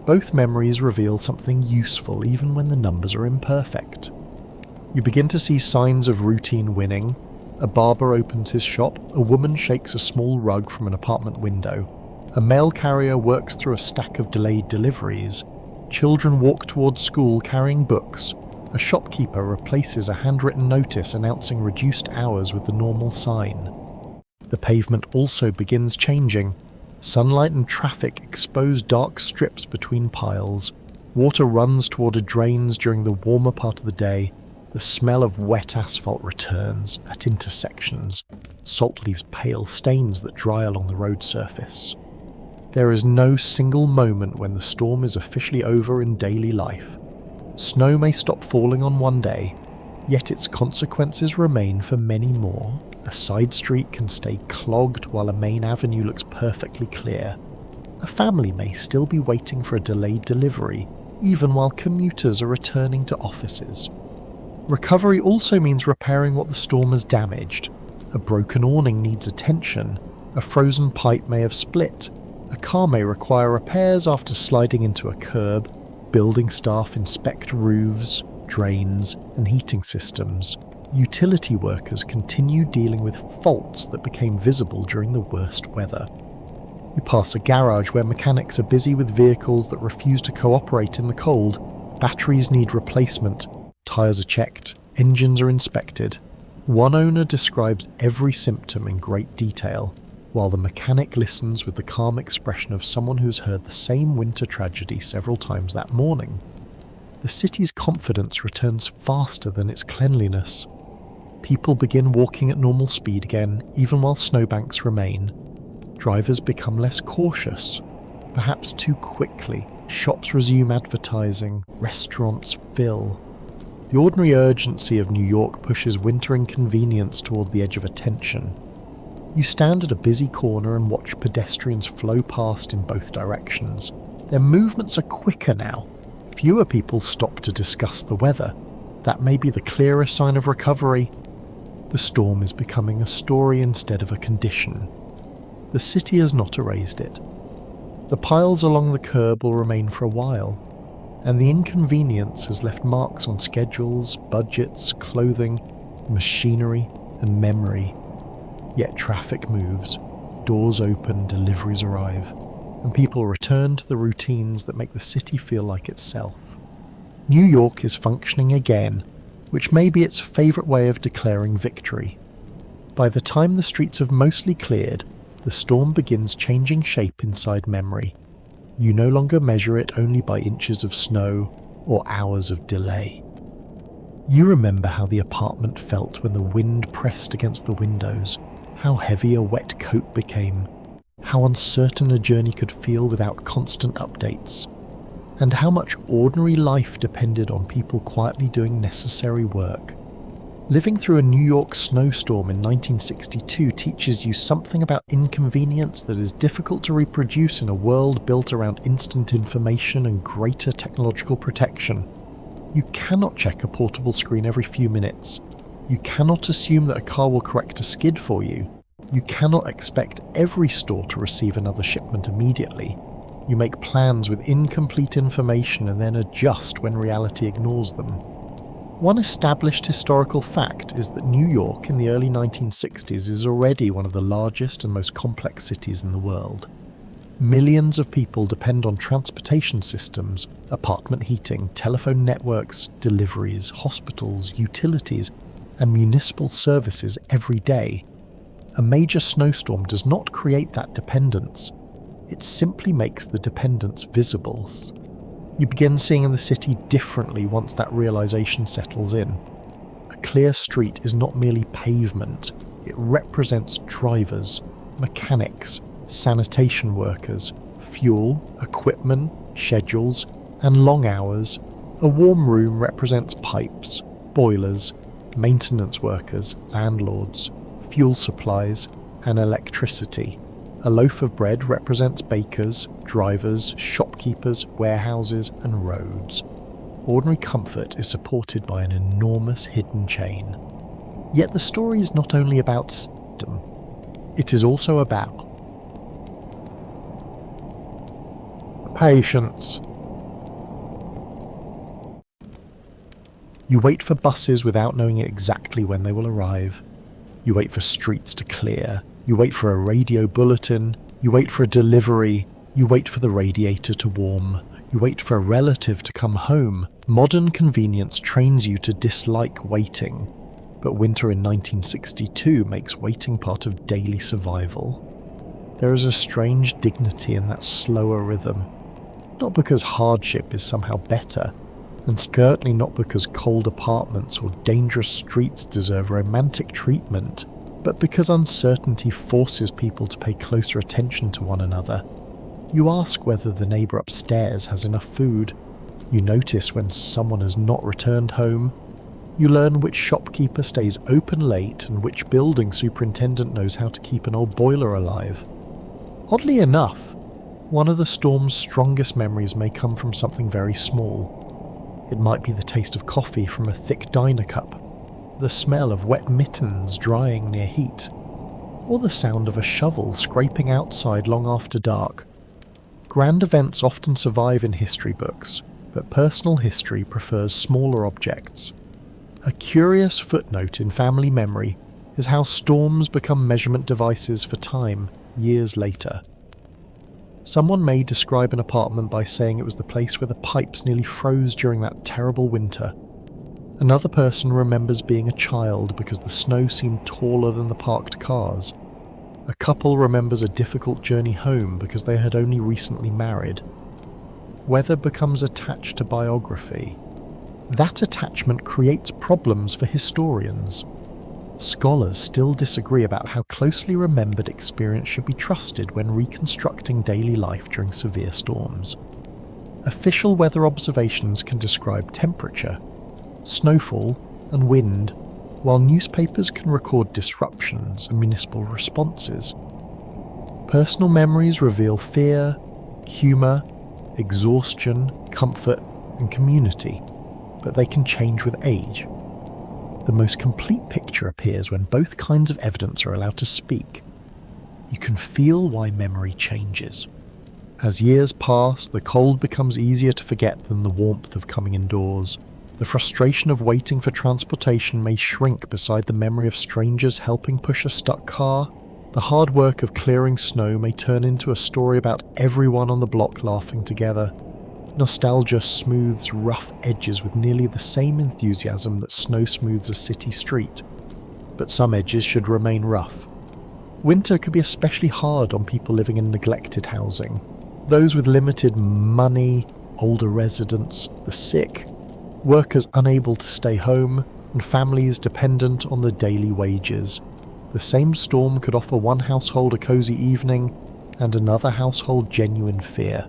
Both memories reveal something useful even when the numbers are imperfect. You begin to see signs of routine winning. A barber opens his shop, a woman shakes a small rug from an apartment window, a mail carrier works through a stack of delayed deliveries, children walk towards school carrying books, a shopkeeper replaces a handwritten notice announcing reduced hours with the normal sign. The pavement also begins changing. Sunlight and traffic expose dark strips between piles. Water runs toward drains during the warmer part of the day. The smell of wet asphalt returns at intersections. Salt leaves pale stains that dry along the road surface. There is no single moment when the storm is officially over in daily life. Snow may stop falling on one day, yet its consequences remain for many more. A side street can stay clogged while a main avenue looks perfectly clear. A family may still be waiting for a delayed delivery, even while commuters are returning to offices. Recovery also means repairing what the storm has damaged. A broken awning needs attention. A frozen pipe may have split. A car may require repairs after sliding into a curb. Building staff inspect roofs, drains, and heating systems. Utility workers continue dealing with faults that became visible during the worst weather. You pass a garage where mechanics are busy with vehicles that refuse to cooperate in the cold. Batteries need replacement. Tyres are checked, engines are inspected. One owner describes every symptom in great detail, while the mechanic listens with the calm expression of someone who's heard the same winter tragedy several times that morning. The city's confidence returns faster than its cleanliness. People begin walking at normal speed again, even while snowbanks remain. Drivers become less cautious, perhaps too quickly. Shops resume advertising, restaurants fill. The ordinary urgency of New York pushes winter inconvenience toward the edge of attention. You stand at a busy corner and watch pedestrians flow past in both directions. Their movements are quicker now. Fewer people stop to discuss the weather. That may be the clearest sign of recovery. The storm is becoming a story instead of a condition. The city has not erased it. The piles along the curb will remain for a while, and the inconvenience has left marks on schedules, budgets, clothing, machinery, and memory. Yet traffic moves, doors open, deliveries arrive, and people return to the routines that make the city feel like itself. New York is functioning again, which may be its favourite way of declaring victory. By the time the streets have mostly cleared, the storm begins changing shape inside memory. You no longer measure it only by inches of snow or hours of delay. You remember how the apartment felt when the wind pressed against the windows, how heavy a wet coat became, how uncertain a journey could feel without constant updates, and how much ordinary life depended on people quietly doing necessary work. Living through a New York snowstorm in 1962 teaches you something about inconvenience that is difficult to reproduce in a world built around instant information and greater technological protection. You cannot check a portable screen every few minutes. You cannot assume that a car will correct a skid for you. You cannot expect every store to receive another shipment immediately. You make plans with incomplete information and then adjust when reality ignores them. One established historical fact is that New York in the early 1960s is already one of the largest and most complex cities in the world. Millions of people depend on transportation systems, apartment heating, telephone networks, deliveries, hospitals, utilities, and municipal services every day. A major snowstorm does not create that dependence. It simply makes the dependence visible. You begin seeing the city differently once that realization settles in. A clear street is not merely pavement, it represents drivers, mechanics, sanitation workers, fuel, equipment, schedules, and long hours. A warm room represents pipes, boilers, maintenance workers, landlords, fuel supplies, and electricity. A loaf of bread represents bakers, drivers, shopkeepers, warehouses, and roads. Ordinary comfort is supported by an enormous hidden chain. Yet the story is not only about system, it is also about patience. You wait for buses without knowing exactly when they will arrive. You wait for streets to clear. You wait for a radio bulletin. You wait for a delivery. You wait for the radiator to warm. You wait for a relative to come home. Modern convenience trains you to dislike waiting, but winter in 1962 makes waiting part of daily survival. There is a strange dignity in that slower rhythm, not because hardship is somehow better, and certainly not because cold apartments or dangerous streets deserve romantic treatment, but because uncertainty forces people to pay closer attention to one another. You ask whether the neighbour upstairs has enough food. You notice when someone has not returned home. You learn which shopkeeper stays open late and which building superintendent knows how to keep an old boiler alive. Oddly enough, one of the storm's strongest memories may come from something very small. It might be the taste of coffee from a thick diner cup, the smell of wet mittens drying near heat, or the sound of a shovel scraping outside long after dark. Grand events often survive in history books, but personal history prefers smaller objects. A curious footnote in family memory is how storms become measurement devices for time years later. Someone may describe an apartment by saying it was the place where the pipes nearly froze during that terrible winter. Another person remembers being a child because the snow seemed taller than the parked cars. A couple remembers a difficult journey home because they had only recently married. Weather becomes attached to biography. That attachment creates problems for historians. Scholars still disagree about how closely remembered experience should be trusted when reconstructing daily life during severe storms. Official weather observations can describe temperature, snowfall, and wind, while newspapers can record disruptions and municipal responses. Personal memories reveal fear, humour, exhaustion, comfort, and community, but they can change with age. The most complete picture appears when both kinds of evidence are allowed to speak. You can feel why memory changes. As years pass, the cold becomes easier to forget than the warmth of coming indoors. The frustration of waiting for transportation may shrink beside the memory of strangers helping push a stuck car. The hard work of clearing snow may turn into a story about everyone on the block laughing together. Nostalgia smooths rough edges with nearly the same enthusiasm that snow smooths a city street. But some edges should remain rough. Winter could be especially hard on people living in neglected housing. Those with limited money, older residents, the sick, workers unable to stay home, and families dependent on the daily wages. The same storm could offer one household a cozy evening and another household genuine fear.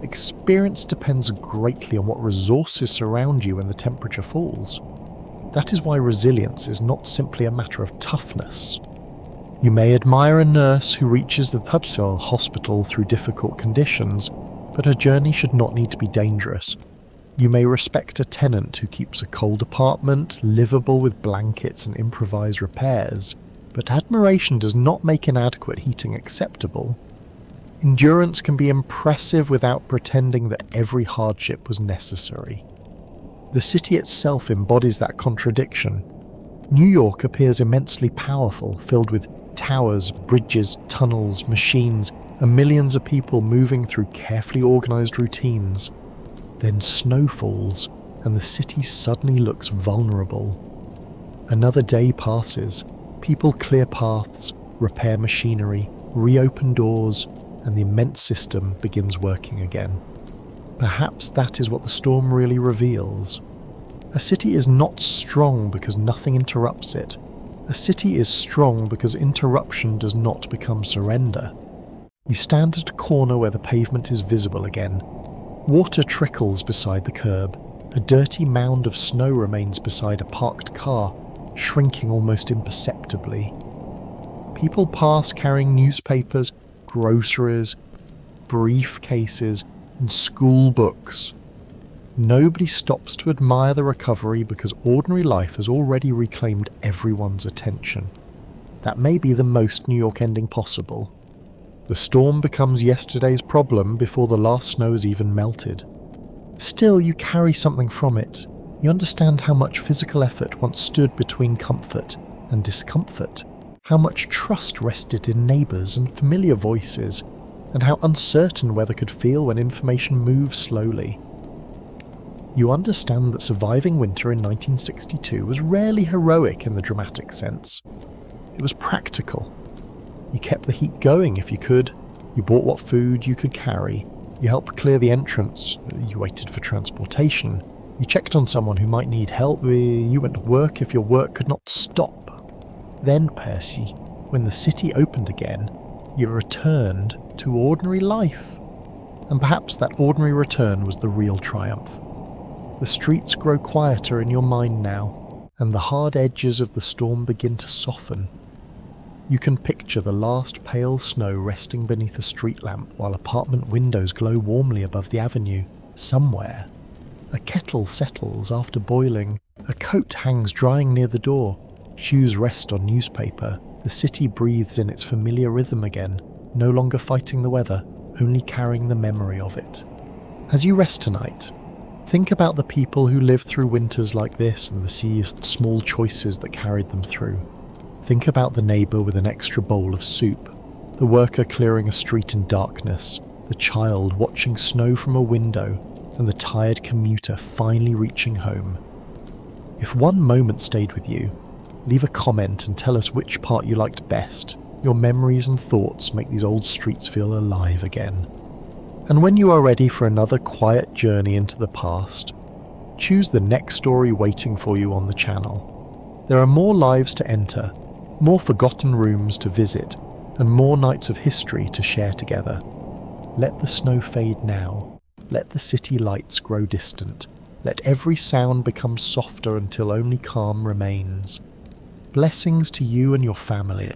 Experience depends greatly on what resources surround you when the temperature falls. That is why resilience is not simply a matter of toughness. You may admire a nurse who reaches the hospital through difficult conditions, but her journey should not need to be dangerous. You may respect a tenant who keeps a cold apartment livable with blankets and improvised repairs, But admiration does not make inadequate heating acceptable. Endurance can be impressive without pretending that every hardship was necessary. The city itself embodies that contradiction. New York appears immensely powerful, filled with towers, bridges, tunnels, machines, and millions of people moving through carefully organised routines. Then snow falls, and the city suddenly looks vulnerable. Another day passes. People clear paths, repair machinery, reopen doors, and the immense system begins working again. Perhaps that is what the storm really reveals. A city is not strong because nothing interrupts it. A city is strong because interruption does not become surrender. You stand at a corner where the pavement is visible again. Water trickles beside the curb. A dirty mound of snow remains beside a parked car, shrinking almost imperceptibly. People pass carrying newspapers, groceries, briefcases, and school books. Nobody stops to admire the recovery because ordinary life has already reclaimed everyone's attention. That may be the most New York ending possible. The storm becomes yesterday's problem before the last snow has even melted. Still, you carry something from it. You understand how much physical effort once stood between comfort and discomfort, how much trust rested in neighbours and familiar voices, and how uncertain weather could feel when information moves slowly. You understand that surviving winter in 1962 was rarely heroic in the dramatic sense. It was practical. You kept the heat going if you could, you bought what food you could carry, you helped clear the entrance, you waited for transportation, you checked on someone who might need help, you went to work if your work could not stop. Then, Percy, when the city opened again, you returned to ordinary life. And perhaps that ordinary return was the real triumph. The streets grow quieter in your mind now, and the hard edges of the storm begin to soften. You can picture the last pale snow resting beneath a street lamp while apartment windows glow warmly above the avenue, somewhere. A kettle settles after boiling, a coat hangs drying near the door, shoes rest on newspaper, the city breathes in its familiar rhythm again, no longer fighting the weather, only carrying the memory of it. As you rest tonight, think about the people who lived through winters like this and the small choices that carried them through. Think about the neighbour with an extra bowl of soup, the worker clearing a street in darkness, the child watching snow from a window, and the tired commuter finally reaching home. If one moment stayed with you, leave a comment and tell us which part you liked best. Your memories and thoughts make these old streets feel alive again. And when you are ready for another quiet journey into the past, choose the next story waiting for you on the channel. There are more lives to enter, more forgotten rooms to visit, and more nights of history to share together. Let the snow fade now. Let the city lights grow distant. Let every sound become softer until only calm remains. Blessings to you and your family.